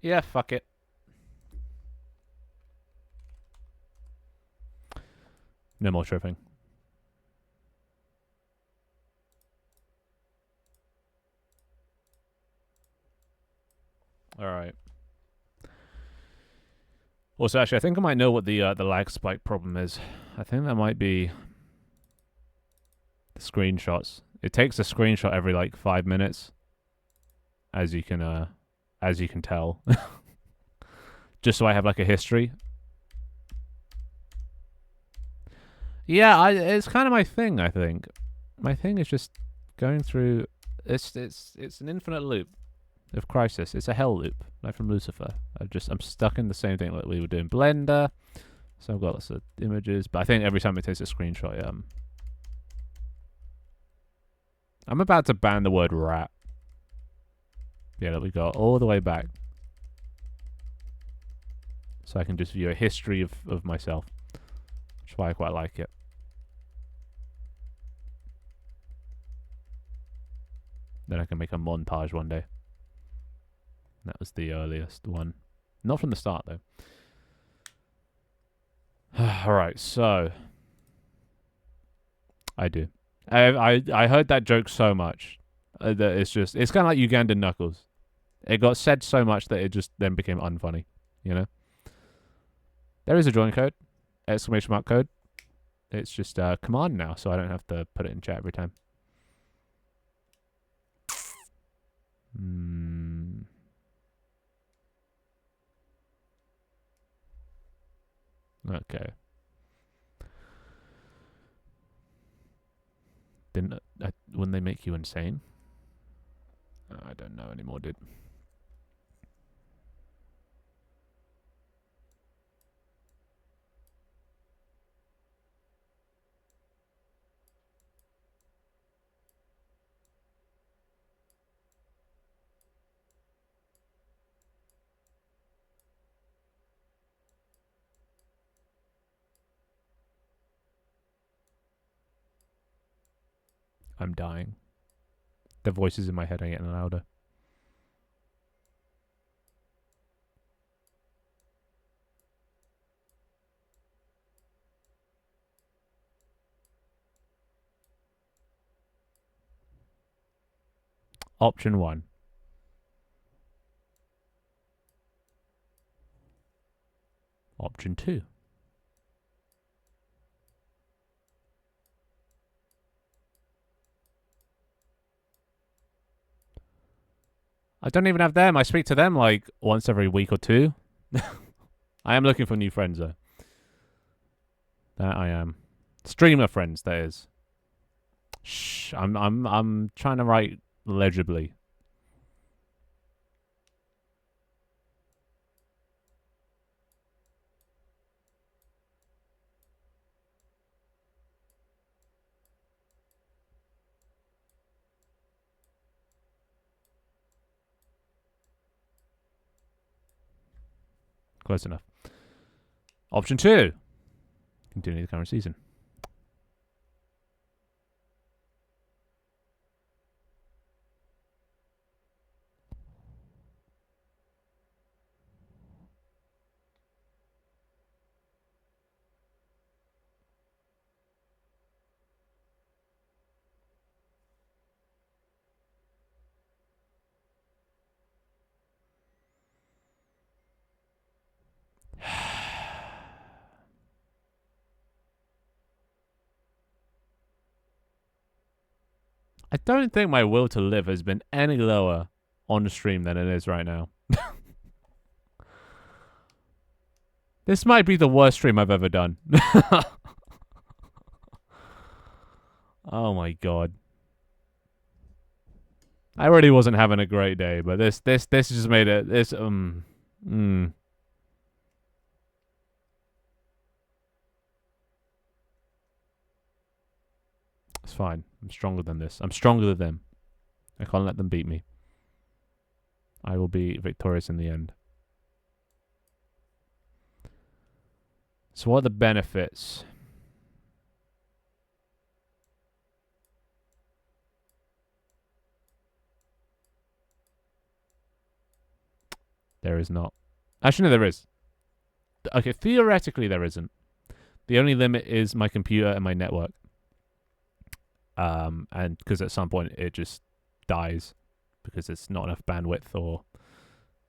Yeah, fuck it. No more tripping. All right. Also, actually, I think I might know what the lag spike problem is. I think that might be the screenshots. It takes a screenshot every like 5 minutes, as you can tell. Just so I have like a history. Yeah, it's kind of my thing. I think my thing is just going through. It's an infinite loop of Crisis. It's a hell loop, like from Lucifer. I'm stuck in the same thing like we were doing Blender. So I've got lots of images, but I think every time it takes a screenshot, I'm about to ban the word rat. Yeah, that we got all the way back. So I can just view a history of myself. Which is why I quite like it. Then I can make a montage one day. That was the earliest one. Not from the start, though. Alright, so... I do. I heard that joke so much that it's kind of like Ugandan Knuckles. It got said so much that it just then became unfunny, you know? There is a join code, exclamation mark code. It's just a command now, so I don't have to put it in chat every time. Okay. Wouldn't they make you insane? I don't know anymore, dude. I'm dying. The voices in my head are getting louder. Option 1. Option 2. I don't even have them. I speak to them like once every week or two. I am looking for new friends though. That I am. Streamer friends, that is. Shh. I'm trying to write legibly. Close enough. Option 2. Continue the current season. I don't think my will to live has been any lower on the stream than it is right now. This might be the worst stream I've ever done. Oh my god. I already wasn't having a great day, but this just made it It's fine. I'm stronger than this. I'm stronger than them. I can't let them beat me. I will be victorious in the end. So what are the benefits? There is not. Actually, no, there is. Okay, theoretically there isn't. The only limit is my computer and my network. And because at some point it just dies because it's not enough bandwidth, or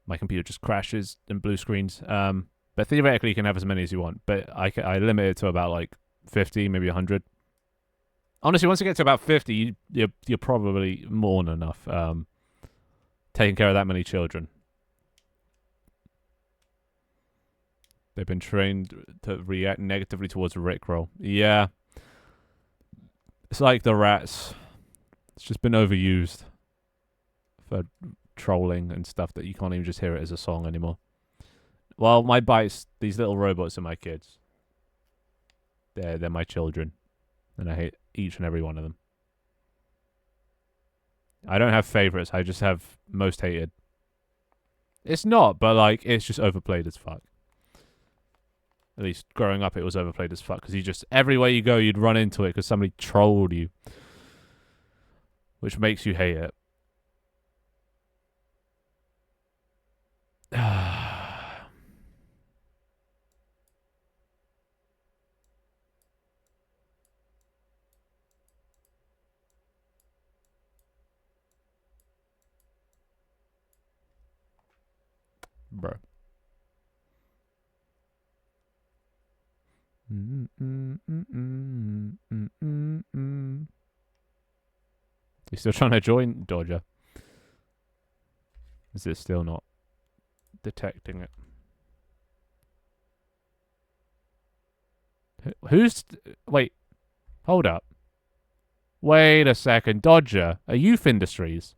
my computer just crashes and blue screens. But theoretically you can have as many as you want. But I limit it to about like 50, maybe 100. Honestly, once you get to about 50, you're probably more than enough. Taking care of that many children. They've been trained to react negatively towards Rickroll. Yeah. It's like the rats. It's just been overused for trolling and stuff that you can't even just hear it as a song anymore. Well, my bites, these little robots are my kids. They're my children. And I hate each and every one of them. I don't have favorites. I just have most hated. It's not, but like, it's just overplayed as fuck. At least growing up, it was overplayed as fuck because you just everywhere you go, you'd run into it because somebody trolled you, which makes you hate it. Bro. You still trying to join, Dodger? Is it still not detecting it? Who's... Wait. Hold up. Wait a second. Dodger, are you Findustries?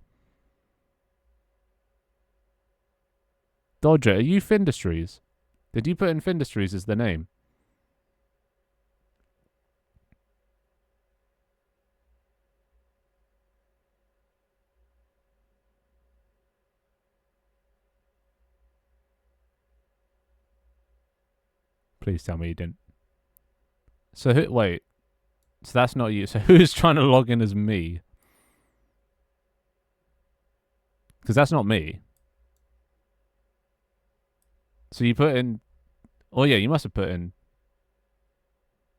Dodger, are you Findustries? Did you put in Findustries as the name? Please tell me you didn't. So wait. So that's not you. So who's trying to log in as me? Because that's not me. So you put in... Oh yeah, you must have put in...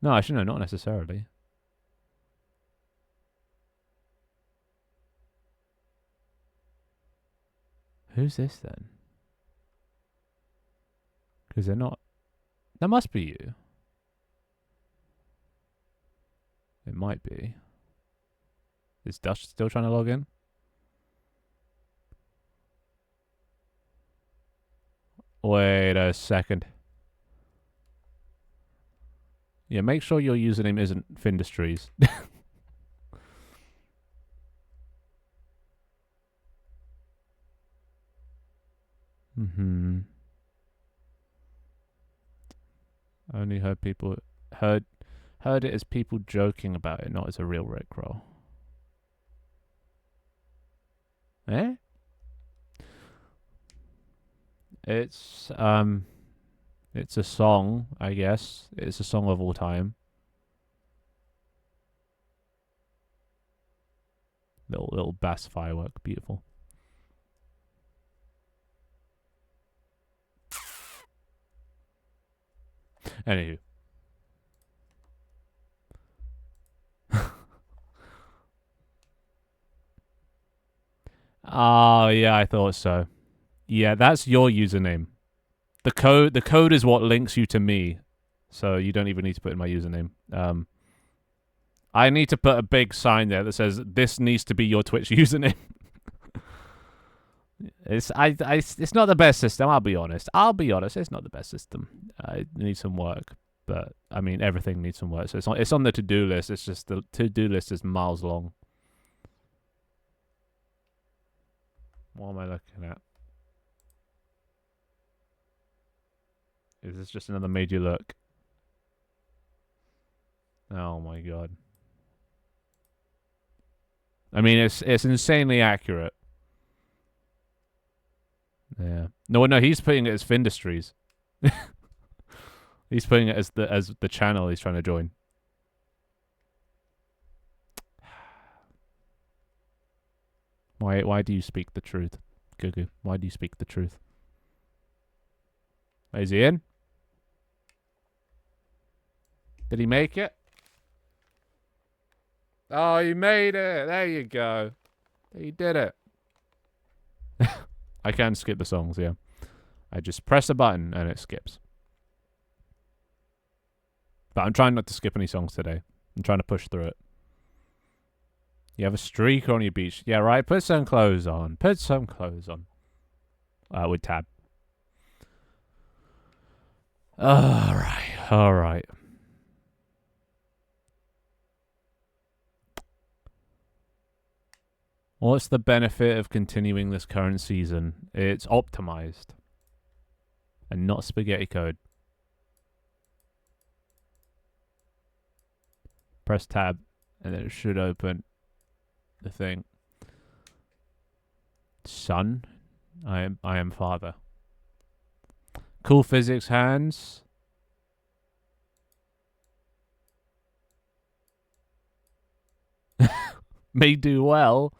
No, I shouldn't have, not necessarily. Who's this then? Because they're not... That must be you. It might be. Is Dush still trying to log in? Wait a second. Yeah, make sure your username isn't Findustries. Mm-hmm. Only heard it as people joking about it, not as a real Rickroll. Eh? It's a song, I guess. It's a song of all time. Little bass firework, beautiful. Anywho. Oh yeah, I thought so. Yeah, that's your username. The code is what links you to me. So you don't even need to put in my username. I need to put a big sign there that says this needs to be your Twitch username. It's not the best system, I'll be honest. It's not the best system. It needs some work. But I mean everything needs some work. So it's on the to-do list. It's just the to-do list is miles long. What am I looking at? Is this just another made you look? Oh my god. I mean, it's insanely accurate. Yeah. No, he's putting it as Findustries. He's putting it as the channel he's trying to join. Why do you speak the truth, Gugu? Why do you speak the truth? Is he in? Did he make it? Oh, he made it. There you go. He did it. I can skip the songs, yeah. I just press a button and it skips. But I'm trying not to skip any songs today. I'm trying to push through it. You have a streak on your beach. Yeah, right. Put some clothes on. Put some clothes on. With tab. All right. What's the benefit of continuing this current season? It's optimized. And not spaghetti code. Press tab, and then it should open the thing. Son, I am father. Cool physics hands. May do well.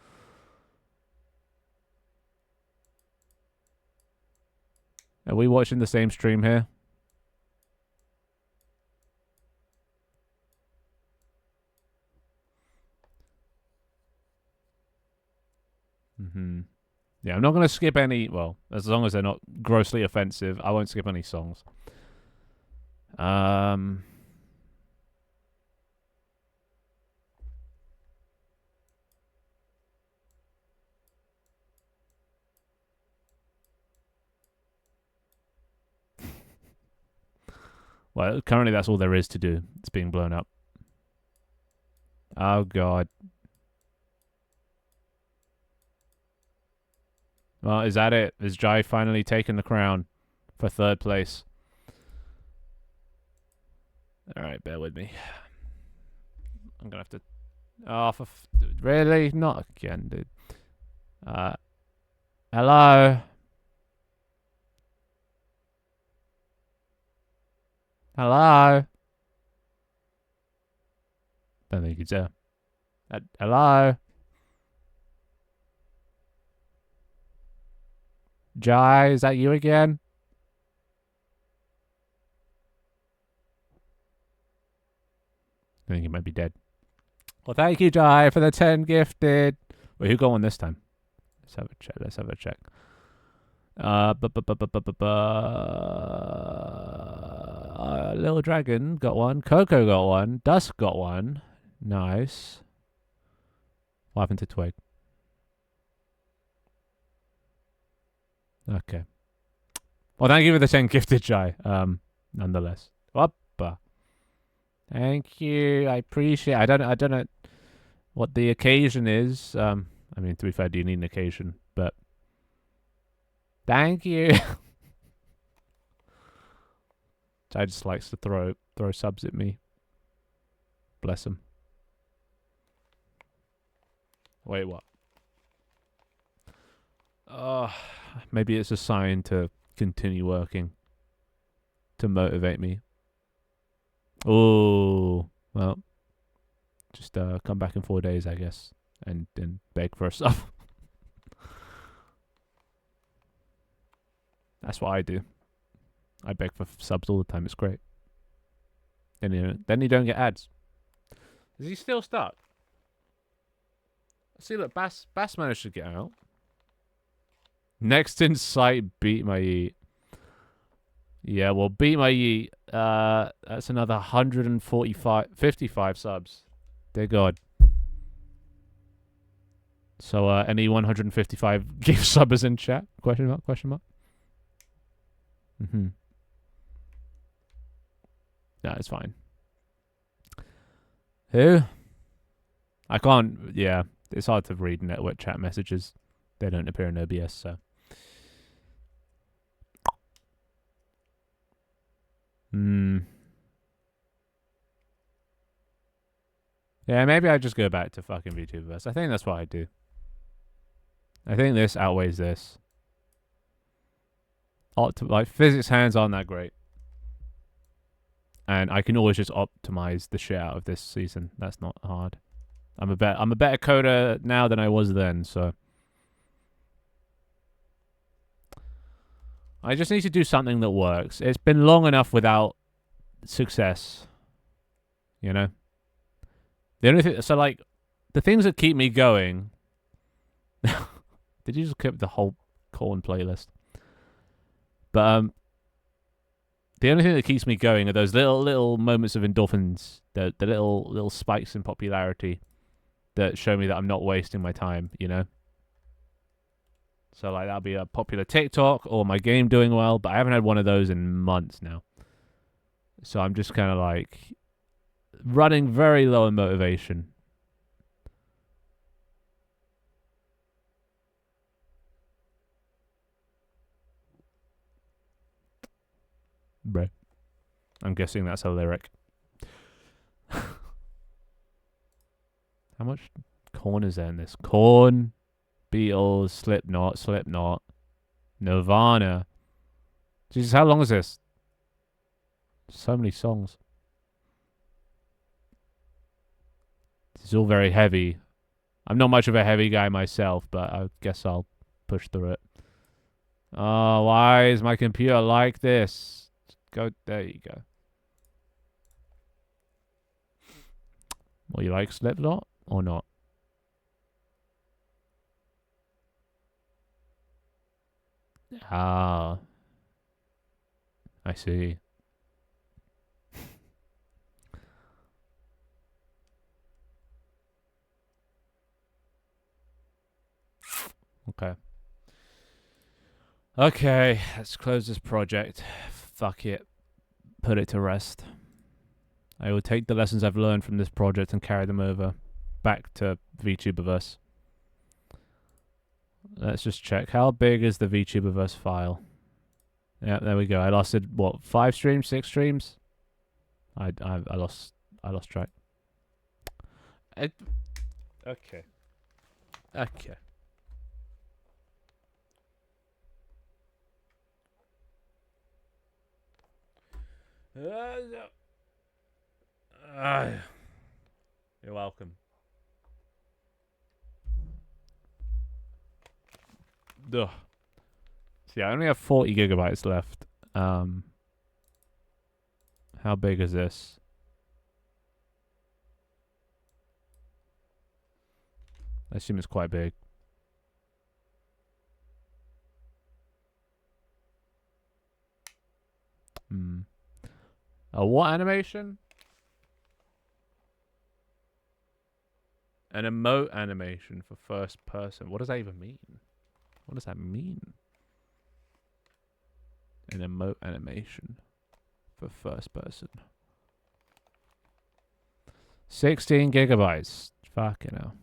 Are we watching the same stream here? Yeah, I'm not going to skip any... Well, as long as they're not grossly offensive, I won't skip any songs. Well, currently that's all there is to do. It's being blown up. Oh, God. Well, is that it? Is Jai finally taken the crown for third place? Alright, bear with me. I'm gonna have to... Oh, really? Not again, dude. Hello? Hello? Don't think he's there. Hello? Jai, is that you again? I think he might be dead. Well, thank you, Jai, for the 10 gifted. Wait, who got one this time? Let's have a check. Let's have a check. Little Dragon got one. Coco got one. Dusk got one. Nice. What happened to Twig? Okay. Well, thank you for the 10 gifted, Jai. Nonetheless. Whoppa. Thank you. I appreciate it. I don't know what the occasion is. I mean, to be fair, do you need an occasion? But thank you. Jai just likes to throw subs at me. Bless him. Wait, what? Maybe it's a sign to continue working. To motivate me. Oh, well. Just come back in 4 days, I guess. And then beg for a sub. That's what I do. I beg for subs all the time. It's great. Then you don't get ads. Is he still stuck? See, look, Bass managed to get out. Next in sight, beat my yeet. Yeah, well, beat my yeet. That's another 55 subs. Dear God. So, any 155 gift subbers in chat? Question mark? Question mark? Mm-hmm. No, it's fine. Who? I can't... Yeah, it's hard to read network chat messages. They don't appear in OBS, so... Yeah, maybe I just go back to fucking VTuberverse. I think that's what I do. I think this outweighs this. Like, physics hands aren't that great. And I can always just optimize the shit out of this season. That's not hard. I'm a better coder now than I was then, so... I just need to do something that works. It's been long enough without success. You know? The only thing... So, like, the things that keep me going... Did you just clip the whole corn playlist? But, the only thing that keeps me going are those little moments of endorphins, the little spikes in popularity that show me that I'm not wasting my time, you know? So, like, that'll be a popular TikTok or my game doing well, but I haven't had one of those in months now. So I'm just kind of, like, running very low in motivation. Bruh. I'm guessing that's a lyric. How much corn is there in this? Corn, Beatles, Slipknot, Nirvana. Jesus, how long is this? So many songs. This is all very heavy. I'm not much of a heavy guy myself, but I guess I'll push through it. Oh, why is my computer like this? Go, there you go. Well, you like Slipknot or not? Ah, I see. Okay. Okay, let's close this project. Fuck it. Put it to rest. I will take the lessons I've learned from this project and carry them over back to VTuberverse. Let's just check. How big is the VTuberverse file? Yeah, there we go. I lost it. What? 5 streams? 6 streams? I lost track. Okay. Okay. You're welcome. Ugh. See, I only have 40 gigabytes left. How big is this? I assume it's quite big. What animation? An emote animation for first person. What does that even mean? What does that mean? An emote animation for first person. 16 gigabytes. Fucking hell.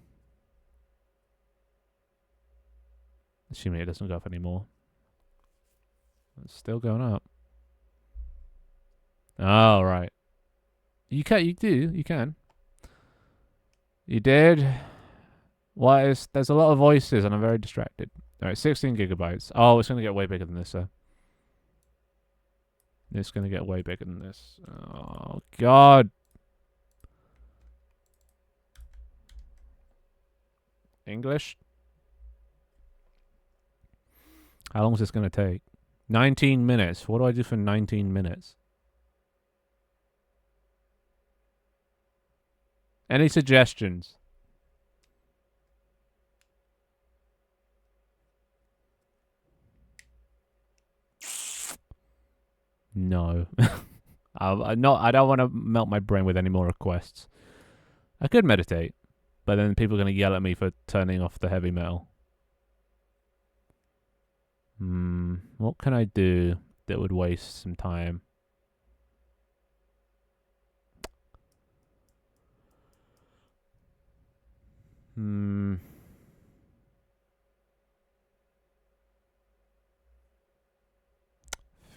Assuming it doesn't go up anymore. It's still going up. Oh, right. You can. You did. There's a lot of voices and I'm very distracted. Alright, 16 gigabytes. Oh, it's going to get way bigger than this, though. It's going to get way bigger than this. Oh, God. English? How long is this going to take? 19 minutes. What do I do for 19 minutes? Any suggestions? No. I don't want to melt my brain with any more requests. I could meditate, but then people are going to yell at me for turning off the heavy metal. What can I do that would waste some time?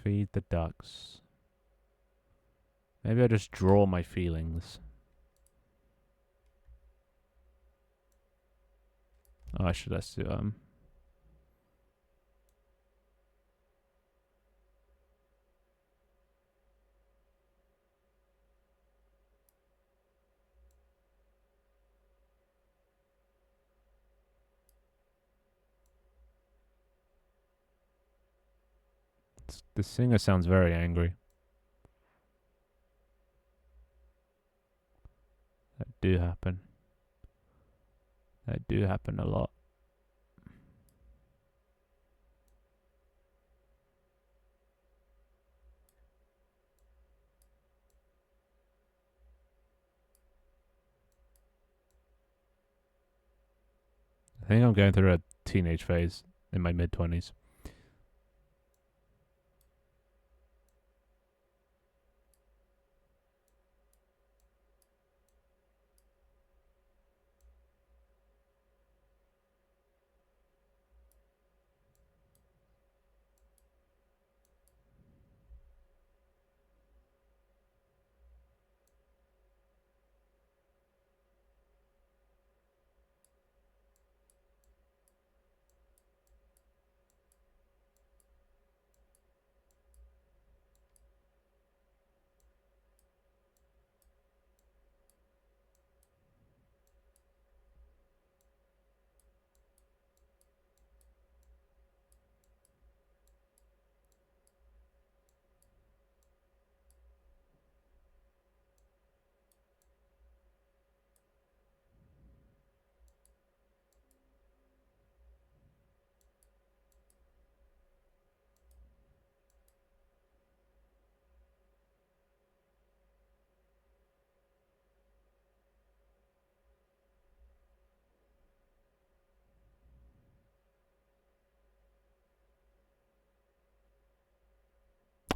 Feed the ducks. Maybe I just draw my feelings. Oh, let's do the singer sounds very angry. That do happen. That do happen a lot. I think I'm going through a teenage phase in my mid-20s.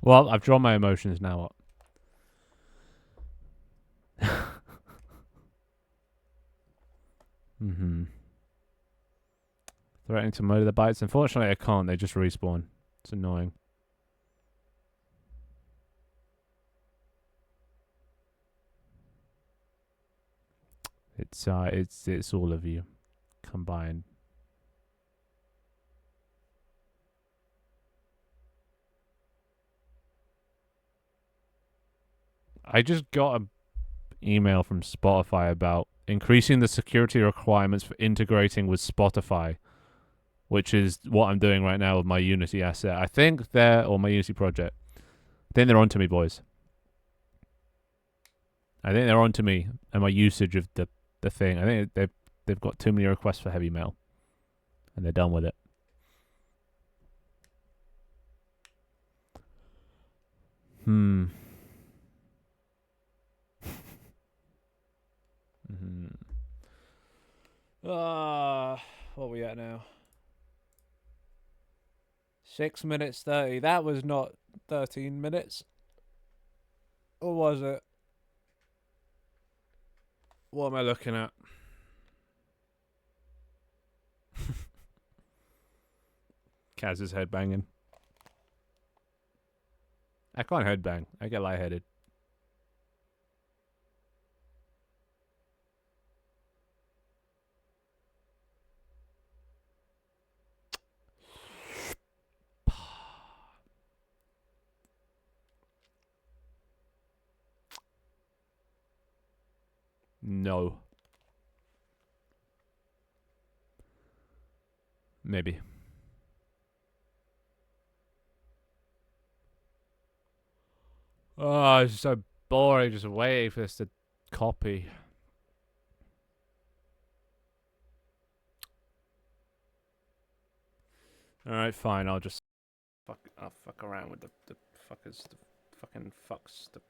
Well, I've drawn my emotions now up. Threatening to murder the bites. Unfortunately, I can't. They just respawn. It's annoying. It's all of you combined. I just got an email from Spotify about increasing the security requirements for integrating with Spotify, which is what I'm doing right now with my Unity asset. I think or my Unity project. I think they're onto me, boys. I think they're onto me and my usage of the thing. I think they've got too many requests for heavy metal, and they're done with it. Hmm. What are we at now? 6 minutes 30. That was not 13 minutes. Or was it? What am I looking at? Kaz is headbanging. I can't headbang. I get lightheaded. No. Maybe. Oh, it's so boring just waiting for this to copy. Alright, fine, I'll fuck around with the fuckers, the fucking fucks, the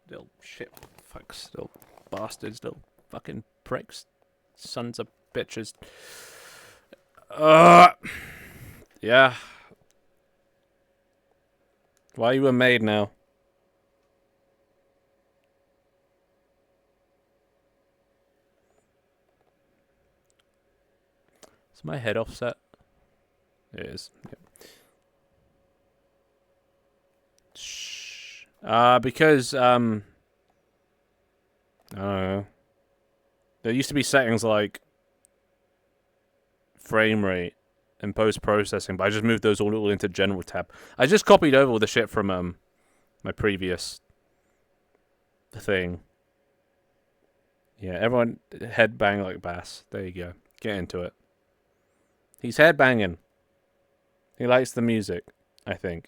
little shit fucks, little bastards, little fucking pricks, sons of bitches. Yeah. Why are you a maid now? Is my head offset? It is. Yep. Shh. Because I don't know. There used to be settings like frame rate and post processing, but I just moved those all into general tab. I just copied over all the shit from my previous thing. Yeah, everyone headbang like Bass. There you go. Get into it. He's headbanging. He likes the music, I think.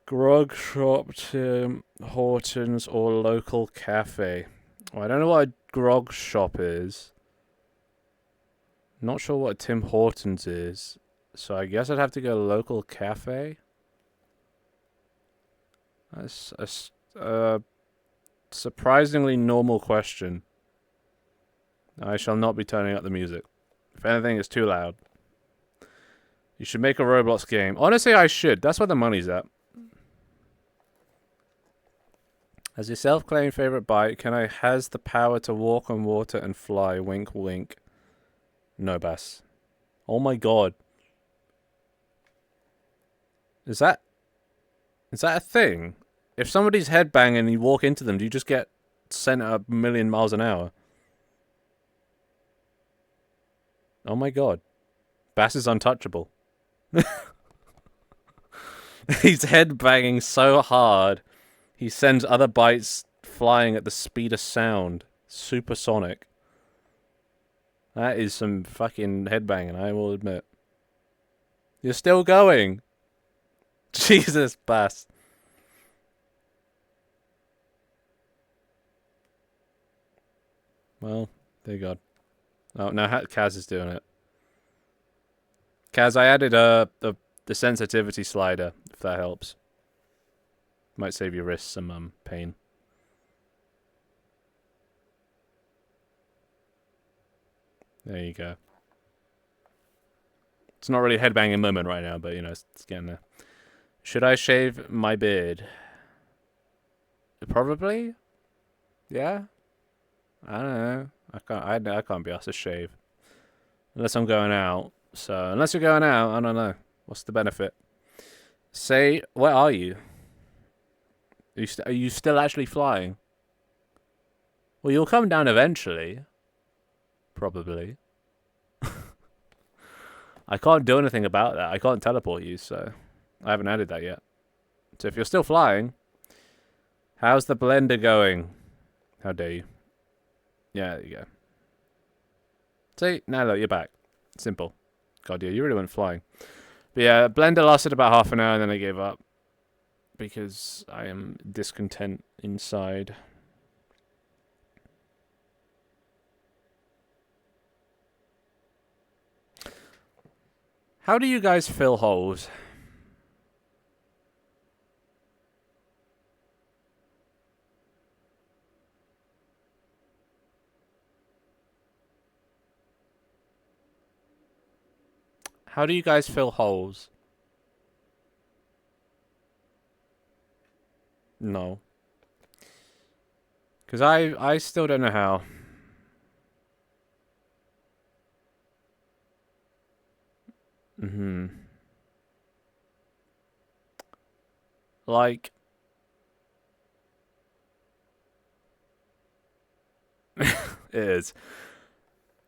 Grog shop, Tim Hortons, or local cafe. Well, I don't know what a grog shop is. Not sure what Tim Hortons is. So I guess I'd have to go local cafe. That's a surprisingly normal question. I shall not be turning up the music. If anything, it's too loud. You should make a Roblox game. Honestly, I should. That's where the money's at. As your self-claimed favorite bite, can I has the power to walk on water and fly? Wink, wink. No, Bass. Oh my god. Is that a thing? If somebody's headbanging and you walk into them, do you just get sent at 1,000,000 miles an hour? Oh my god. Bass is untouchable. He's headbanging so hard, he sends other bites flying at the speed of sound. Supersonic. That is some fucking headbanging, I will admit. You're still going. Jesus, Bass. Well, there you go. Oh, now Kaz is doing it. Kaz, I added the sensitivity slider, if that helps. Might save your wrists some pain. There you go. It's not really a headbanging moment right now, but you know, it's getting there. Should I shave my beard? Probably. Yeah. I don't know. I can't be asked to shave unless I'm going out. So unless you're going out, I don't know. What's the benefit? Say, where are you? Are you still actually flying? Well, you'll come down eventually. Probably. I can't do anything about that. I can't teleport you, so I haven't added that yet. So if you're still flying, how's the blender going? How dare you? Yeah, there you go. See, now look, you're back. Simple. God, yeah, you really went flying. But yeah, blender lasted about half an hour and then I gave up. Because I am discontent inside. How do you guys fill holes? How do you guys fill holes? No. Because I still don't know how. Mm-hmm. Like... it is.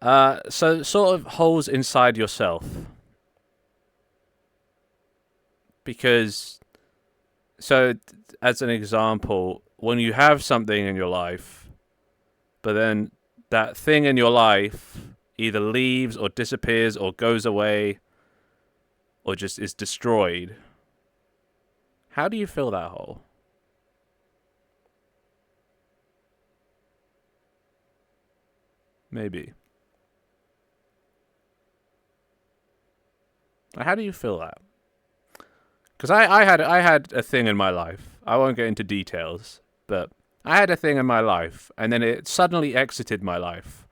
So sort of holes inside yourself. Because... So, as an example, when you have something in your life, but then that thing in your life either leaves or disappears or goes away or just is destroyed, how do you fill that hole? Maybe. How do you fill that? Because I had a thing in my life. I won't get into details, but I had a thing in my life, and then it suddenly exited my life.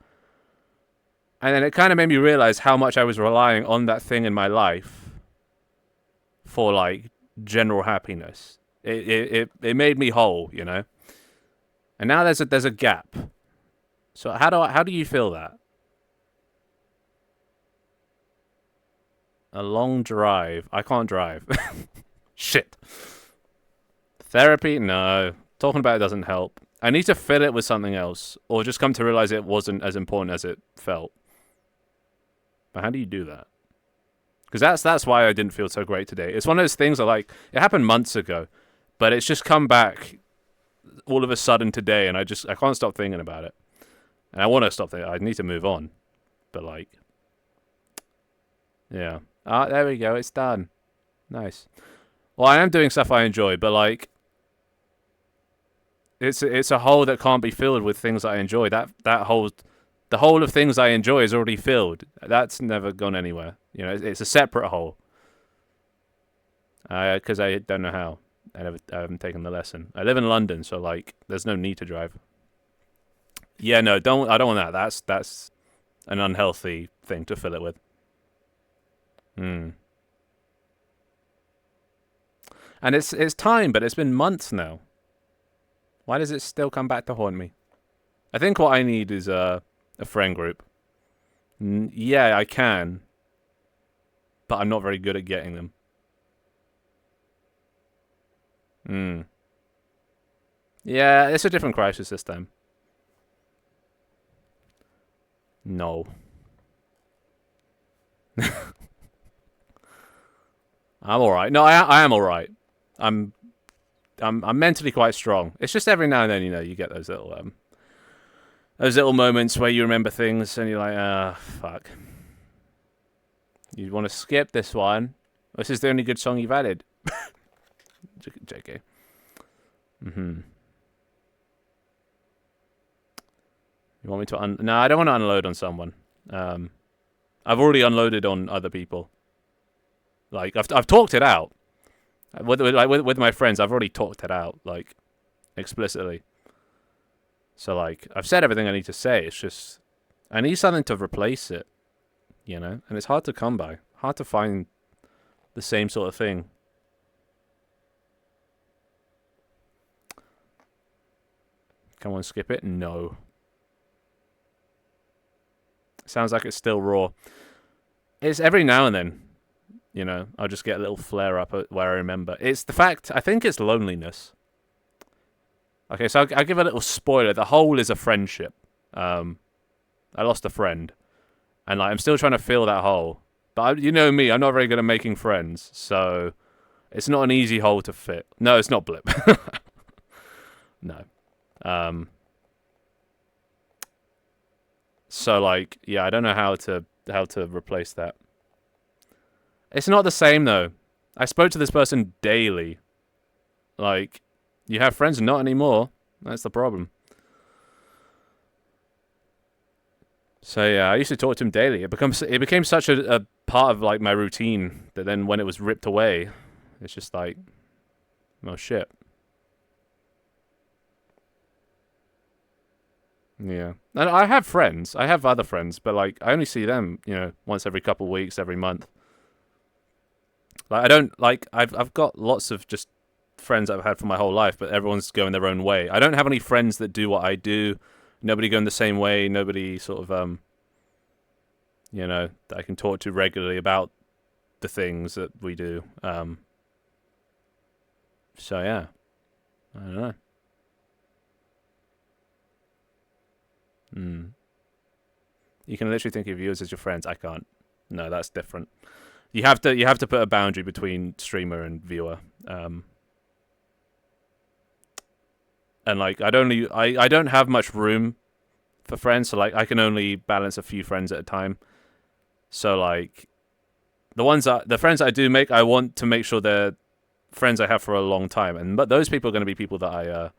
And then it kind of made me realize how much I was relying on that thing in my life for, like, general happiness. It made me whole, you know? And now there's a gap. So how do you feel that? A long drive. I can't drive. Shit. Therapy? No. Talking about it doesn't help. I need to fill it with something else, or just come to realize it wasn't as important as it felt. But how do you do that? Because that's why I didn't feel so great today. It's one of those things that, like, it happened months ago, but it's just come back all of a sudden today, and I can't stop thinking about it. And I want to stop thinking. I need to move on. But, like, yeah. Ah, there we go. It's done. Nice. Well, I am doing stuff I enjoy, but, like, it's a hole that can't be filled with things I enjoy. The hole of things I enjoy is already filled. That's never gone anywhere. You know, it's a separate hole. Because I don't know how. I haven't taken the lesson. I live in London, so, like, there's no need to drive. Yeah, no, I don't want that. That's an unhealthy thing to fill it with. Hmm. And it's time, but it's been months now. Why does it still come back to haunt me? I think what I need is a friend group. Yeah, I can, but I'm not very good at getting them. Hmm. Yeah, it's a different crisis this time. No. I'm all right. No, I am all right. I'm mentally quite strong. It's just every now and then, you know, you get those little moments where you remember things and you're like, ah, fuck. You want to skip this one? This is the only good song you've added. JK. Mm-hmm. You want me to No, I don't want to unload on someone. I've already unloaded on other people. Like, I've talked it out. With my friends, I've already talked it out, like, explicitly. So, like, I've said everything I need to say. It's just, I need something to replace it, you know? And it's hard to come by. Hard to find the same sort of thing. Come on, skip it. No. Sounds like it's still raw. It's every now and then, you know, I'll just get a little flare up where I remember. It's the fact, I think it's loneliness. Okay, so I'll give a little spoiler. The hole is a friendship. I lost a friend. And like, I'm still trying to fill that hole. But you know me, I'm not very good at making friends. So it's not an easy hole to fit. No, it's not Blip. No. So like, yeah, I don't know how to replace that. It's not the same though. I spoke to this person daily. Like, you have friends, not anymore. That's the problem. So yeah, I used to talk to him daily. It became such a part of like my routine that then when it was ripped away, it's just like, oh shit. Yeah. And I have friends. I have other friends, but like I only see them, you know, once every couple of weeks, every month. Like I don't like I've got lots of just friends I've had for my whole life, but everyone's going their own way. I don't have any friends that do what I do. Nobody going the same way. Nobody sort of you know, that I can talk to regularly about the things that we do. So yeah, I don't know. You can literally think of viewers as your friends. I can't. No, that's different. You have to put a boundary between streamer and viewer. And like I don't have much room for friends, so like I can only balance a few friends at a time. So like the friends I do make, I want to make sure they're friends I have for a long time, but those people are going to be people that I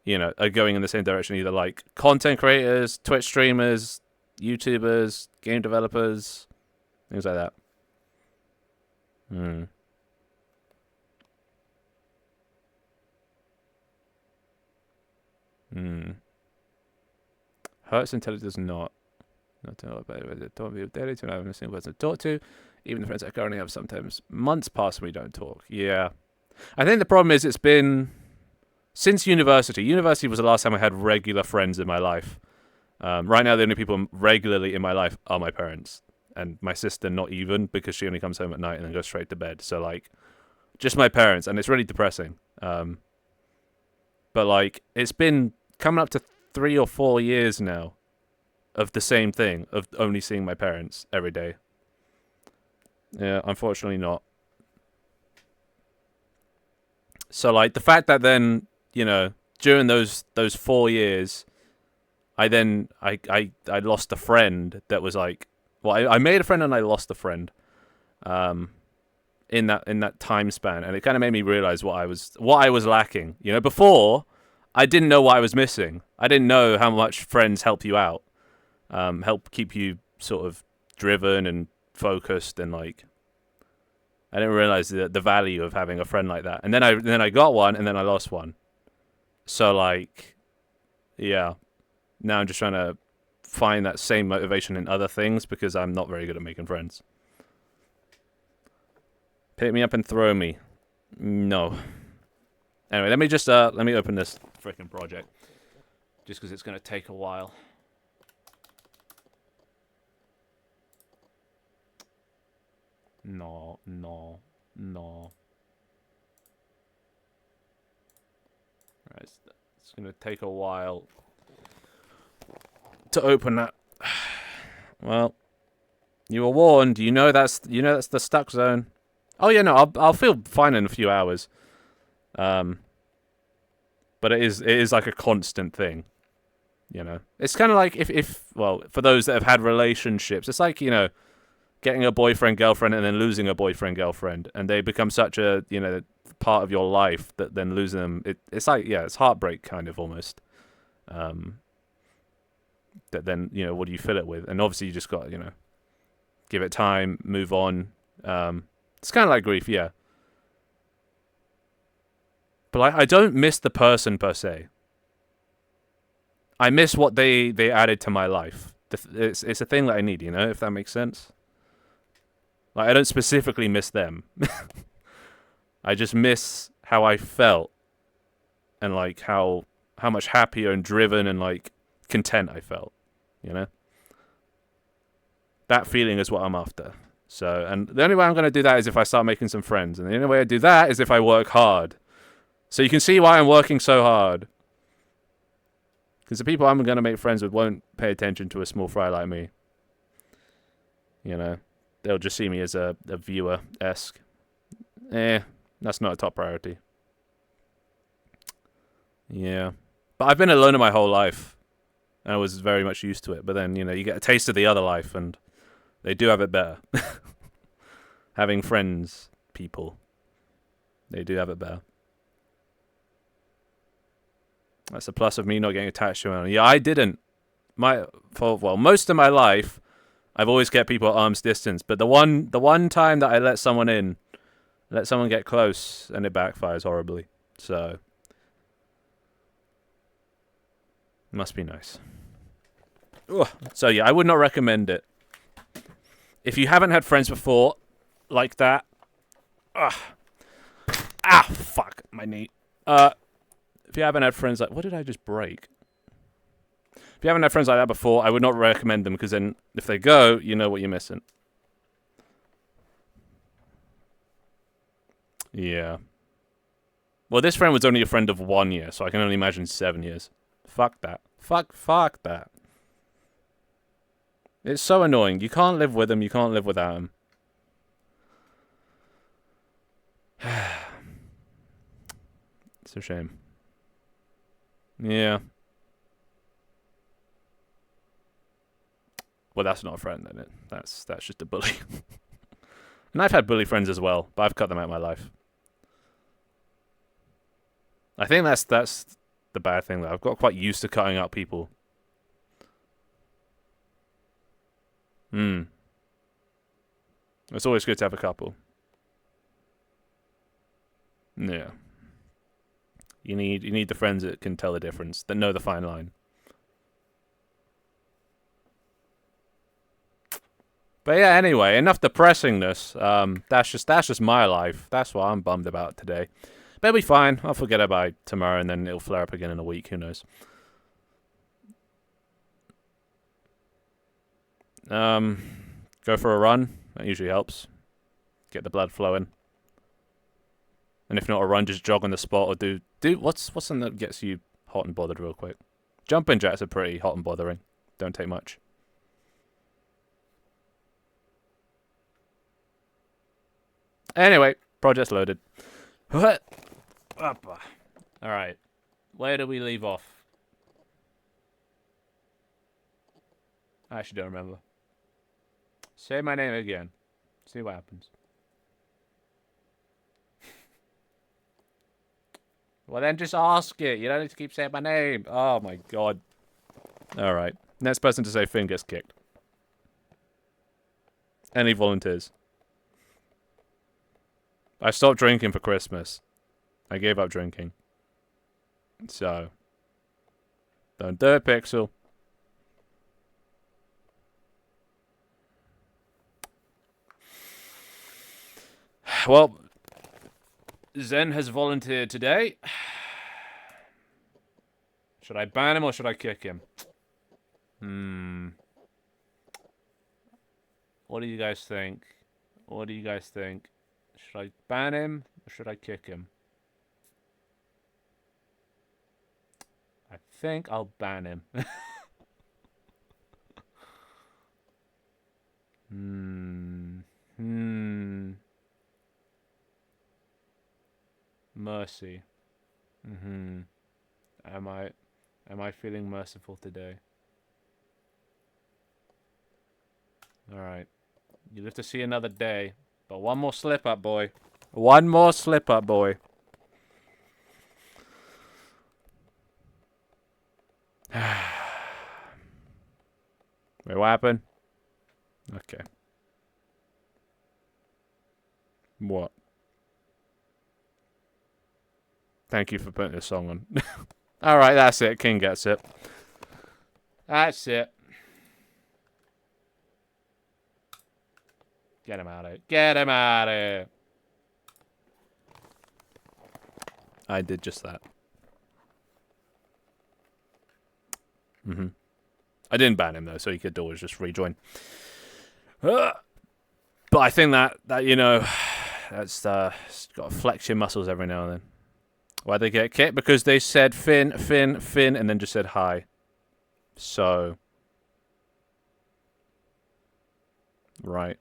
you know, are going in the same direction, either like content creators, Twitch streamers, YouTubers, game developers, things like that. Hurts until it does not. Not to know about it. Don't be daily to have a single person to talk to. Even the friends I currently have, sometimes months pass and we don't talk. Yeah. I think the problem is it's been since university. University was the last time I had regular friends in my life. Right now, the only people regularly in my life are my parents. And my sister, not even, because she only comes home at night and then goes straight to bed. So, like, just my parents. And it's really depressing. But, like, it's been coming up to 3 or 4 years now of the same thing, of only seeing my parents every day. Yeah, unfortunately not. So, like, the fact that then, you know, during those 4 years, I lost a friend that was like, well, I made a friend and I lost a friend, in that time span, and it kind of made me realize what I was lacking. You know, before I didn't know what I was missing. I didn't know how much friends help you out, help keep you sort of driven and focused, and like I didn't realize the value of having a friend like that. And then I got one, and then I lost one. So like, yeah, now I'm just trying to find that same motivation in other things because I'm not very good at making friends. Pick me up and throw me. No. Anyway, let me open this freaking project, just because it's going to take a while. No. Right, it's going to take a while to open that. Well, you were warned. You know that's the stuck zone. Oh yeah, no, I'll feel fine in a few hours. But it is like a constant thing. You know, it's kind of like if well, for those that have had relationships, it's like, you know, getting a boyfriend girlfriend and then losing a boyfriend girlfriend, and they become such a, you know, part of your life that then losing them, it's like, yeah, it's heartbreak kind of almost. That then, you know, what do you fill it with? And obviously you just got, you know, give it time, move on. It's kind of like grief, yeah. But I don't miss the person per se. I miss what they added to my life. It's a thing that I need, you know, if that makes sense. Like, I don't specifically miss them. I just miss how I felt and like how how much happier and driven and like content I felt. You know, that feeling is what I'm after. So, and the only way I'm going to do that is if I start making some friends, and the only way I do that is if I work hard. So you can see why I'm working so hard. Because the people I'm going to make friends with won't pay attention to a small fry like me. You know, they'll just see me as a viewer-esque. That's not a top priority. Yeah. But I've been a loner my whole life. And I was very much used to it. But then, you know, you get a taste of the other life, and they do have it better. Having friends, people. They do have it better. That's a plus of me not getting attached to anyone. Yeah, I didn't. Most of my life, I've always kept people at arm's distance. But the one time that I let someone in, let someone get close, and it backfires horribly. So, must be nice. Ugh. So yeah, I would not recommend it. If you haven't had friends before, like that. Fuck, my knee. If you haven't had friends like... What did I just break? If you haven't had friends like that before, I would not recommend them, because then if they go, you know what you're missing. Yeah. Well, this friend was only a friend of 1 year, so I can only imagine 7 years. Fuck that. Fuck that. It's so annoying. You can't live with them, you can't live without them. It's a shame. Yeah. Well, that's not a friend, then. That's just a bully. And I've had bully friends as well, but I've cut them out of my life. I think that's the bad thing, though. I've got quite used to cutting out people. It's always good to have a couple. Yeah. You need the friends that can tell the difference, that know the fine line. But yeah, anyway, enough depressingness. That's just my life. That's what I'm bummed about today. But it'll be fine. I'll forget about it tomorrow, and then it'll flare up again in a week. Who knows? Go for a run. That usually helps. Get the blood flowing. And if not a run, just jog on the spot, or do what's something that gets you hot and bothered real quick. Jumping jacks are pretty hot and bothering. Don't take much. Anyway, project's loaded. Alright. Where do we leave off? I actually don't remember. Say my name again. See what happens. Well, then just ask it. You don't need to keep saying my name. Oh, my God. Alright. Next person to say Finn gets kicked. Any volunteers? I stopped drinking for Christmas. I gave up drinking. So. Don't do it, Pixel. Well, Zen has volunteered today. Should I ban him or should I kick him? What do you guys think? What do you guys think? Should I ban him or should I kick him? I think I'll ban him. Mercy. Am I feeling merciful today? Alright. You live to see another day. But one more slip up, boy. One more slip up, boy. Wait, what happened? Okay. What? Thank you for putting this song on. Alright, that's it. King gets it. That's it. Get him out of here. Get him out of here. I did just that. I didn't ban him though, so he could always just rejoin. But I think that that's got to flex your muscles every now and then. Why they get kicked? Because they said Finn, and then just said hi. So, right.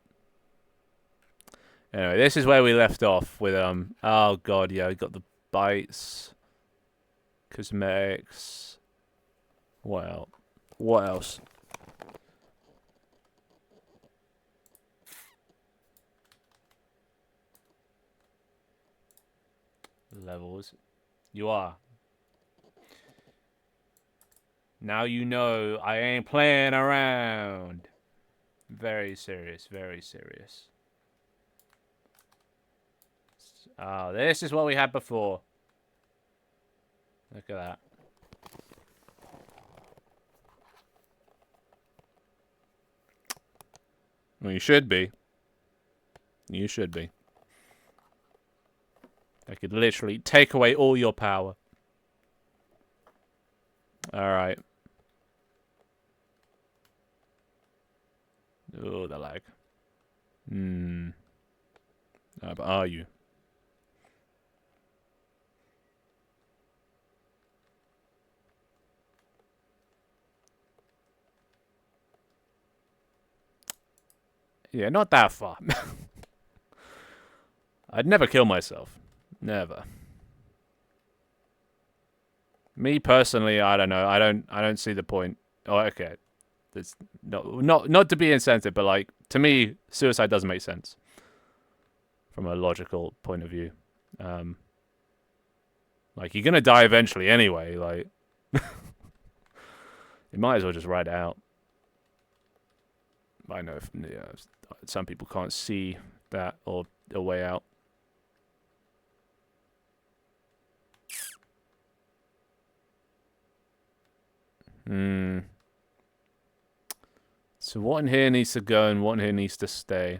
Anyway, this is where we left off with oh god, yeah, we got the bites, cosmetics. What else? Levels. You are. Now you know I ain't playing around. Very serious, very serious. Oh, this is what we had before. Look at that. Well, you should be. You should be. I could literally take away all your power. Alright. Oh, the lag. But are you? Yeah, not that far. I'd never kill myself. Never. Me personally, I don't know. I don't see the point. Oh, okay. It's not to be insensitive, but like to me, suicide doesn't make sense from a logical point of view. Like you're gonna die eventually anyway. Like you might as well just ride it out. I know some people can't see that or a way out. So what in here needs to go and what in here needs to stay?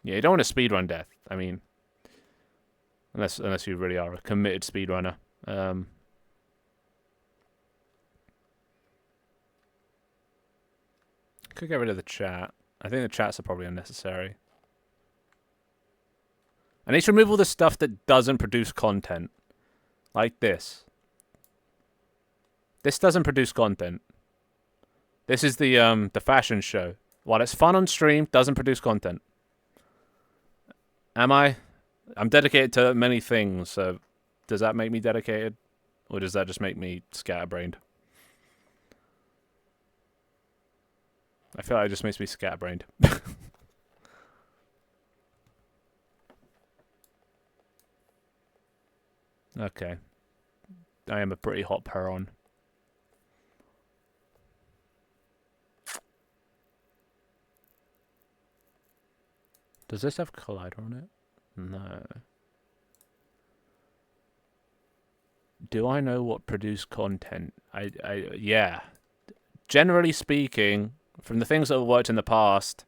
Yeah, you don't want to speedrun death. I mean, unless you really are a committed speedrunner. Could get rid of the chat. I think the chats are probably unnecessary. I need to remove all the stuff that doesn't produce content. Like this. This doesn't produce content. This is the fashion show. While it's fun on stream, doesn't produce content. Am I? I'm dedicated to many things, so does that make me dedicated? Or does that just make me scatterbrained? I feel like it just makes me scatterbrained. Okay. I am a pretty hot peron. Does this have collider on it? No. Do I know what produce content? Yeah. Generally speaking, from the things that have worked in the past,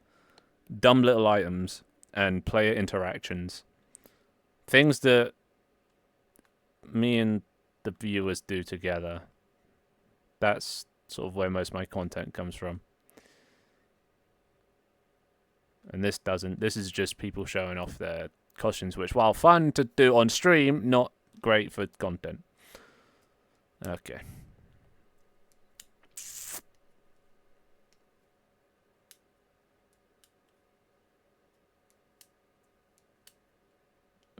dumb little items and player interactions. Things that me and the viewers do together. That's sort of where most of my content comes from. And this doesn't. This is just people showing off their costumes, which, while fun to do on stream, not great for content. Okay.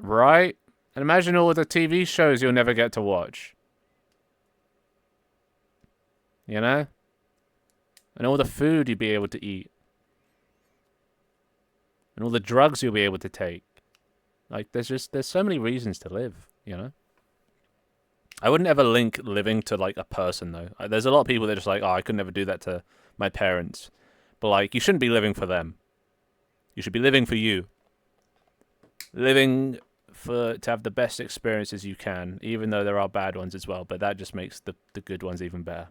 Right? And imagine all the TV shows you'll never get to watch. You know? And all the food you'll be able to eat. And all the drugs you'll be able to take. Like, there's so many reasons to live, you know? I wouldn't ever link living to, like, a person, though. There's a lot of people that are just like, oh, I could never do that to my parents. But, like, you shouldn't be living for them. You should be living for you. Living to have the best experiences you can, even though there are bad ones as well. But that just makes the good ones even better.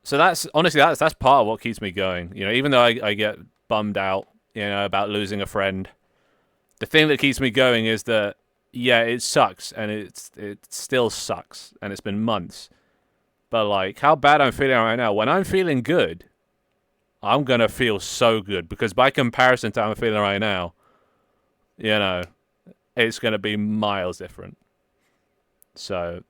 So that's part of what keeps me going. You know, even though I get bummed out, you know, about losing a friend, the thing that keeps me going is that, yeah, it sucks, and it still sucks, and it's been months. But like how bad I'm feeling right now. When I'm feeling good, I'm gonna feel so good because by comparison to how I'm feeling right now, you know, it's gonna be miles different. So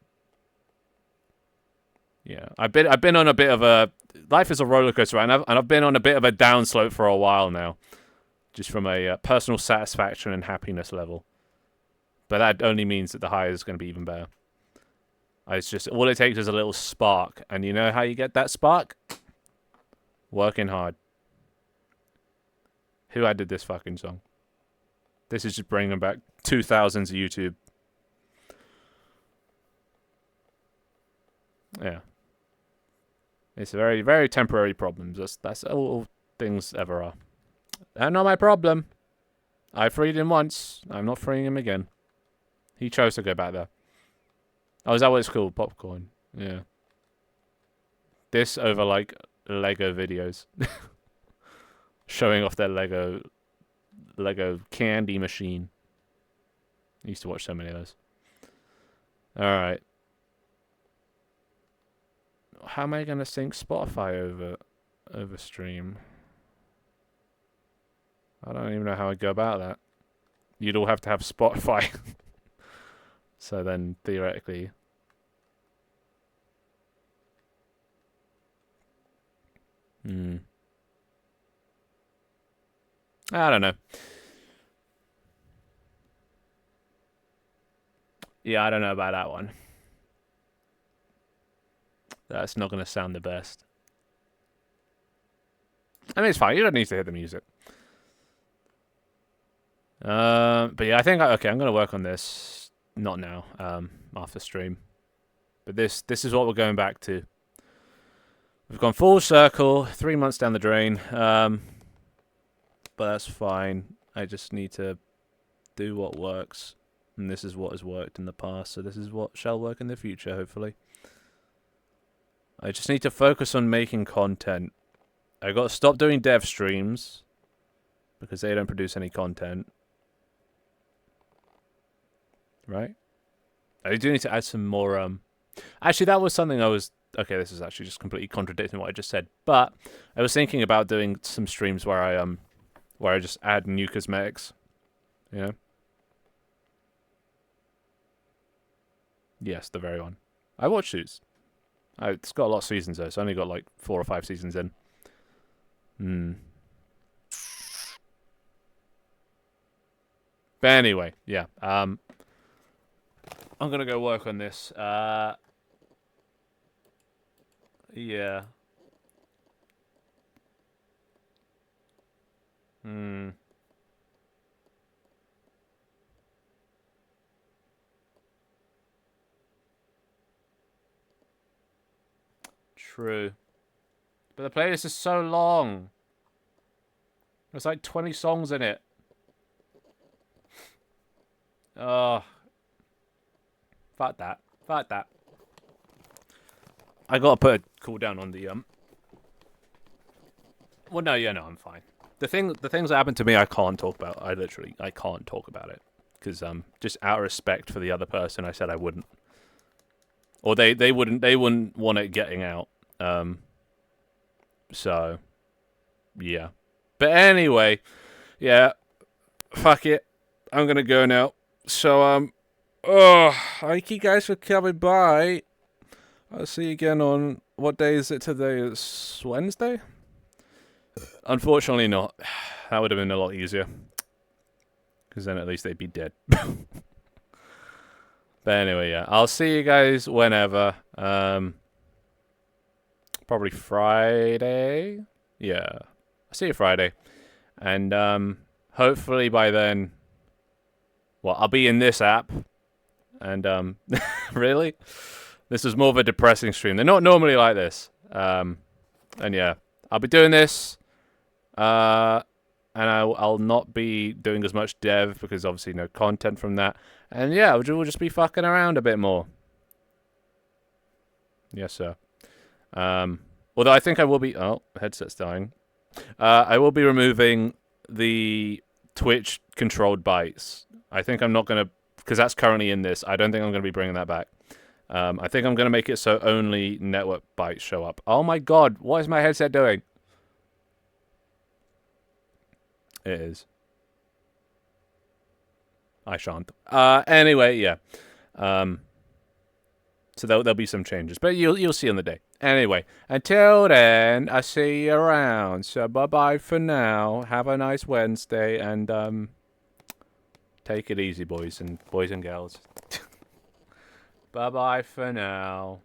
yeah, I've been on a bit of a life is a roller coaster, right? And I've been on a bit of a downslope for a while now, just from a personal satisfaction and happiness level. But that only means that the high is going to be even better. It's just all it takes is a little spark, and you know how you get that spark? Working hard. Who added this fucking song? This is just bringing back 2000s YouTube. Yeah. It's very, very temporary problems. That's all things ever are. They're not my problem. I freed him once. I'm not freeing him again. He chose to go back there. Oh, is that what it's called? Popcorn. Yeah. This over, like, Lego videos. Showing off their Lego candy machine. I used to watch so many of those. Alright. How am I going to sync Spotify over stream? I don't even know how I'd go about that. You'd all have to have Spotify. So then, theoretically... I don't know. Yeah, I don't know about that one. That's not going to sound the best. I mean, it's fine. You don't need to hear the music. But yeah, I think... Okay, I'm going to work on this. Not now. After stream. But this is what we're going back to. We've gone full circle. 3 months down the drain. But that's fine. I just need to do what works. And this is what has worked in the past. So this is what shall work in the future, hopefully. I just need to focus on making content. I got to stop doing dev streams. Because they don't produce any content. Right? I do need to add some more... Actually, that was something I was... Okay, this is actually just completely contradicting what I just said. But I was thinking about doing some streams where I just add new cosmetics. You know? Yes, the very one. I watched Suits. It's got a lot of seasons though. It's only got like 4 or 5 seasons in. But anyway, yeah. I'm gonna go work on this. Yeah. True. But the playlist is so long. There's like 20 songs in it. Oh. Fuck that. Fuck that. I gotta put a cooldown on the Well, no, yeah, no, I'm fine. The things that happened to me, I can't talk about. I can't talk about it because just out of respect for the other person, I said I wouldn't. Or they wouldn't want it getting out. So, yeah. But anyway, yeah. Fuck it. I'm gonna go now. So thank you guys for coming by. I'll see you again on what day is it today? It's Wednesday. Unfortunately, not. That would have been a lot easier. Because then at least they'd be dead. But anyway, yeah. I'll see you guys whenever. Probably Friday. Yeah. I'll see you Friday. And hopefully by then... Well, I'll be in this app. And, really? This is more of a depressing stream. They're not normally like this. And yeah. I'll be doing this. And I'll not be doing as much dev because obviously no content from that. And yeah, we'll just be fucking around a bit more. Yes, sir. Although I think I will be... Oh, headset's dying. I will be removing the Twitch controlled bites. I think I'm not going to... Because that's currently in this. I don't think I'm going to be bringing that back. I think I'm going to make it so only network bytes show up. Oh my god, what is my headset doing? It is. I shan't. Anyway, yeah. So there'll be some changes, but you'll see on the day. Anyway, until then, I see you around. So bye-bye for now. Have a nice Wednesday, and take it easy, boys and girls. Bye-bye for now.